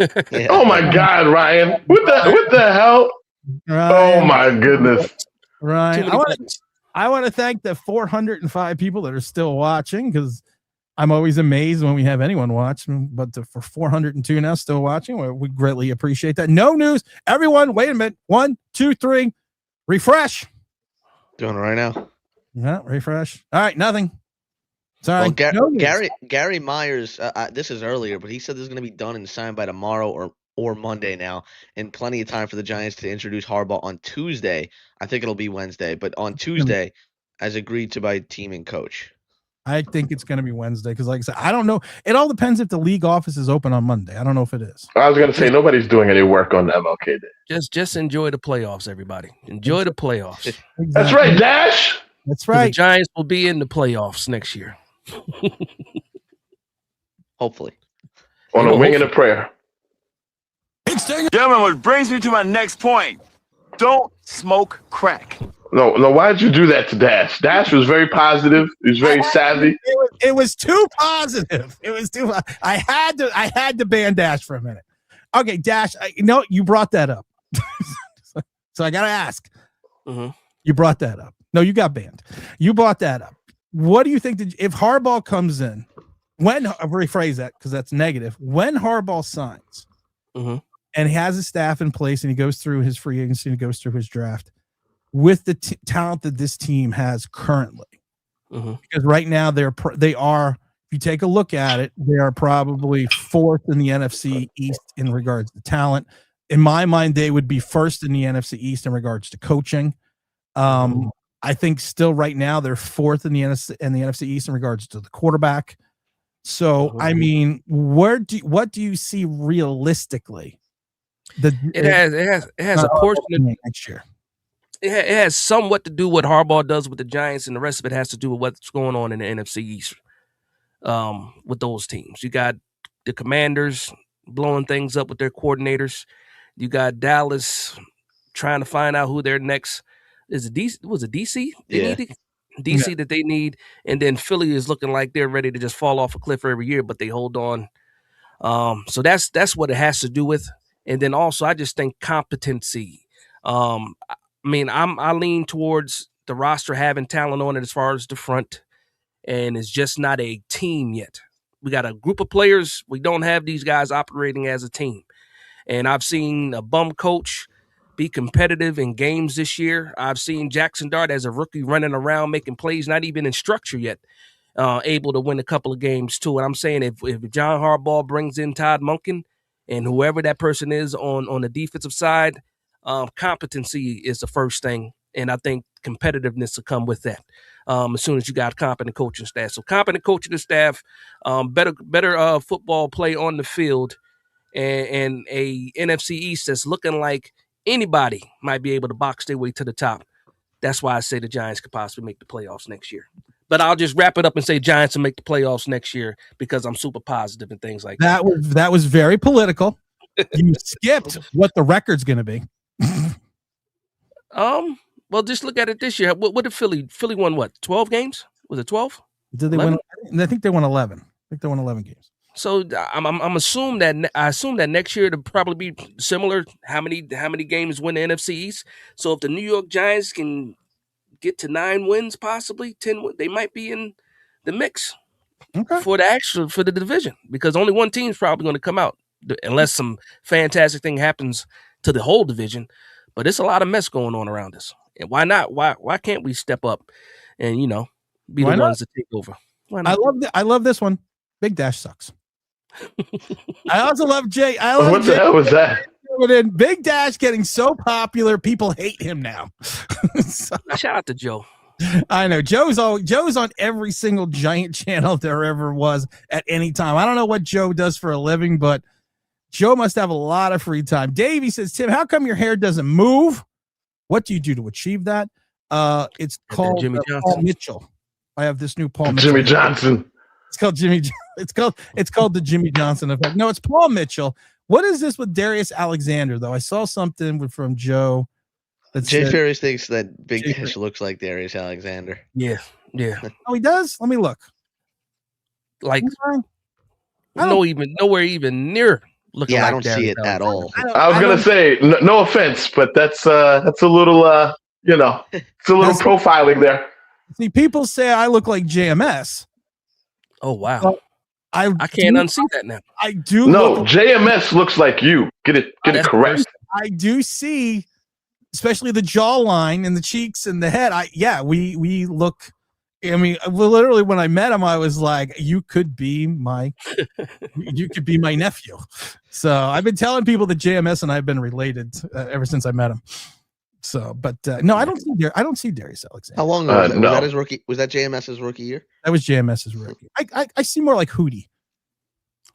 Yeah. Oh my God, Ryan! What the hell? Ryan, oh my goodness, Ryan! I want to thank the 405 people that are still watching because I'm always amazed when we have anyone watch. But for 402 now still watching, we greatly appreciate that. No news. Everyone, wait a minute. 1, 2, 3. Refresh. Doing it right now. Yeah, refresh. All right, nothing. Sorry. Well, Gary Myers, this is earlier, but he said this is going to be done and signed by tomorrow or Monday now, and plenty of time for the Giants to introduce Harbaugh on Tuesday. I think it'll be Wednesday, but on Tuesday, as agreed to by team and coach. I think it's going to be Wednesday because, like I said, I don't know. It all depends if the league office is open on Monday. I don't know if it is. I was going to say nobody's doing any work on MLK Day. Just enjoy the playoffs, everybody. Enjoy the playoffs. Exactly. That's right, Dash. That's right. The Giants will be in the playoffs next year. Hopefully. On a wing and a prayer. Gentlemen, what brings me to my next point. Don't smoke crack. No, why did you do that to Dash? Dash was very positive. He was very savvy. It was too positive. It was too. I had to ban Dash for a minute. Okay, Dash. You brought that up, so I gotta ask. Mm-hmm. You brought that up. No, you got banned. You brought that up. What do you think if Harbaugh comes in? When rephrase that because that's negative. When Harbaugh signs, and he has a staff in place, and he goes through his free agency, and he goes through his draft. With the talent that this team has currently, because right now they are. If you take a look at it, they are probably fourth in the NFC East in regards to talent. In my mind, they would be first in the NFC East in regards to coaching. I think still right now they're fourth in the NFC East in regards to the quarterback. So I mean, what do you see realistically? It has a portion of next year. It has somewhat to do with what Harbaugh does with the Giants, and the rest of it has to do with what's going on in the NFC East with those teams. You got the Commanders blowing things up with their coordinators. You got Dallas trying to find out who their next is. Was it DC? DC that they need, and then Philly is looking like they're ready to just fall off a cliff every year, but they hold on. So that's what it has to do with, and then also I just think competency. I mean, I lean towards the roster having talent on it as far as the front, and it's just not a team yet. We got a group of players. We don't have these guys operating as a team. And I've seen a bum coach be competitive in games this year. I've seen Jackson Dart as a rookie running around making plays, not even in structure yet, able to win a couple of games too. And I'm saying if John Harbaugh brings in Todd Monken and whoever that person is on the defensive side, competency is the first thing, and I think competitiveness will come with that. As soon as you got competent coaching staff, so competent coaching staff, better football play on the field, and a NFC East that's looking like anybody might be able to box their way to the top. That's why I say the Giants could possibly make the playoffs next year. But I'll just wrap it up and say Giants will make the playoffs next year because I'm super positive and things like that. That was very political. You skipped what the record's going to be. Well, just look at it this year. What did Philly won? What, 12 games? Was it 12? Did they 11? Win? I think they won 11. I think they won 11 games. So I'm assume that next year it'll probably be similar. How many games win the NFC East? So if the New York Giants can get to 9 wins, possibly 10, they might be in the mix for the division, because only one team's probably going to come out unless some fantastic thing happens to the whole division. But it's a lot of mess going on around us. And why not? Why can't we step up and be the ones to take over? Why not? I love this one. Big Dash sucks. I also love Jay. What the hell was that? Big Dash getting so popular, people hate him now. Shout out to Joe. I know Joe's on every single Giant channel there ever was at any time. I don't know what Joe does for a living, but Joe must have a lot of free time. Davey says, Tim, how come your hair doesn't move? What do you do to achieve that? It's called Paul Mitchell. I have this new Paul Mitchell. Jimmy Johnson. It's called Jimmy. It's called the Jimmy Johnson effect. No, it's Paul Mitchell. What is this with Darius Alexander though? I saw something from Joe. Jay Ferris thinks that Big Dash looks like Darius Alexander. Yeah. Oh, he does. Let me look. Like, nowhere even near looking. Yeah, like I don't see it at all. I was gonna say, no offense, but that's a little, it's a little profiling there. See, people say I look like JMS. Oh wow! I can't unsee that now. I do. No, JMS looks like you. Get it correct. I do see, especially the jawline and the cheeks and the head. We look. I mean, literally, when I met him, I was like, "You could be my nephew." So I've been telling people that JMS and I've been related ever since I met him. So, but no, I don't see Darius Alexander. How long ago was that? No. Was that his rookie? Was that JMS's rookie year? That was JMS's rookie. I see more like Hootie.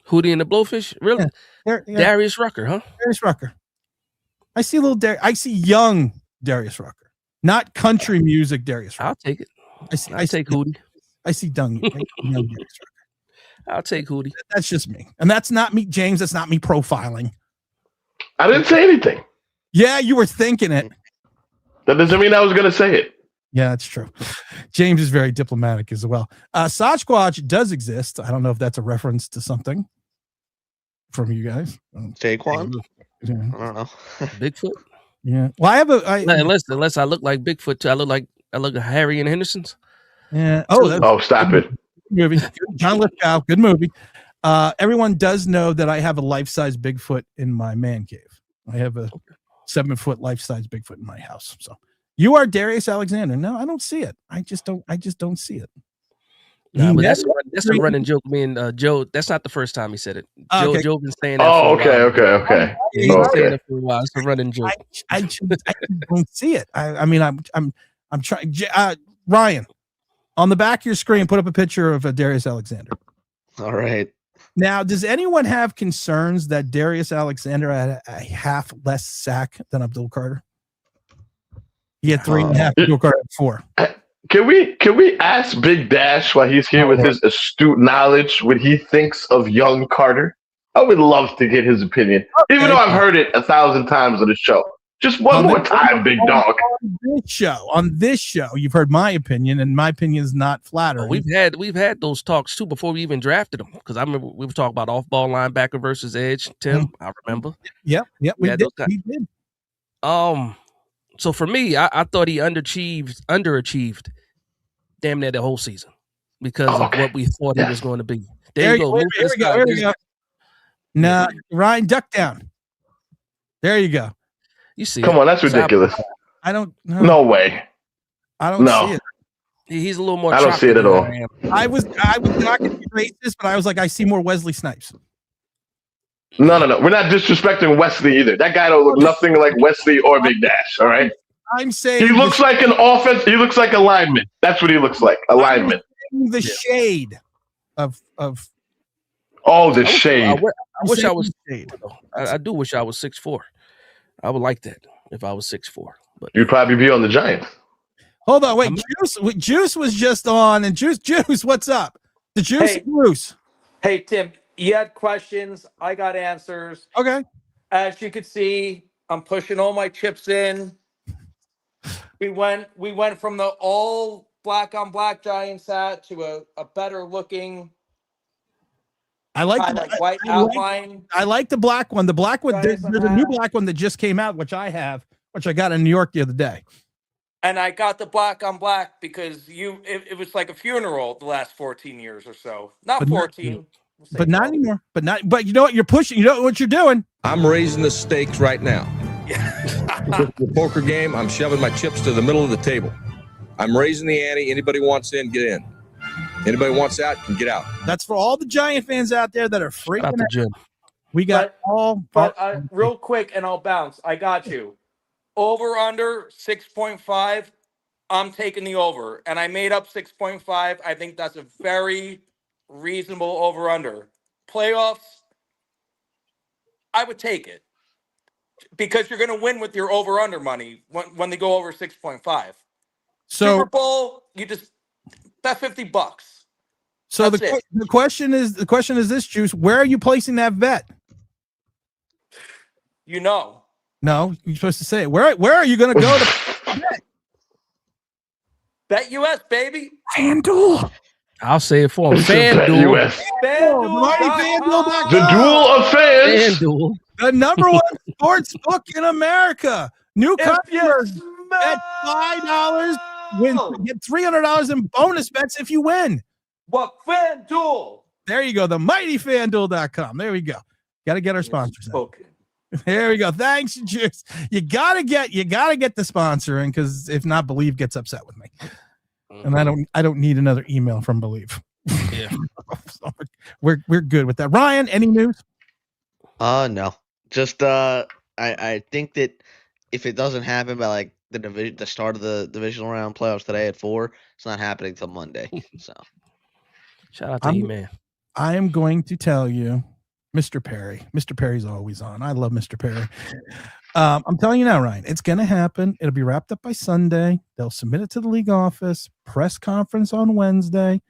Hootie and the Blowfish, really? Yeah. Darius Rucker, huh? Darius Rucker. I see I see young Darius Rucker, not country music Darius Rucker. I'll take it. I take Hootie. I see young Darius Rucker. I'll take Hootie. That's just me, and that's not me, James. That's not me profiling. I didn't say anything. Yeah, you were thinking it. That doesn't mean I was going to say it. Yeah, that's true. James is very diplomatic as well. Sasquatch does exist. I don't know if that's a reference to something from you guys. Saquon? I don't know. Bigfoot? Yeah. Well, I have unless I look like Bigfoot too. I look like Harry and Henderson's. Yeah. Stop it. Movie. John Lithgow. Good movie. Everyone does know that I have a life-size Bigfoot in my man cave. I have a 7-foot life-size Bigfoot in my house. So you are Darius Alexander. No, I don't see it. I just don't see it. No, but that's a running joke. Me and Joe. That's not the first time he said it. Joe been saying that. Oh, okay. He's been saying it for a while. It's a running joke. I don't see it. I mean, I'm trying. Ryan, on the back of your screen, put up a picture of Darius Alexander. All right. Now, does anyone have concerns that Darius Alexander had a half less sack than Abdul Carter? He had 3.5. Abdul Carter had 4. Can we ask Big Dash while he's here with his astute knowledge what he thinks of young Carter? I would love to get his opinion, even though I've heard it 1,000 times on the show. Just one more time, big dog. On this show, you've heard my opinion, and my opinion is not flattering. We've had those talks too before we even drafted him, because I remember we were talking about off-ball linebacker versus edge. Tim, I remember. Yep, we did. So for me, I thought he underachieved, damn near the whole season because of what we thought he was going to be. There you go. Here we go. No, Ryan, duck down. There you go. You see? Come on, that's ridiculous. I don't. No way. I don't see it. He's a little more. I don't see it at all. I was not going to be racist, but I was like, I see more Wesley Snipes. No. We're not disrespecting Wesley either. That guy don't look nothing like Wesley or Big Dash. All right. I'm saying he looks like an offense. He looks like a lineman. That's what he looks like. A lineman. The shade of. Oh, the shade. I wish I was. I do wish I was 6'4". I would like that if I was 6'4". But you'd probably be on the Giants. Hold on, wait. Juice was just on, and Juice, what's up? The Juice, Juice. Hey, Tim, you had questions. I got answers. Okay. As you could see, I'm pushing all my chips in. We went from the all black on black Giants hat to a better looking. I like white outline. I like the black one. The black one. There's a new black one that just came out, which I got in New York the other day. And I got the black on black because it was like a funeral the last 14 years or so. Not 14. But not anymore. But you know what? You're pushing. You know what you're doing? I'm raising the stakes right now. The poker game, I'm shoving my chips to the middle of the table. I'm raising the ante. Anybody wants in, get in. Anybody wants out, can get out. That's for all the Giant fans out there that are freaking out. The gym. We got real quick, and I'll bounce. I got you. Over under 6.5. I'm taking the over, and I made up 6.5. I think that's a very reasonable over under. Playoffs, I would take it because you're going to win with your over under money when they go over 6.5. So Super Bowl, that's $50. So the question is this, Juice. Where are you placing that bet? No, you're supposed to say it. Where are you going to go to bet? Bet US, baby. FanDuel. I'll say it for him. FanDuel. FanDuel. The duel of fans. FanDuel. The number one sports book in America. New customers bet $5. Get $300 in bonus bets if you win. What? FanDuel. There you go. The mighty FanDuel.com. There we go. Got to get our sponsors. There we go. Thanks, Juice. You gotta get the sponsor in, because if not, Believe gets upset with me. And I don't need another email from Believe. Yeah. So we're good with that. Ryan, any news? No. Just I think that if it doesn't happen by like the start of the divisional round playoffs today at 4, it's not happening till Monday. So shout out to E-Man. I am going to tell you, Mr. Perry. Mr. Perry's always on. I love Mr. Perry. I'm telling you now, Ryan, it's going to happen. It'll be wrapped up by Sunday. They'll submit it to the league office. Press conference on Wednesday.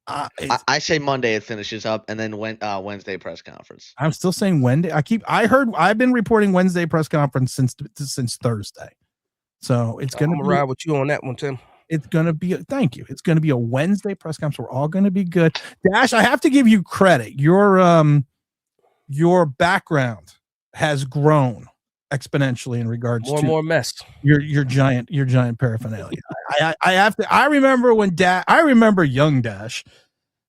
I say Monday it finishes up, and then Wednesday press conference. I'm still saying Wednesday. I've been reporting Wednesday press conference since Thursday. So it's going to ride with you on that one, Tim. It's going to be thank you. It's going to be a Wednesday press conference. We're all going to be good. Dash, I have to give you credit. Your background has grown exponentially in regards to more mess. Your giant paraphernalia. I remember young Dash,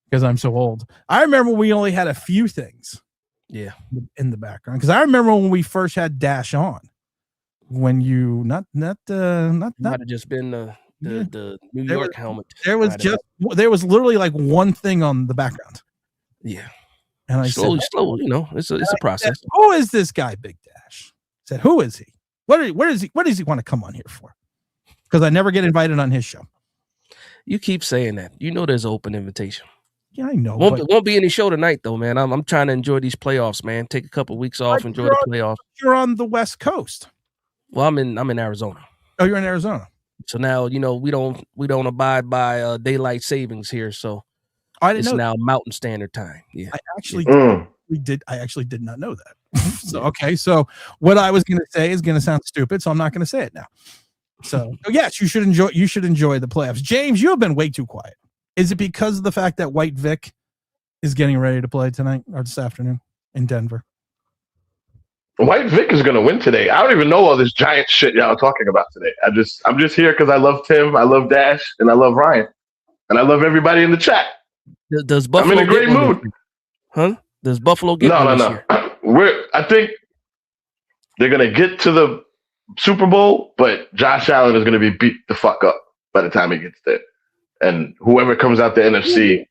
because I'm so old. I remember we only had a few things in the background, because I remember when we first had Dash on, when you not might have just been the New York helmet. There was literally like one thing on the background. Yeah. And I slowly, it's a process. Said, who is this guy, Big Dash? I said, who is he? What does he want to come on here for? Because I never get invited on his show. You keep saying that. You know there's an open invitation. Yeah, I know. Won't be any show tonight though, man. I'm trying to enjoy these playoffs, man. Take a couple weeks off, enjoy the playoffs. You're on the West Coast. Well, I'm in Arizona. Oh, you're in Arizona. So now we don't abide by daylight savings here. So it's now Mountain Standard Time. Yeah, I actually did not know that. So okay, so what I was going to say is going to sound stupid, so I'm not going to say it now. So yes, you should enjoy the playoffs. James, you have been way too quiet. Is it because of the fact that White Vic is getting ready to play tonight or this afternoon in Denver? White Vic is going to win today. I don't even know all this giant shit y'all are talking about today. I'm just here because I love Tim, I love Dash, and I love Ryan, and I love everybody in the chat. Does Buffalo? I'm in a great mood. Huh? Does Buffalo get no? Year? I think they're going to get to the Super Bowl, but Josh Allen is going to be beat the fuck up by the time he gets there, and whoever comes out the NFC,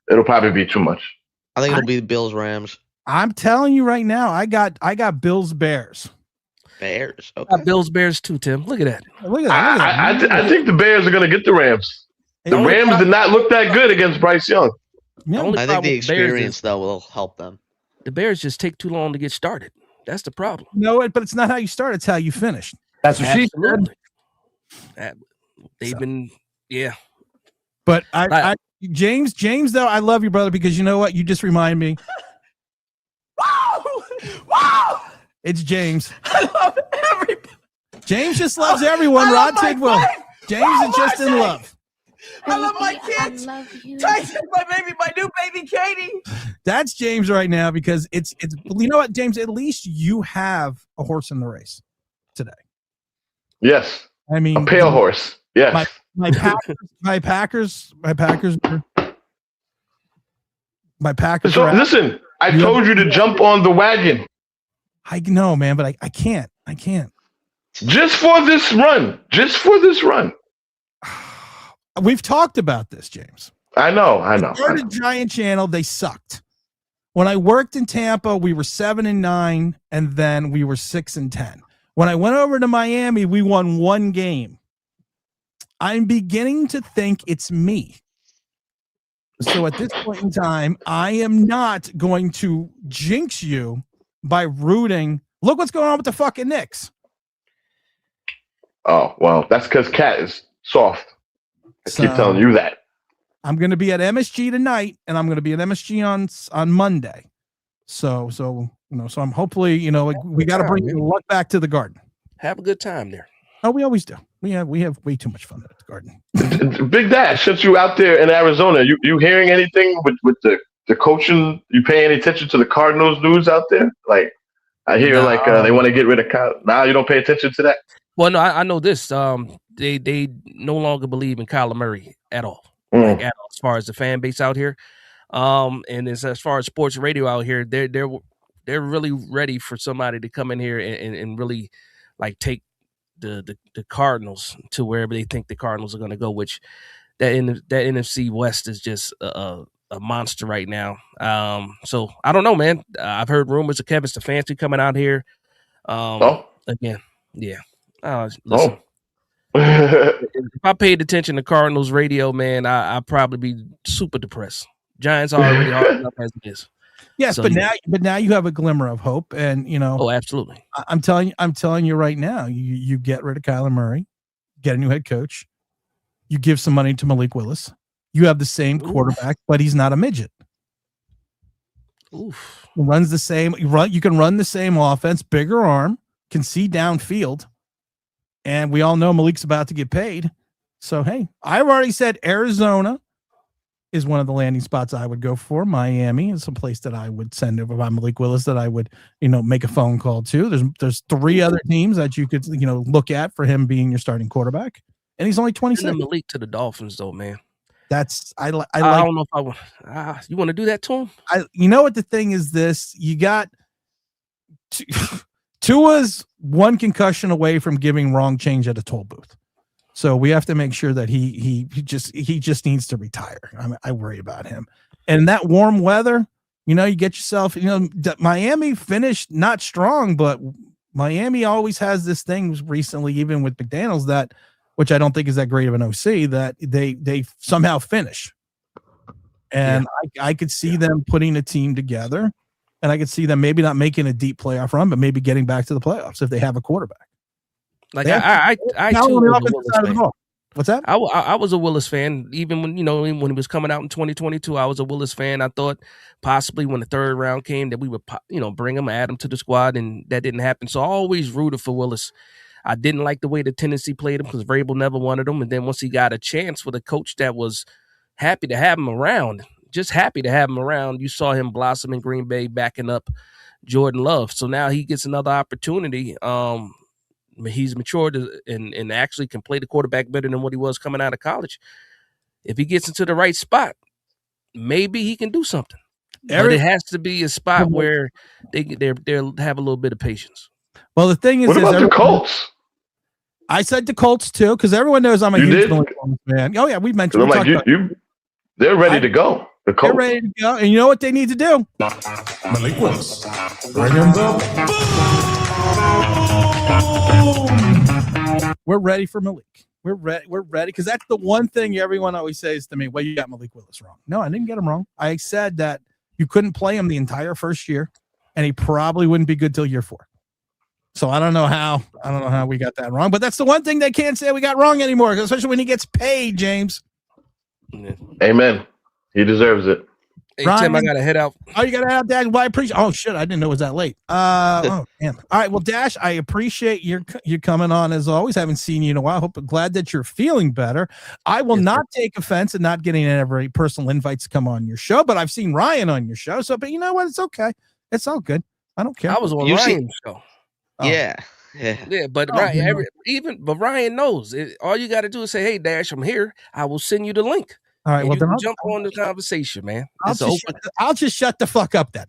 it'll probably be too much. I think it'll be the Bills Rams. I'm telling you right now, I got Bills Bears. Bears. Okay. I got Bills Bears too, Tim. Look at that. I think the Bears are going to get the Rams. The Rams did not look that good against Bryce Young. Yeah. I think the experience though will help them. The Bears just take too long to get started. That's the problem. No, but it's not how you start; it's how you finish. That's what she said. They've been, yeah. But James, though, I love you, brother, because you know what? You just remind me. Wow! It's James. I love everybody. James just loves everyone. Rod Tidwell. James is just in love. I love my kids. I love you. Tyson, my new baby Katie. That's James right now because it's you know what, James, at least you have a horse in the race today. Yes. I mean, a pale horse. Yes. My Packers. So listen, I told you to jump on the wagon. I know, man, but I can't. Just for this run. We've talked about this, James. I know. The Giant Channel, they sucked. When I worked in Tampa, we were 7-9, and then we were 6-10. When I went over to Miami, we won one game. I'm beginning to think it's me. So at this point in time, I am not going to jinx you by rooting. Look what's going on with the fucking Knicks. Oh, well, that's because Cat is soft. I keep telling you that. I'm going to be at MSG tonight, and I'm going to be at MSG on Monday. So I'm hopefully, we got to bring the luck back to the Garden. Have a good time there. Oh, we always do. We have way too much fun at the Garden. Big Dad, since you out there in Arizona, you hearing anything with the coaching? You paying any attention to the Cardinals news out there? Like, I hear they want to get rid of Kyle. Now you don't pay attention to that? Well, no, I know this. They no longer believe in Kyler Murray at all. Like at all, as far as the fan base out here, and as far as sports radio out here, they're really ready for somebody to come in here and really like take the Cardinals to wherever they think the Cardinals are going to go. Which that NFC West is just a monster right now. So I don't know, man. I've heard rumors of Kevin Stefanski coming out here. Again, yeah. Listen. If I paid attention to Cardinals radio, man, I'd probably be super depressed. Giants are already hard enough as it is. Yes, so, but now you have a glimmer of hope, and Oh, absolutely. I'm telling you right now, you get rid of Kyler Murray, get a new head coach, you give some money to Malik Willis. You have the same quarterback, but he's not a midget. Oof. He runs the same. You can run the same offense, bigger arm, can see downfield. And we all know Malik's about to get paid. So, hey, I've already said Arizona is one of the landing spots I would go for. Miami is a place that I would send over by Malik Willis that I would, make a phone call to. There's three other teams that you could, look at for him being your starting quarterback. And he's only 26. Send Malik to the Dolphins, though, man. I like. I don't know if I want. You want to do that to him? You know what the thing is? You got Tua's one concussion away from giving wrong change at a toll booth. So we have to make sure that he just needs to retire. I worry about him. And that warm weather, you get yourself, Miami finished not strong, but Miami always has this thing recently, even with McDaniels, that, which I don't think is that great of an OC, that they somehow finish. And I could see them putting a team together. And I could see them maybe not making a deep playoff run, but maybe getting back to the playoffs if they have a quarterback. Like I too was a Willis fan. What's that? I was a Willis fan even when when he was coming out in 2022. I was a Willis fan. I thought possibly when the third round came that we would bring him, add him to the squad, and that didn't happen. So I always rooted for Willis. I didn't like the way the Tennessee played him because Vrabel never wanted him, and then once he got a chance with a coach that was happy to have him around. Just happy to have him around. You saw him blossom in Green Bay, backing up Jordan Love. So now he gets another opportunity. He's matured and actually can play the quarterback better than what he was coming out of college. If he gets into the right spot, maybe he can do something. But it has to be a spot where they'll have a little bit of patience. Well, the thing is, what about the Colts? I said the Colts too, because everyone knows I'm a huge Colts fan. Oh yeah, we mentioned. I'm like they're ready to go. They're ready to go, and you know what they need to do? Malik Willis. Bring him the boom. We're ready for Malik. We're ready because that's the one thing everyone always says to me. Well, you got Malik Willis wrong. No, I didn't get him wrong. I said that you couldn't play him the entire first year, and he probably wouldn't be good till year 4. So I don't know how we got that wrong, but that's the one thing they can't say we got wrong anymore, especially when he gets paid, James. Amen. He deserves it. Hey, Ryan, Tim, I gotta head out. Oh, you gotta head out, Dash. Well, I appreciate. Oh shit, I didn't know it was that late. Oh damn. All right, well, Dash, I appreciate you coming on as always. Haven't seen you in a while. Glad that you're feeling better. I will not take offense at not getting every personal invites to come on your show, but I've seen Ryan on your show. So, but you know what? It's okay. It's all good. I don't care. I was on Ryan's show. Oh. Yeah. But but Ryan knows. All you got to do is say, "Hey, Dash, I'm here. I will send you the link." All right, and well, you then can jump on the conversation, man. I'll just shut the fuck up then.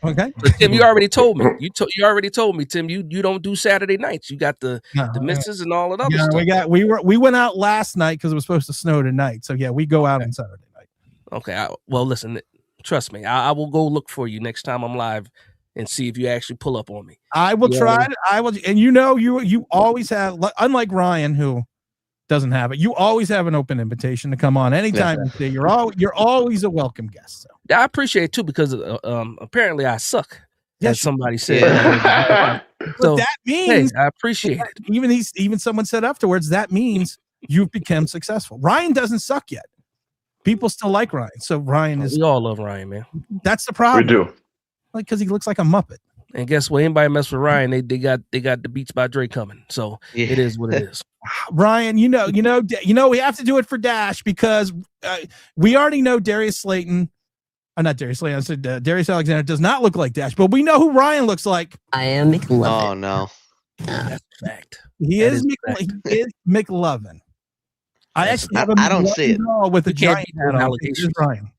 Okay. But Tim, you already told me. You already told me, Tim. You don't do Saturday nights. You got the misses and all of that other stuff. We went out last night because it was supposed to snow tonight. So yeah, we go out on Saturday night. Okay. Well, listen. Trust me. I will go look for you next time I'm live and see if you actually pull up on me. I will try. I will, and you always have, unlike Ryan, who doesn't have it. You always have an open invitation to come on anytime. Yeah. You're always a welcome guest. So. Yeah, I appreciate it too because apparently I suck. As somebody said. So that means I appreciate it. Even someone said afterwards that means you've become successful. Ryan doesn't suck yet. People still like Ryan. So Ryan is. We all love Ryan, man. That's the problem. We do. Like because he looks like a Muppet. And guess what? Anybody mess with Ryan, they got the Beats by Dre coming. So it is what it is. Ryan, we have to do it for Dash because we already know Darius Slayton. Not Darius Slayton. I said Darius Alexander does not look like Dash, but we know who Ryan looks like. I am McLovin. Oh no, that's a fact. He is McLovin. I actually have I don't see it with the giant hat on. Ryan.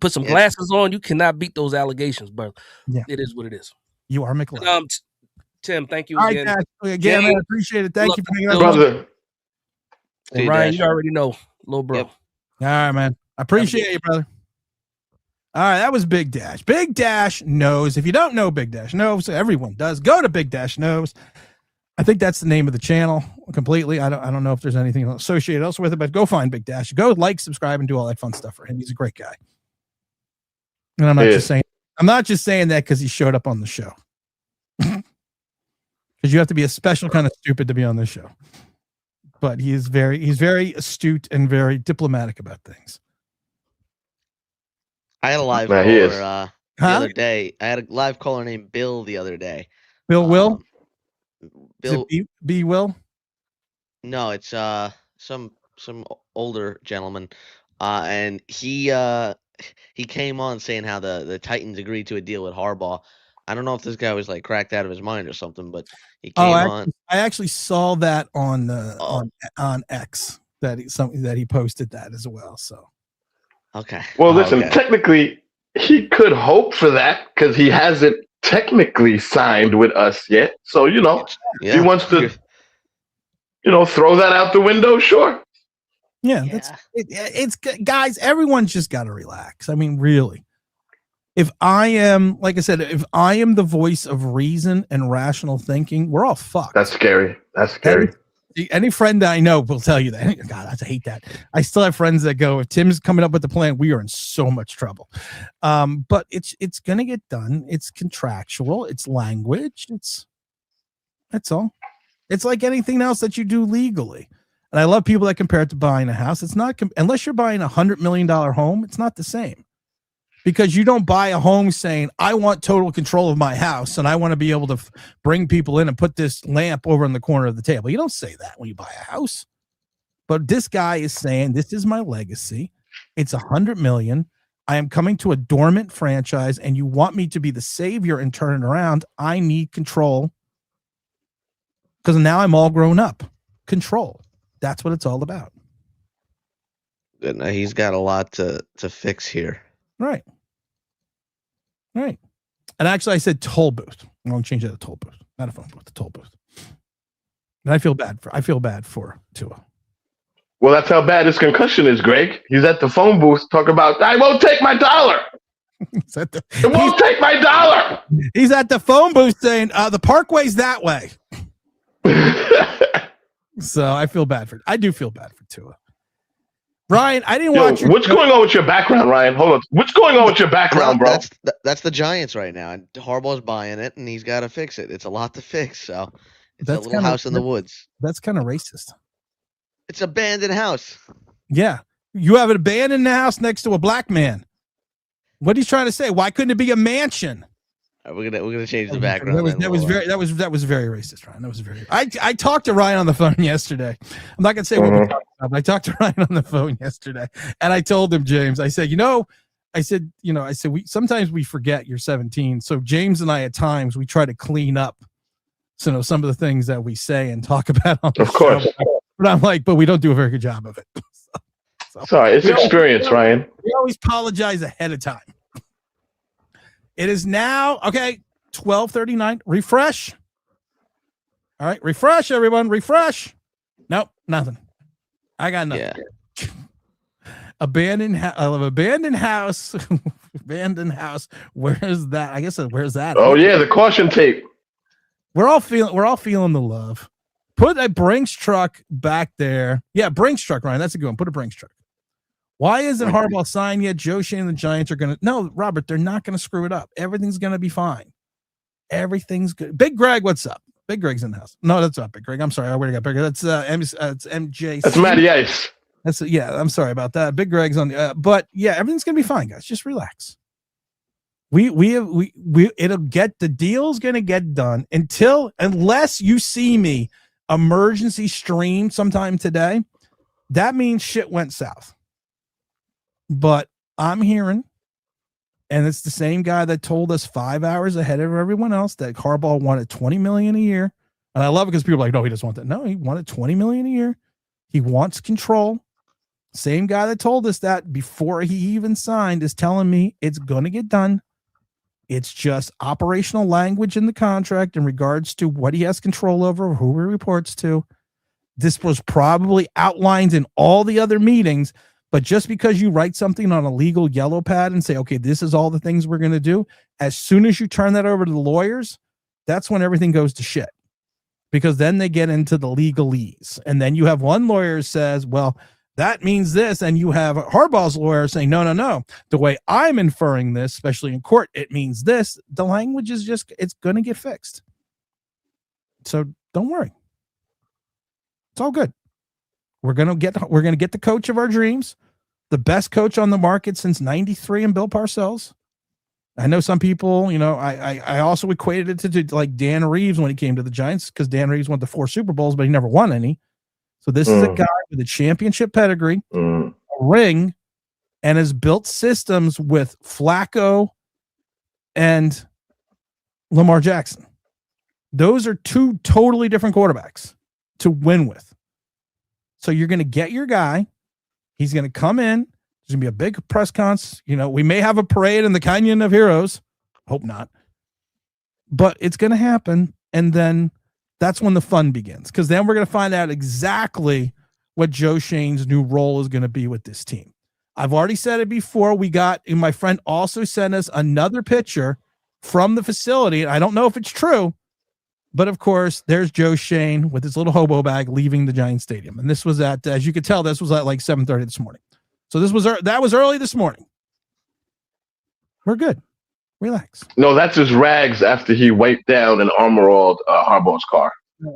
Put some glasses on. You cannot beat those allegations, but it is what it is. You are McLovin. Tim, thank you again. All right, again, I appreciate it. Thank you for being on, brother. And Ryan, you already know, little bro. All right, man. I appreciate you, brother. All right, that was Big Dash. Big Dash knows. If you don't know Big Dash knows, everyone does. Go to Big Dash knows. I think that's the name of the channel completely. I don't know if there's anything associated else with it, but go find Big Dash. Go like, subscribe, and do all that fun stuff for him. He's a great guy. And I'm not just saying that because he showed up on the show. Because you have to be a special kind of stupid to be on this show. But he's very astute and very diplomatic about things. I had a live caller the other day. I had a live caller named Bill the other day. Bill Will? Bill B Will? No, it's some older gentleman. And he came on saying how the Titans agreed to a deal with Harbaugh. I don't know if this guy was like cracked out of his mind or something, but he came on. I actually saw that on X that he posted that as well. So okay. Well, listen, technically he could hope for that because he hasn't technically signed with us yet. So if he wants to, throw that out the window, sure. Yeah. It's guys. Everyone's just got to relax. I mean, really. If I am, like I said, if I am the voice of reason and rational thinking, we're all fucked. That's scary. Any friend that I know will tell you that. God, I hate that. I still have friends that go, if Tim's coming up with the plan, we are in so much trouble. But it's gonna get done. It's contractual. It's language. That's all. It's like anything else that you do legally. And I love people that compare it to buying a house. It's not unless you're buying $100 million home. It's not the same. Because you don't buy a home saying, I want total control of my house and I want to be able to bring people in and put this lamp over in the corner of the table. You don't say that when you buy a house. But this guy is saying, this is my legacy. It's $100 million. I am coming to a dormant franchise and you want me to be the savior and turn it around. I need control because now I'm all grown up. Control. That's what it's all about. And he's got a lot to fix here. Right. And actually, I said toll booth. I'm going to change that to toll booth, not a phone booth, the toll booth. And I feel bad for Tua. Well, that's how bad his concussion is, Greg. He's at the phone booth talking about, I won't take my dollar. It won't take my dollar. He's at the phone booth saying, the parkway's that way. So I do feel bad for Tua. Ryan, I didn't Yo, watch your. what's going on with your background, Ryan? Hold on. What's going on with your background, bro? That's the Giants right now, and Harbaugh's buying it, and he's got to fix it. It's a lot to fix, so it's a little house in the woods. That's kind of racist. It's abandoned house. Yeah, you have an abandoned house next to a black man. What he's trying to say? Why couldn't it be a mansion? We're gonna change the background. That was very racist, Ryan. That was very. I talked to Ryan on the phone yesterday. I'm not gonna say what we talked about, but I talked to Ryan on the phone yesterday, and I told him, James, I said, we sometimes we forget you're 17. So James and I at times we try to clean up, some of the things that we say and talk about on the course. show. But I'm like, but we don't do a very good job of it. Sorry, it's experience, Ryan. We always apologize ahead of time. It is now, 12:39. Refresh. All right, refresh, everyone. Refresh. Nope, nothing. I got nothing. Yeah. Abandoned house. Abandoned house. Where's that? I guess where's that? Oh yeah, the caution tape. We're all feeling the love. Put a Brinks truck back there. Yeah, Brinks truck, Ryan. That's a good one. Put a Brinks truck. Why isn't Harbaugh signed yet? Joe Schoen and the Giants are going to... No, Robert, they're not going to screw it up. Everything's going to be fine. Everything's good. Big Greg, what's up? Big Greg's in the house. No, that's not Big Greg. I'm sorry. I already got Big Greg. That's it's MJ. That's Matty Ice. I'm sorry about that. Big Greg's on the... but yeah, everything's going to be fine, guys. Just relax. The deal's going to get done unless you see me emergency stream sometime today. That means shit went south. But I'm hearing, and it's the same guy that told us 5 hours ahead of everyone else that Harbaugh wanted $20 million a year. And I love it because people are like, no, he doesn't want that. No, he wanted $20 million a year. He wants control. Same guy that told us that before he even signed is telling me it's going to get done. It's just operational language in the contract in regards to what he has control over, who he reports to. This was probably outlined in all the other meetings. But just because you write something on a legal yellow pad and say, okay, this is all the things we're going to do, as soon as you turn that over to the lawyers, that's when everything goes to shit. Because then they get into the legalese. And then you have one lawyer says, well, that means this. And you have Harbaugh's lawyer saying, no. The way I'm inferring this, especially in court, it means this. The language is it's going to get fixed. So don't worry. It's all good. We're gonna get the coach of our dreams, the best coach on the market since '93, and Bill Parcells. I know some people, I also equated it to like Dan Reeves when he came to the Giants because Dan Reeves won the 4 Super Bowls, but he never won any. So this is a guy with a championship pedigree, a ring, and has built systems with Flacco and Lamar Jackson. Those are 2 totally different quarterbacks to win with. So you're going to get your guy. He's going to come in. There's going to be a big press conference. We may have a parade in the Canyon of Heroes. Hope not. But it's going to happen. And then that's when the fun begins. Because then we're going to find out exactly what Joe Schoen's new role is going to be with this team. I've already said it before. My friend also sent us another picture from the facility. And I don't know if it's true. But of course, there's Joe Schoen with his little hobo bag leaving the Giants stadium. And this was as you could tell, this was at like 7:30 this morning. So that was early this morning. We're good. Relax. No, that's his rags after he wiped down and armoralled Harbaugh's car.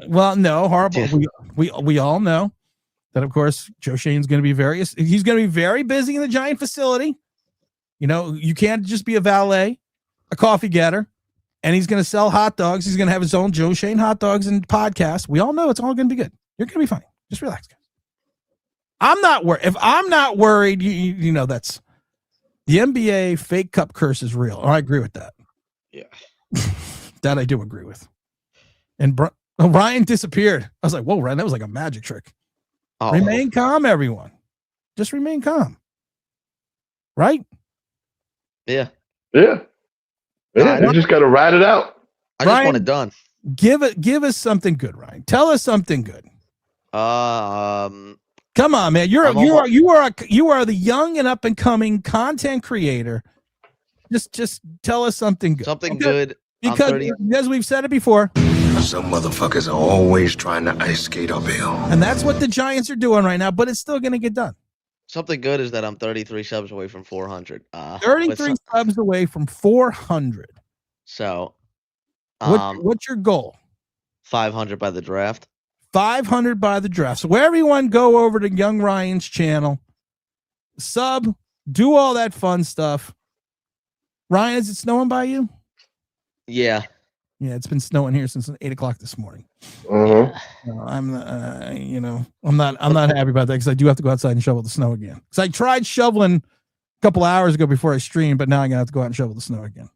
Well, no, Harbaugh. We all know that, of course, Joe Schoen's going to be he's going to be very busy in the Giant facility. You can't just be a valet, a coffee getter. And he's going to sell hot dogs. He's going to have his own Joe Schoen hot dogs and podcast. We all know it's all going to be good. You're going to be fine. Just relax, guys. I'm not worried. If I'm not worried, that's the NBA fake cup curse is real. I agree with that. Yeah. That I do agree with. And Ryan disappeared. I was like, whoa, Ryan, that was like a magic trick. Oh. Remain calm, everyone. Just remain calm. Right? Yeah. Yeah. Yeah, you just got to ride it out. I just want it done. Give us something good, Ryan. Tell us something good. Come on, man. You are the young and up and coming content creator. Just tell us something good. Something good. Because we've said it before. Some motherfuckers are always trying to ice skate uphill. And that's what the Giants are doing right now, but it's still going to get done. Something good is that I'm 33 subs away from 400. 33 subs away from 400. So, what's your goal? 500 by the draft. 500 by the draft. So everyone go over to Young Ryan's channel, sub, do all that fun stuff. Ryan, is it snowing by you? Yeah. Yeah, it's been snowing here since 8 o'clock this morning. I'm not happy about that because I do have to go outside and shovel the snow again. Because I tried shoveling a couple hours ago before I streamed, but now I'm gonna have to go out and shovel the snow again.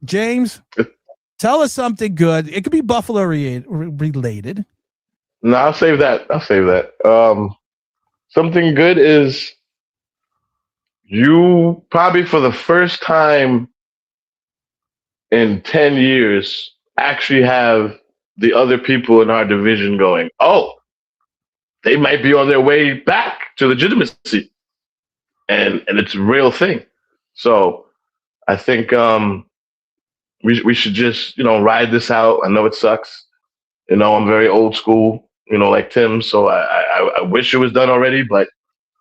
James, tell us something good. It could be Buffalo related. No, I'll save that. Something good is you probably for the first time in 10 years actually have the other people in our division going, oh, they might be on their way back to legitimacy. And it's a real thing. So I think we should just, ride this out. I know it sucks. I'm very old school, like Tim. So I wish it was done already, but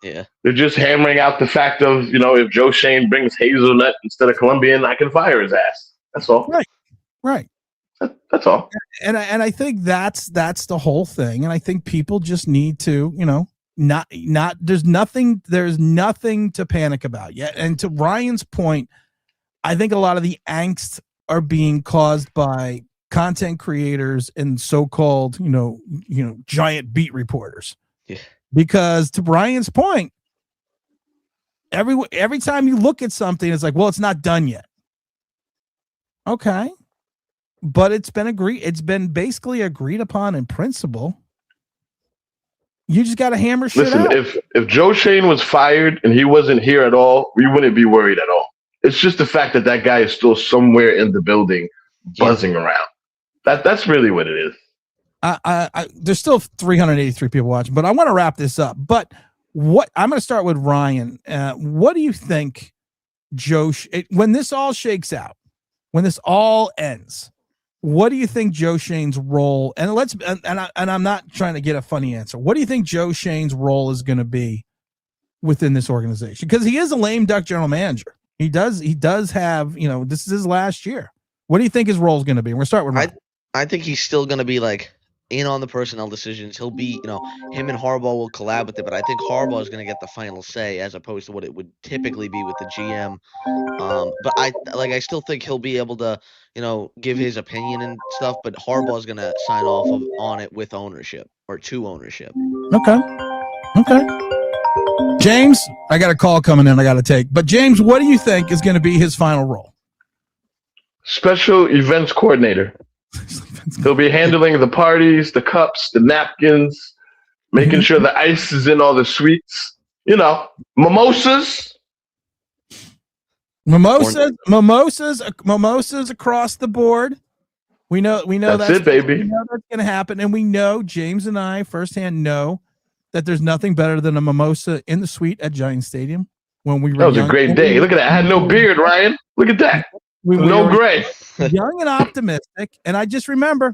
yeah, they're just hammering out the fact of, if Joe Schoen brings hazelnut instead of Colombian, I can fire his ass. That's all. Right. That's all. And I think that's the whole thing. And I think people just need to, not there's nothing to panic about yet. And to Ryan's point, I think a lot of the angst are being caused by content creators and so-called, giant beat reporters. Yeah. Because to Brian's point, every time you look at something, it's like, well, it's not done yet. Okay. But it's been basically agreed upon in principle. You just got to hammer shit out. If Joe Schoen was fired and he wasn't here at all, we wouldn't be worried at all. It's just the fact that guy is still somewhere in the building buzzing around. That's really what it is. There's still 383 people watching, but I want to wrap this up. But I'm going to start with Ryan. What do you think, Joe, when this all shakes out, when this all ends, what do you think Joe Schoen's role? And I'm not trying to get a funny answer. What do you think Joe Schoen's role is going to be within this organization? Because he is a lame duck general manager. He does have, this is his last year. What do you think his role is going to be? We're start with Ryan. I think he's still going to be like in on the personnel decisions. He'll be, him and Harbaugh will collab with it, but I think Harbaugh is going to get the final say as opposed to what it would typically be with the GM. But I still think he'll be able to, give his opinion and stuff, but Harbaugh is going to sign off on it with ownership or to ownership. Okay. James, I got a call coming in I got to take. But James, what do you think is going to be his final role? Special events coordinator. He'll be handling the parties, the cups, the napkins, making sure the ice is in all the sweets. Mimosas. Mimosas across the board. We know that's it, baby. We know that's going to happen, and we know James and I firsthand know that there's nothing better than a mimosa in the suite at Giant Stadium. When we were that was a great day. Look at that. I had no beard, Ryan. Look at that. No gray. Young and optimistic, and I just remember.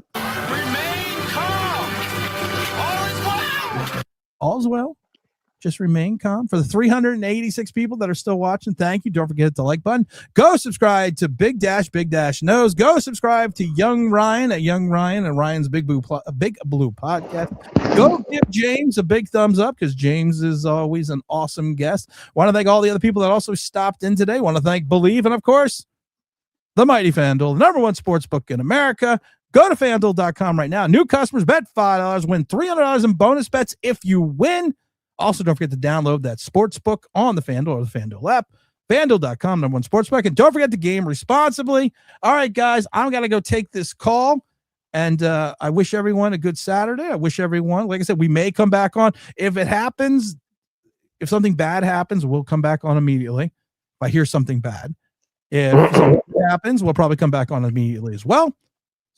All's well. Just remain calm. For the 386 people that are still watching, thank you. Don't forget to hit the like button. Go subscribe to Big Dash Nose. Go subscribe to Young Ryan at Young Ryan and Ryan's Big Blue Podcast. Go give James a big thumbs up because James is always an awesome guest. Want to thank all the other people that also stopped in today. Want to thank Believe and, of course, the mighty FanDuel, the #1 sports book in America. Go to FanDuel.com right now. New customers bet $5, win $300 in bonus bets if you win. Also, don't forget to download that sports book on the FanDuel or the FanDuel app. FanDuel.com, #1 sports book. And don't forget to game responsibly. All right, guys, I'm going to go take this call. And I wish everyone a good Saturday. I wish everyone, like I said, we may come back on. If it happens, if something bad happens, we'll come back on immediately. If I hear something bad. If something happens, we'll probably come back on immediately as well.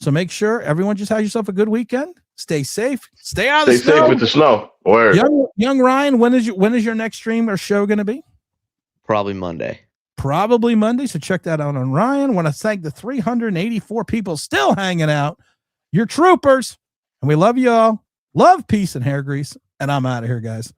So make sure everyone just has yourself a good weekend. Stay safe. Stay out of the snow. Stay safe with the snow. Word. Young Ryan, when is your next stream or show going to be? Probably Monday. So check that out on Ryan. Want to thank the 384 people still hanging out. You're troopers. And we love you all. Love, peace, and hair grease. And I'm out of here, guys.